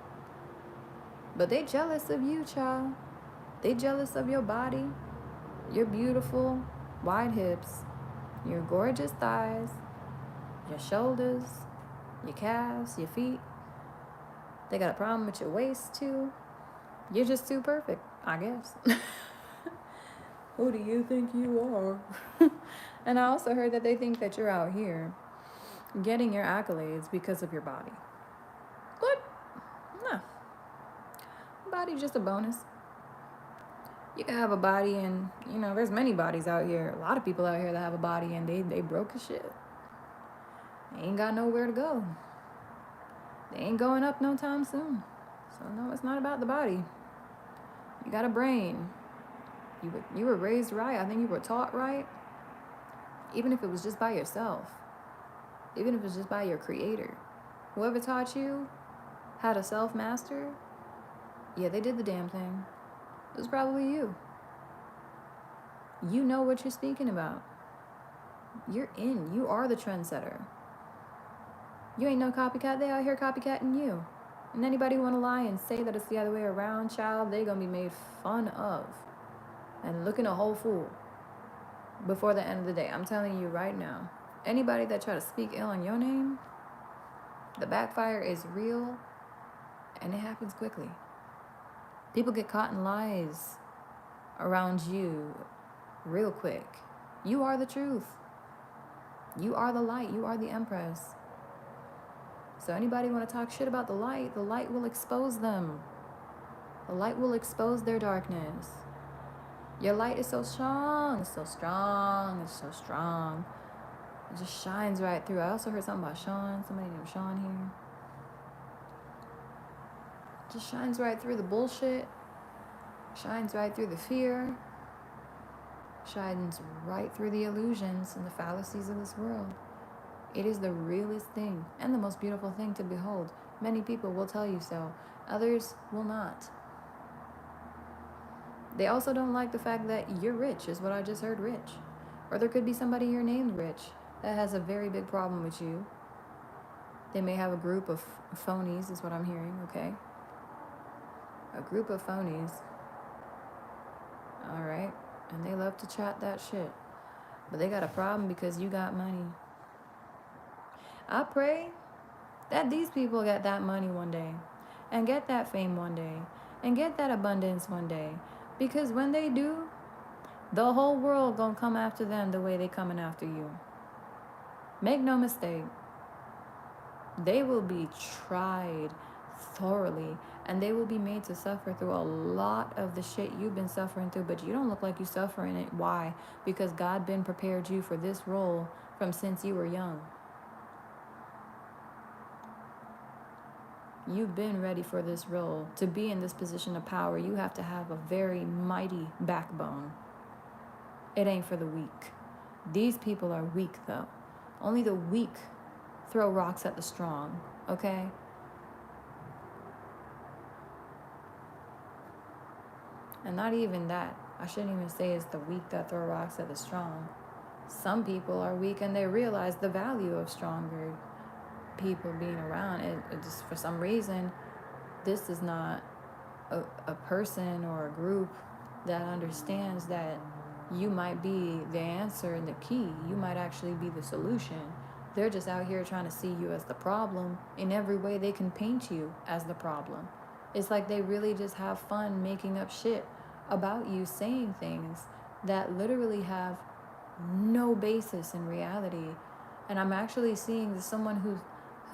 But they jealous of you, child. They jealous of your body, your beautiful wide hips, your gorgeous thighs, your shoulders, your calves, your feet. They got a problem with your waist too. You're just too perfect, I guess. Who do you think you are? And I also heard that they think that you're out here getting your accolades because of your body. What? No. Body's just a bonus. You can have a body and, there's many bodies out here. A lot of people out here that have a body and they broke as shit. They ain't got nowhere to go. They ain't going up no time soon. So no, it's not about the body. You got a brain. You were raised right. I think you were taught right. Even if it was just by yourself. Even if it was just by your creator. Whoever taught you how to self-master, yeah, they did the damn thing. It was probably you. You know what you're speaking about. You're in. You are the trendsetter. You ain't no copycat. They out here copycatting you. And anybody who want to lie and say that it's the other way around, child, they going to be made fun of. And looking a whole fool before the end of the day. I'm telling you right now. Anybody that try to speak ill on your name, the backfire is real. And it happens quickly. People get caught in lies around you real quick. You are the truth. You are the light. You are the empress. So anybody want to talk shit about the light will expose them. The light will expose their darkness. Your light is so strong. It's so strong. It's so strong. It just shines right through. I also heard something about Sean. Somebody named Sean here. Just shines right through the bullshit. Shines right through the fear. Shines right through the illusions and the fallacies of this world. It is the realest thing and the most beautiful thing to behold. Many people will tell you so. Others will not. They also don't like the fact that you're rich, is what I just heard, rich. Or there could be somebody here named Rich that has a very big problem with you. They may have a group of phonies, is what I'm hearing, okay? A group of phonies. All right. And they love to chat that shit. But they got a problem because you got money. I pray that these people get that money one day. And get that fame one day. And get that abundance one day. Because when they do, the whole world gonna come after them the way they coming after you. Make no mistake. They will be tried thoroughly, and they will be made to suffer through a lot of the shit you've been suffering through, but you don't look like you suffering it. Why? Because God been prepared you for this role from since you were young. You've been ready for this role. To be in this position of power, you have to have a very mighty backbone. It ain't for the weak. These people are weak, though. Only the weak throw rocks at the strong, okay? And not even that. I shouldn't even say it's the weak that throw rocks at the strong. Some people are weak and they realize the value of stronger people being around. It just, for some reason, this is not a person or a group that understands that you might be the answer and the key. You might actually be the solution. They're just out here trying to see you as the problem in every way they can paint you as the problem. It's like they really just have fun making up shit about you, saying things that literally have no basis in reality. And I'm actually seeing someone who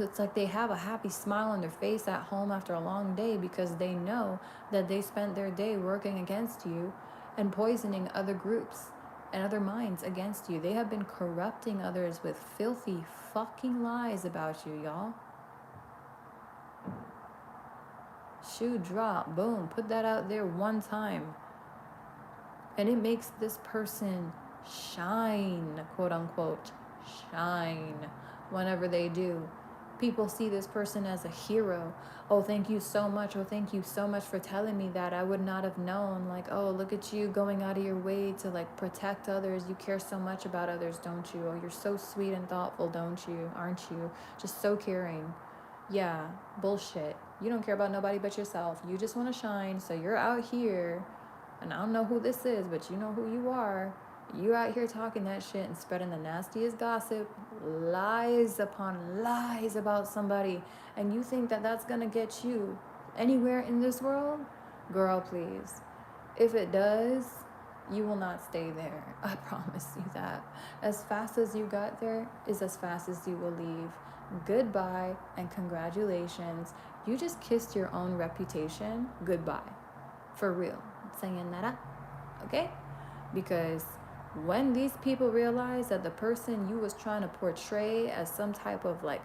it's like they have a happy smile on their face at home after a long day because they know that they spent their day working against you and poisoning other groups and other minds against you. They have been corrupting others with filthy fucking lies about you, y'all. Shoe drop, boom, put that out there one time. And it makes this person shine, quote unquote, shine whenever they do. People see this person as a hero. Oh, thank you so much. Oh, thank you so much for telling me that. I would not have known. Like, oh, look at you going out of your way to like protect others. You care so much about others, don't you? Oh, you're so sweet and thoughtful, don't you? Aren't you? Just so caring. Yeah, bullshit. You don't care about nobody but yourself. You just want to shine. So you're out here, and I don't know who this is, but you know who you are. You out here talking that shit and spreading the nastiest gossip, lies upon lies about somebody, and you think that that's gonna get you anywhere in this world? Girl, please. If it does, you will not stay there. I promise you that. As fast as you got there is as fast as you will leave. Goodbye and congratulations. You just kissed your own reputation goodbye. For real. Sayonara. Okay? Because when these people realize that the person you was trying to portray as some type of like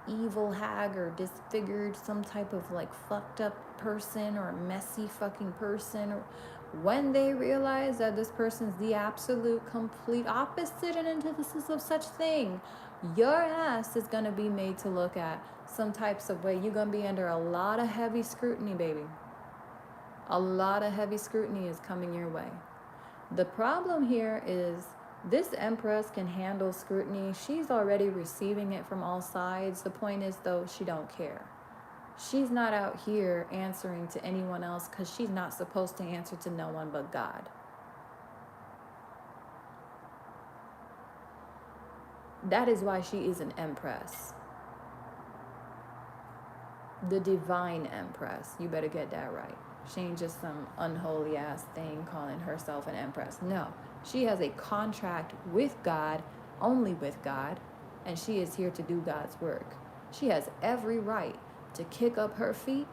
evil hag or disfigured, some type of like fucked up person or messy fucking person, when they realize that this person's the absolute complete opposite and antithesis of such thing, your ass is gonna be made to look at some types of way. You're gonna be under a lot of heavy scrutiny, baby. A lot of heavy scrutiny is coming your way. The problem here is this Empress can handle scrutiny. She's already receiving it from all sides. The point is, though, she don't care. She's not out here answering to anyone else because she's not supposed to answer to no one but God. That is why she is an Empress. The divine Empress. You better get that right. She ain't just some unholy ass thing calling herself an Empress. No, she has a contract with God, only with God, and she is here to do God's work. She has every right to kick up her feet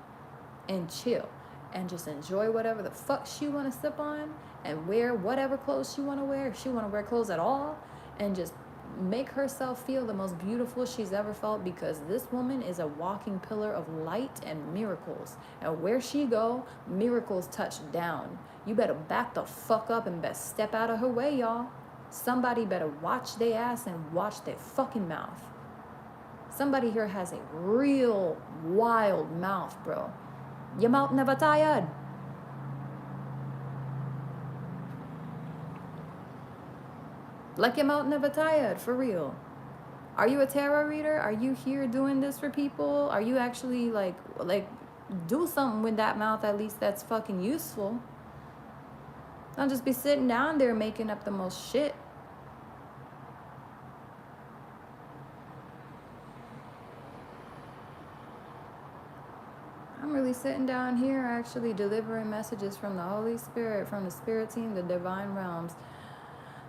and chill and just enjoy whatever the fuck she want to sip on and wear whatever clothes she want to wear, if she want to wear clothes at all, and just make herself feel the most beautiful she's ever felt, because this woman is a walking pillar of light and miracles. And where she go, miracles touch down. You better back the fuck up and best step out of her way, y'all. Somebody better watch their ass and watch their fucking mouth. Somebody here has a real wild mouth, bro. Your mouth never tired. Like your mouth never tired, for real. Are you a tarot reader? Are you here doing this for people? Are you actually like do something with that mouth at least that's fucking useful? Don't just be sitting down there making up the most shit. I'm really sitting down here actually delivering messages from the Holy Spirit, from the Spirit team, the divine realms.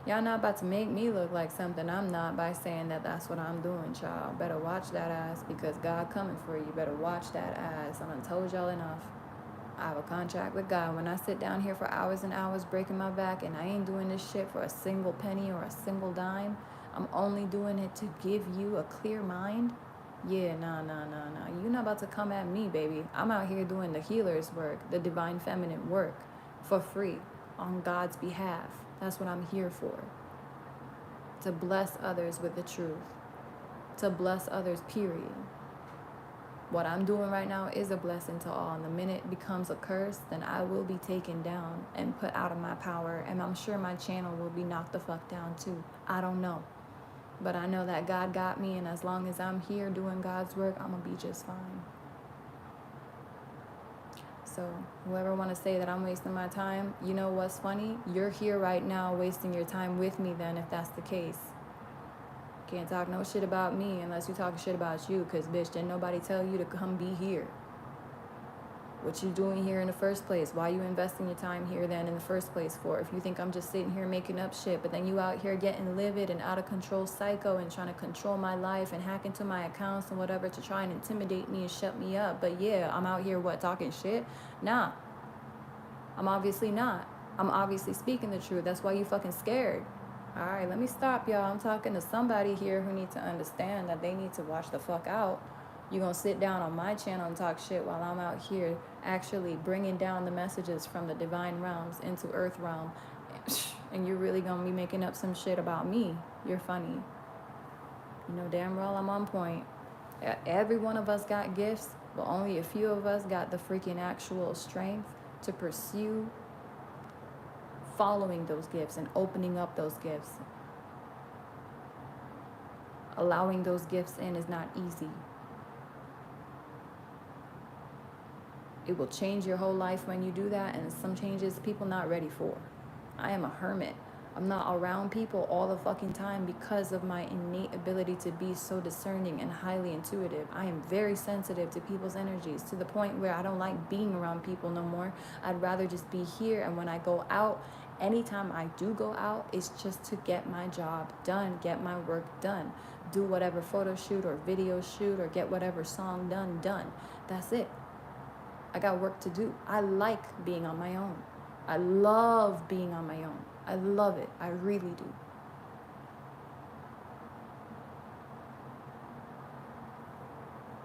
Y'all not about to make me look like something I'm not by saying that that's what I'm doing, child. Better watch that ass, because God coming for you. Better watch that ass. I done told y'all enough. I have a contract with God. When I sit down here for hours and hours breaking my back and I ain't doing this shit for a single penny or a single dime, I'm only doing it to give you a clear mind. Yeah, nah. You're not about to come at me, baby. I'm out here doing the healer's work, the divine feminine work, for free, on God's behalf. That's what I'm here for. To bless others with the truth. To bless others, period. What I'm doing right now is a blessing to all. And the minute it becomes a curse, then I will be taken down and put out of my power. And I'm sure my channel will be knocked the fuck down too. I don't know. But I know that God got me, and as long as I'm here doing God's work, I'm going to be just fine. So whoever want to say that I'm wasting my time, you know what's funny? You're here right now wasting your time with me then, if that's the case. Can't talk no shit about me unless you talking shit about you, because bitch, didn't nobody tell you to come be here. What you doing here in the first place? Why you investing your time here then in the first place for? If you think I'm just sitting here making up shit, but then you out here getting livid and out of control psycho and trying to control my life and hack into my accounts and whatever to try and intimidate me and shut me up. But yeah, I'm out here, what, talking shit? Nah. I'm obviously not. I'm obviously speaking the truth. That's why you fucking scared. All right, let me stop, y'all. I'm talking to somebody here who needs to understand that they need to watch the fuck out. You're going to sit down on my channel and talk shit while I'm out here actually bringing down the messages from the divine realms into earth realm. And you're really going to be making up some shit about me. You're funny. You know damn well I'm on point. Every one of us got gifts, but only a few of us got the freaking actual strength to pursue following those gifts and opening up those gifts. Allowing those gifts in is not easy. It will change your whole life when you do that, and some changes people not ready for. I am a hermit. I'm not around people all the fucking time because of my innate ability to be so discerning and highly intuitive. I am very sensitive to people's energies to the point where I don't like being around people no more. I'd rather just be here, and when I go out, anytime I do go out, it's just to get my job done, get my work done, do whatever photo shoot or video shoot or get whatever song done. That's it. I got work to do. I like being on my own. I love being on my own. I love it. I really do.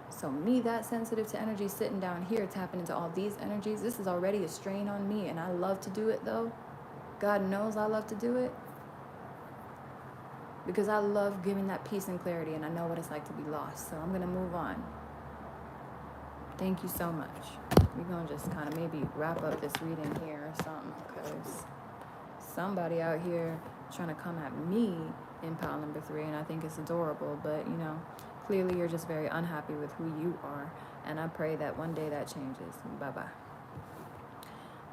So me, that sensitive to energy, sitting down here, tapping into all these energies, this is already a strain on me, and I love to do it though. God knows I love to do it. Because I love giving that peace and clarity, and I know what it's like to be lost. So I'm going to move on. Thank you so much. We're going to just kind of maybe wrap up this reading here or something, because somebody out here trying to come at me in pile number 3, and I think it's adorable, but you know, clearly you're just very unhappy with who you are, and I pray that one day that changes. Bye-bye.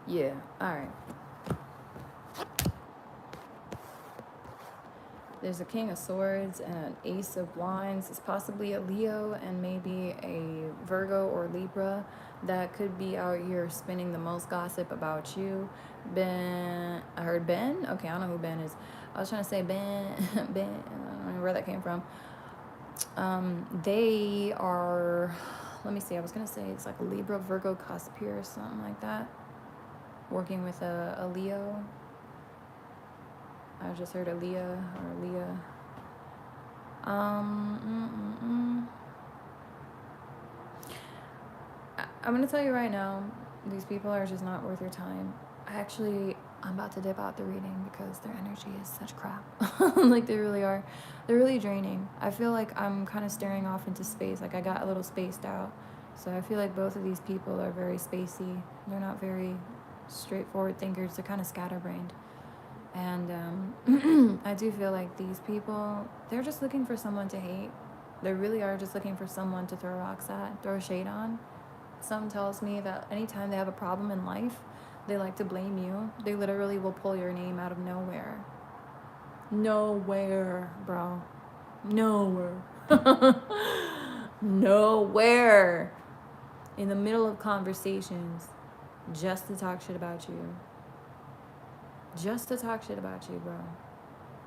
Yeah, all right. There's a King of Swords and an Ace of Wands. It's possibly a Leo and maybe a Virgo or Libra that could be out here spinning the most gossip about you. Ben, I heard Ben? Okay, I don't know who Ben is. I was trying to say Ben, Ben, I don't know where that came from. They are, let me see, I was going to say it's like a Libra, Virgo, Caspian or something like that. Working with a Leo. I just heard Aaliyah or Leah. I'm gonna tell you right now, these people are just not worth your time. I'm about to dip out the reading because their energy is such crap. Like they really are. They're really draining. I feel like I'm kind of staring off into space. Like I got a little spaced out. So I feel like both of these people are very spacey. They're not very straightforward thinkers. They're kind of scatterbrained. And I do feel like these people, they're just looking for someone to hate. They really are just looking for someone to throw rocks at, throw shade on. Something tells me that anytime they have a problem in life, they like to blame you. They literally will pull your name out of nowhere. Nowhere, bro. Nowhere. Nowhere. In the middle of conversations, just to talk shit about you. Just to talk shit about you, bro.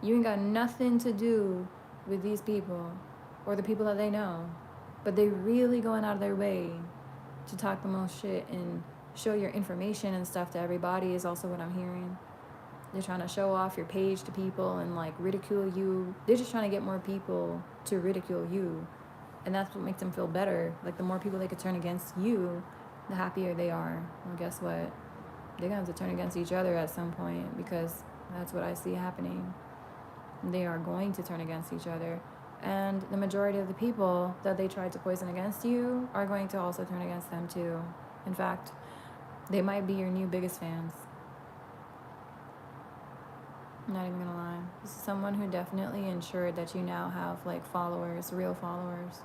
You ain't got nothing to do with these people or the people that they know, but they really going out of their way to talk the most shit and show your information and stuff to everybody is also what I'm hearing. They're trying to show off your page to people and like ridicule you. They're just trying to get more people to ridicule you, and that's what makes them feel better. Like the more people they could turn against you, the happier they are. Well, guess what? They're going to have to turn against each other at some point, because that's what I see happening. They are going to turn against each other. And the majority of the people that they tried to poison against you are going to also turn against them too. In fact, they might be your new biggest fans. I'm not even going to lie. This is someone who definitely ensured that you now have like followers, real followers.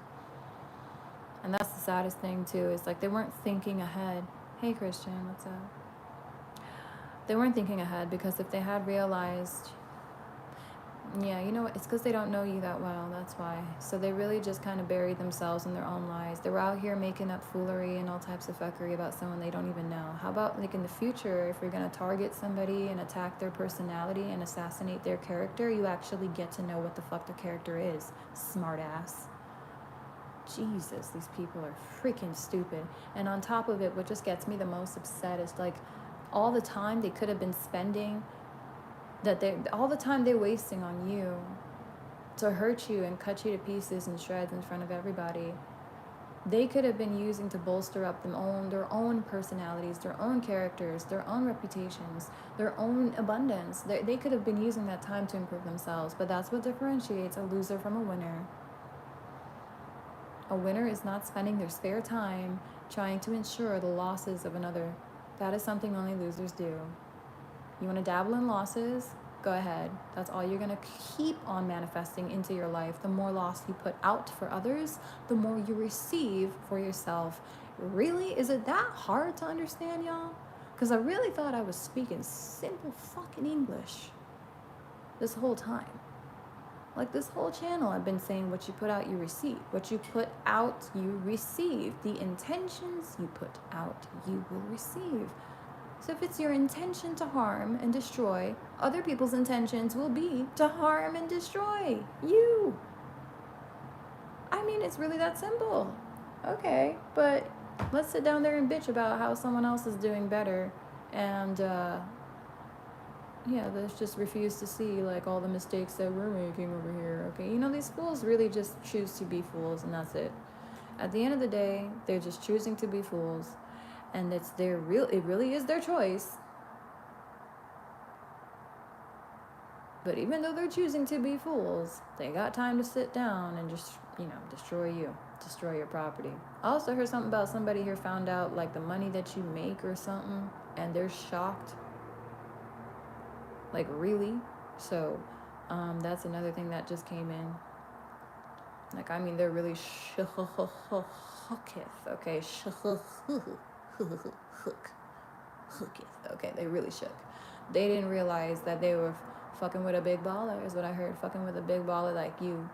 And that's the saddest thing too, is like they weren't thinking ahead. Hey Christian, what's up? They weren't thinking ahead, because if they had realized, yeah, you know what, it's because they don't know you that well, that's why. So they really just kind of buried themselves in their own lies. They were out here making up foolery and all types of fuckery about someone they don't even know. How about like in the future, if you're going to target somebody and attack their personality and assassinate their character, you actually get to know what the fuck their character is. Smart ass. Jesus, these people are freaking stupid. And on top of it, what just gets me the most upset is like, all the time they could have been spending that they all the time they're wasting on you to hurt you and cut you to pieces and shreds in front of everybody, they could have been using to bolster up their own personalities, their own characters, their own reputations, their own abundance. They could have been using that time to improve themselves, but that's what differentiates a loser from a winner. A winner is not spending their spare time trying to ensure the losses of another. That is something only losers do. You want to dabble in losses? Go ahead. That's all you're going to keep on manifesting into your life. The more loss you put out for others, the more you receive for yourself. Really? Is it that hard to understand, y'all? Because I really thought I was speaking simple fucking English this whole time. Like this whole channel, I've been saying what you put out, you receive. What you put out, you receive. The intentions you put out, you will receive. So if it's your intention to harm and destroy, other people's intentions will be to harm and destroy you. I mean, it's really that simple. Okay, but let's sit down there and bitch about how someone else is doing better and let's just refuse to see like all the mistakes that we're making over here. Okay, these fools really just choose to be fools, and that's it. At the end of the day, they're just choosing to be fools, and it really is their choice. But even though they're choosing to be fools, they got time to sit down and just destroy you, destroy your property. I also heard something about somebody here found out like the money that you make or something, and they're shocked. Like, really? So that's another thing that just came in. Like, I mean, they're really shooketh, okay? Okay, they really shook. They didn't realize that they were fucking with a big baller, is what I heard. Fucking with a big baller like you.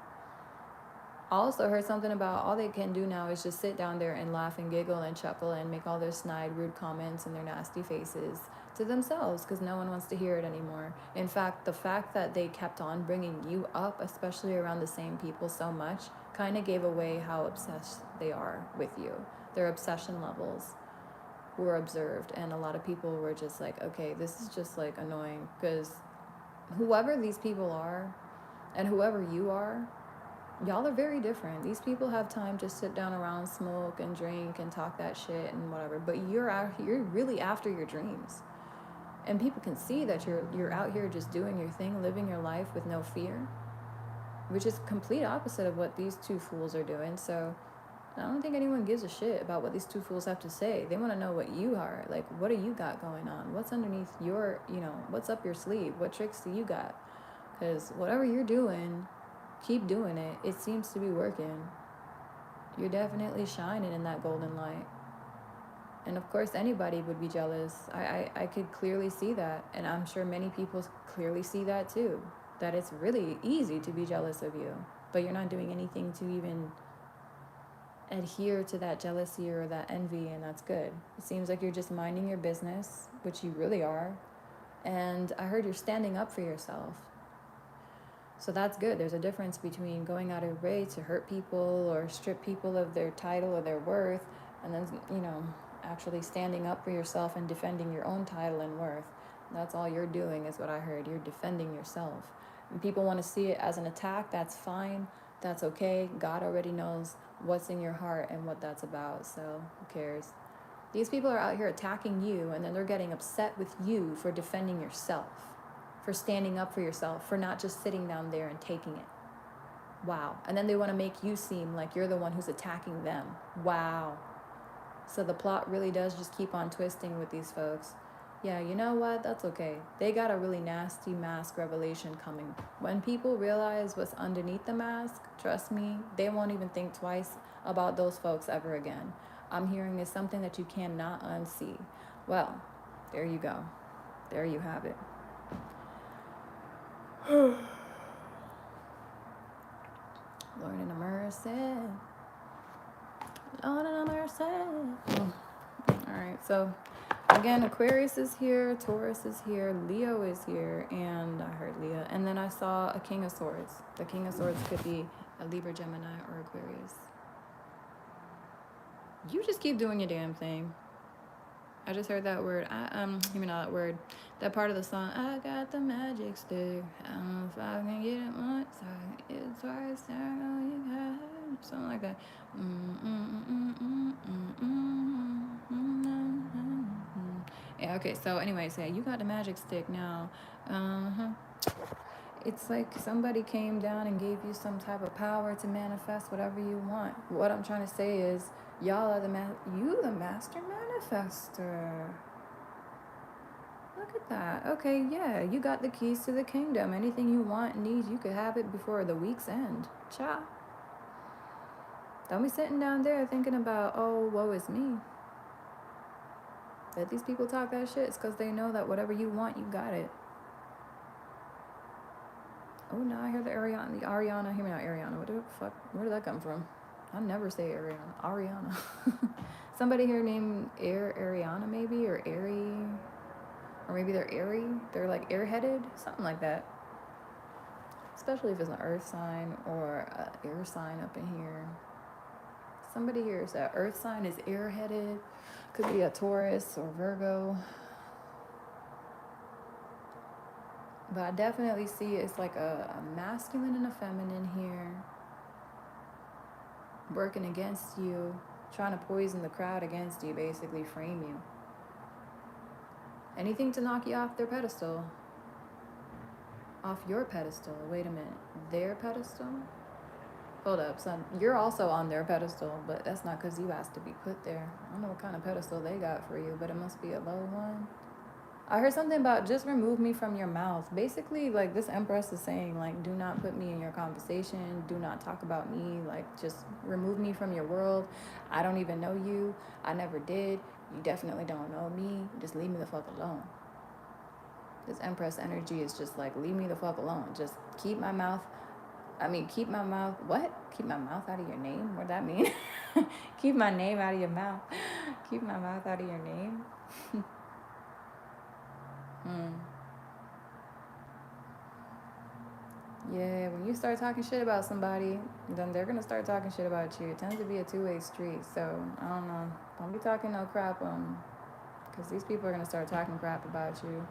I also heard something about all they can do now is just sit down there and laugh and giggle and chuckle and make all their snide, rude comments and their nasty faces to themselves because no one wants to hear it anymore. In fact, the fact that they kept on bringing you up, especially around the same people so much, kind of gave away how obsessed they are with you. Their obsession levels were observed, and a lot of people were just like, okay, this is just like annoying, because whoever these people are and whoever you are, y'all are very different. These people have time to sit down around, smoke and drink and talk that shit and whatever, but you're really after your dreams. And people can see that you're out here just doing your thing, living your life with no fear, which is complete opposite of what these two fools are doing. So I don't think anyone gives a shit about what these two fools have to say. They want to know what you are. Like, what do you got going on? What's underneath your, what's up your sleeve? What tricks do you got? Because whatever you're doing, keep doing it. It seems to be working. You're definitely shining in that golden light. And of course, anybody would be jealous. I could clearly see that. And I'm sure many people clearly see that too. That it's really easy to be jealous of you. But you're not doing anything to even adhere to that jealousy or that envy, and that's good. It seems like you're just minding your business, which you really are. And I heard you're standing up for yourself. So that's good. There's a difference between going out of your way to hurt people or strip people of their title or their worth, and then, actually standing up for yourself and defending your own title and worth. That's all you're doing, is what I heard. You're defending yourself. And people want to see it as an attack. That's fine. That's okay. God already knows what's in your heart and what that's about. So who cares? These people are out here attacking you, and then they're getting upset with you for defending yourself, for standing up for yourself, for not just sitting down there and taking it. Wow. And then they want to make you seem like you're the one who's attacking them. Wow. So the plot really does just keep on twisting with these folks. Yeah, you know what? That's okay. They got a really nasty mask revelation coming. When people realize what's underneath the mask, trust me, they won't even think twice about those folks ever again. I'm hearing is something that you cannot unsee. Well, there you go. There you have it. Lord in mercy. Lord in mercy. All right, so again, Aquarius is here, Taurus is here, Leo is here, and I heard Leo. And then I saw a King of Swords. The King of Swords could be a Libra, Gemini, or Aquarius. You just keep doing your damn thing. I just heard that word. Give me not that word. That part of the song. I got the magic stick. I don't know if I can get it once. I can get it twice. I know you got it. Something like that. Yeah. Okay. So, anyways, yeah, you got the magic stick now. Uh-huh. It's like somebody came down and gave you some type of power to manifest whatever you want. What I'm trying to say is, y'all are the master manifester. Look at that. Okay, yeah, you got the keys to the kingdom. Anything you want and need, you could have it before the week's end. Ciao. Don't be sitting down there thinking about, oh, woe is me. Let these people talk that shit. It's because they know that whatever you want, you got it. Oh, now I hear the Ariana. Hear me out, Ariana. What the fuck? Where did that come from? I never say Ariana. Somebody here named Ariana, maybe, or Airy. Or maybe they're airy. They're like airheaded. Something like that. Especially if it's an earth sign or an air sign up in here. Somebody here is that earth sign is airheaded. Could be a Taurus or Virgo. But I definitely see it's like a masculine and a feminine here working against you, trying to poison the crowd against you, basically frame you. Anything to knock you off their pedestal. Off your pedestal. Wait a minute. Their pedestal? Hold up, son. You're also on their pedestal, but that's not because you asked to be put there. I don't know what kind of pedestal they got for you, but it must be a low one. I heard something about just remove me from your mouth. Basically, like this Empress is saying, like, do not put me in your conversation. Do not talk about me. Like, just remove me from your world. I don't even know you. I never did. You definitely don't know me. Just leave me the fuck alone. This Empress energy is just like, leave me the fuck alone. Just keep my mouth. Keep my mouth. What? Keep my mouth out of your name? What'd that mean? Keep my name out of your mouth. Keep my mouth out of your name. Yeah, when you start talking shit about somebody, then they're gonna start talking shit about you. It tends to be a two-way street. So I don't know. Don't be talking no crap because these people are gonna start talking crap about you.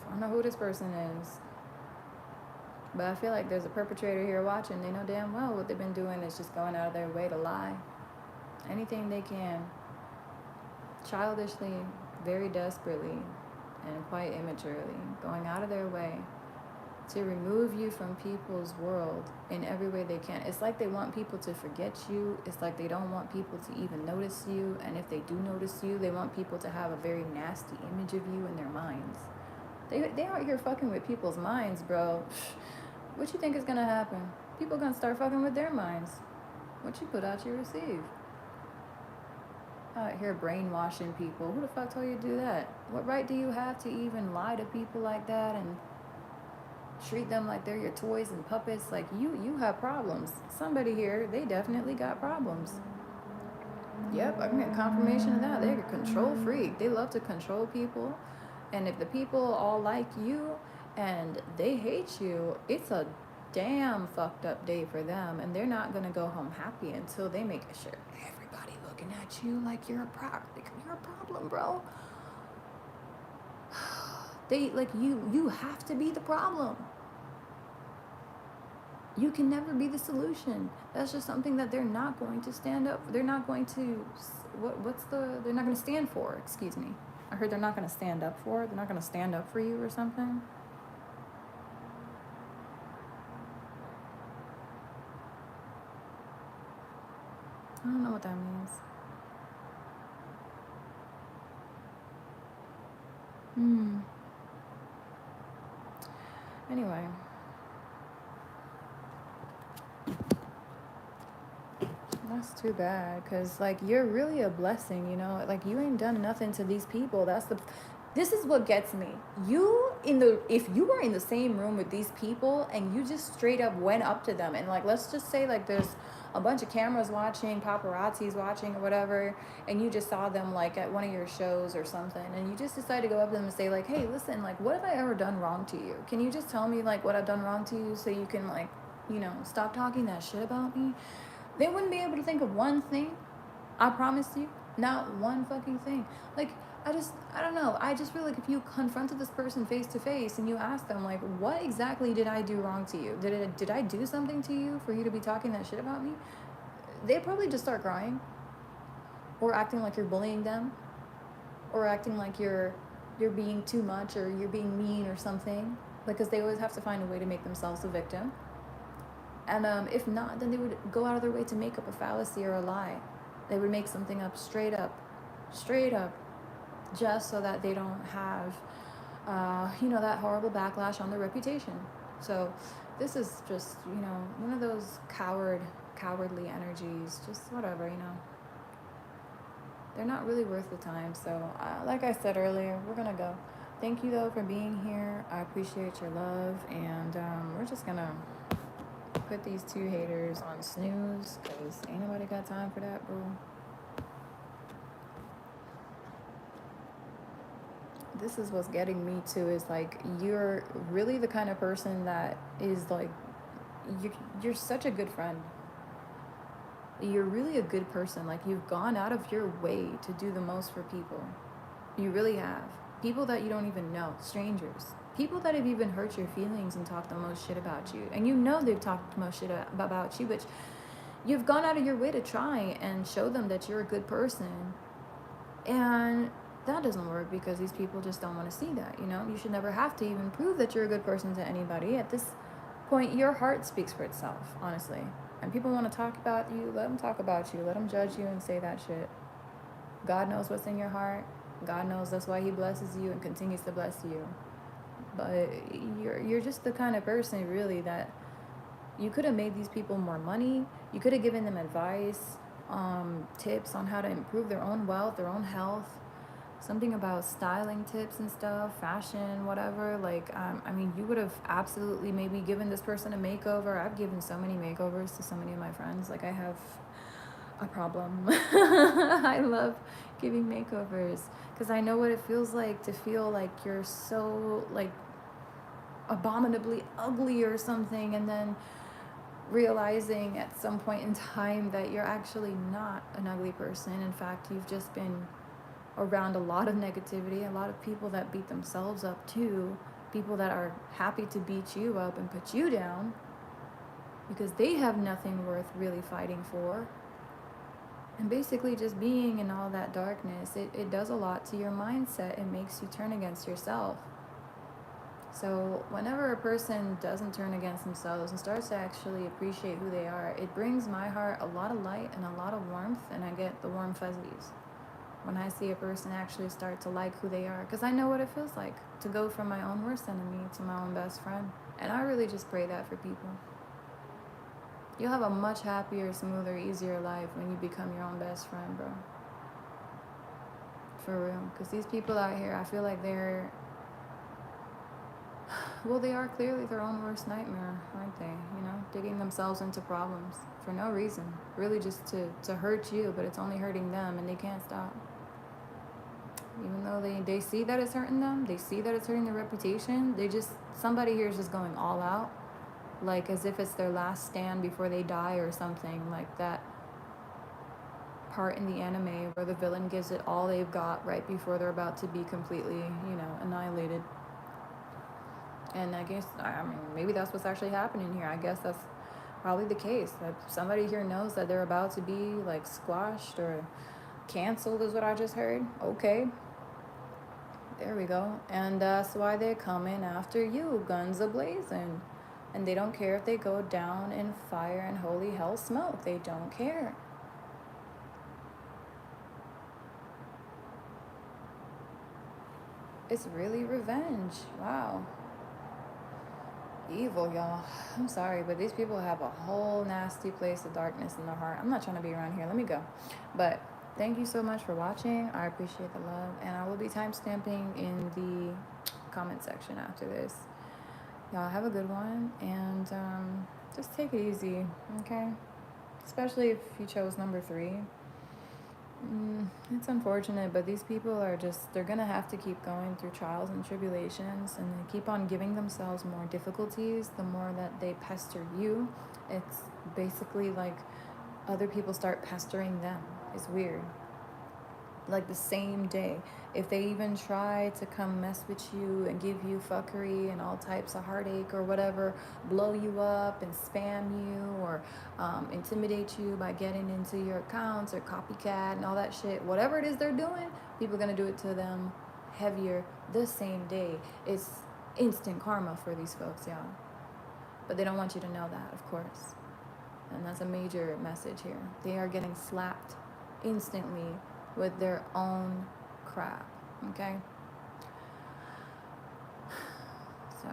I don't know who this person is, but I feel like there's a perpetrator here watching. They know damn well what they've been doing is just going out of their way to lie. Anything they can. Childishly, very desperately, and quite immaturely. Going out of their way to remove you from people's world in every way they can. It's like they want people to forget you. It's like they don't want people to even notice you. And if they do notice you, they want people to have a very nasty image of you in their minds. They aren't here fucking with people's minds, bro. What you think is gonna happen? People gonna start fucking with their minds. What you put out, you receive. Out here brainwashing people. Who the fuck told you to do that? What right do you have to even lie to people like that and treat them like they're your toys and puppets? Like, you have problems. Somebody here, they definitely got problems. Yep, I can get confirmation of that. They're a control freak. They love to control people. And if the people all like you and they hate you, it's a damn fucked up day for them. And they're not going to go home happy until they make sure everybody looking at you like you're a problem. You're a problem, bro. They like you have to be the problem. You can never be the solution. That's just something that they're not going to stand up. They're not going to they're not going to stand for, excuse me. I heard they're not going to stand up for it. They're not going to stand up for you or something. I don't know what that means. Anyway. That's too bad, because like you're really a blessing, you know, like you ain't done nothing to these people. This is what gets me. If you were in the same room with these people and you just straight up went up to them and like, let's just say like there's a bunch of cameras watching, paparazzis watching or whatever, and you just saw them like at one of your shows or something, and you just decide to go up to them and say like, hey, listen, like what have I ever done wrong to you? Can you just tell me like what I've done wrong to you so you can like, you know, stop talking that shit about me? They wouldn't be able to think of one thing. I promise you. Not one fucking thing. Like, I don't know. I just feel like if you confronted this person face to face and you asked them, like, what exactly did I do wrong to you? Did I do something to you for you to be talking that shit about me? They'd probably just start crying, or acting like you're bullying them, or acting like you're being too much, or you're being mean or something, because they always have to find a way to make themselves a victim. And if not, then they would go out of their way to make up a fallacy or a lie. They would make something up straight up, just so that they don't have, that horrible backlash on their reputation. So this is just, one of those cowardly energies, just whatever. They're not really worth the time. So like I said earlier, we're going to go. Thank you, though, for being here. I appreciate your love. And we're just going to put these two haters on snooze, because ain't nobody got time for that, bro. This is what's getting me to, is like, you're really the kind of person that is like, you're such a good friend. You're really a good person. Like, you've gone out of your way to do the most for people. You really have. People that you don't even know, strangers, people that have even hurt your feelings and talked the most shit about you, and they've talked the most shit about you, but you've gone out of your way to try and show them that you're a good person. And that doesn't work, because these people just don't want to see that. You should never have to even prove that you're a good person to anybody. At this point, your heart speaks for itself, honestly. And people want to talk about you, let them talk about you, let them judge you and say that shit. God knows what's in your heart. God knows that's why he blesses you and continues to bless you. But you're just the kind of person, really, that you could have made these people more money. You could have given them advice, tips on how to improve their own wealth, their own health, something about styling tips and stuff, fashion, whatever. Like, you would have absolutely maybe given this person a makeover. I've given so many makeovers to so many of my friends. Like, I have a problem. I love giving makeovers, because I know what it feels like to feel like you're so, like, abominably ugly or something, and then realizing at some point in time that you're actually not an ugly person. In fact, you've just been around a lot of negativity, a lot of people that beat themselves up too, people that are happy to beat you up and put you down because they have nothing worth really fighting for. And basically just being in all that darkness, it does a lot to your mindset. It makes you turn against yourself. So whenever a person doesn't turn against themselves and starts to actually appreciate who they are, it brings my heart a lot of light and a lot of warmth, and I get the warm fuzzies when I see a person actually start to like who they are, because I know what it feels like to go from my own worst enemy to my own best friend. And I really just pray that for people. You'll have a much happier, smoother, easier life when you become your own best friend, bro. For real. Because these people out here, I feel like they are clearly their own worst nightmare, aren't they? Digging themselves into problems for no reason. Really just to hurt you, but it's only hurting them, and they can't stop. Even though they see that it's hurting them, they see that it's hurting their reputation, somebody here is just going all out, like as if it's their last stand before they die or something, like that part in the anime where the villain gives it all they've got right before they're about to be completely, annihilated. And I guess, maybe that's what's actually happening here. I guess that's probably the case. That somebody here knows that they're about to be, like, squashed or canceled, is what I just heard. Okay. There we go. And that's why they're coming after you, guns a-blazing. And they don't care if they go down in fire and holy hell smoke. They don't care. It's really revenge. Wow. Evil, y'all. I'm sorry, but these people have a whole nasty place of darkness in their heart. I'm not trying to be around here. Let me go. But thank you so much for watching. I appreciate the love. And I will be timestamping in the comment section after this. Y'all have a good one. And just take it easy, okay? Especially if you chose number 3. It's unfortunate, but these people are they're gonna have to keep going through trials and tribulations, and they keep on giving themselves more difficulties the more that they pester you. It's basically like other people start pestering them. It's weird. like the same day. If they even try to come mess with you and give you fuckery and all types of heartache or whatever, blow you up and spam you or intimidate you by getting into your accounts or copycat and all that shit, whatever it is they're doing, people are gonna do it to them heavier the same day. It's instant karma for these folks, y'all. But they don't want you to know that, of course. And that's a major message here. They are getting slapped instantly with their own crap, okay? So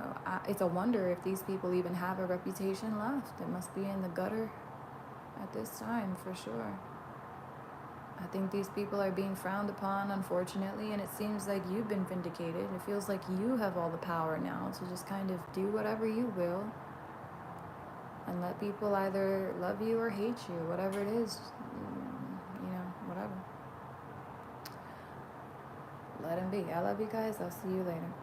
it's a wonder if these people even have a reputation left. It must be in the gutter at this time, for sure. I think these people are being frowned upon, unfortunately, and it seems like you've been vindicated. It feels like you have all the power now to just kind of do whatever you will and let people either love you or hate you, whatever it is, whatever. Let them be. I love you guys. I'll see you later.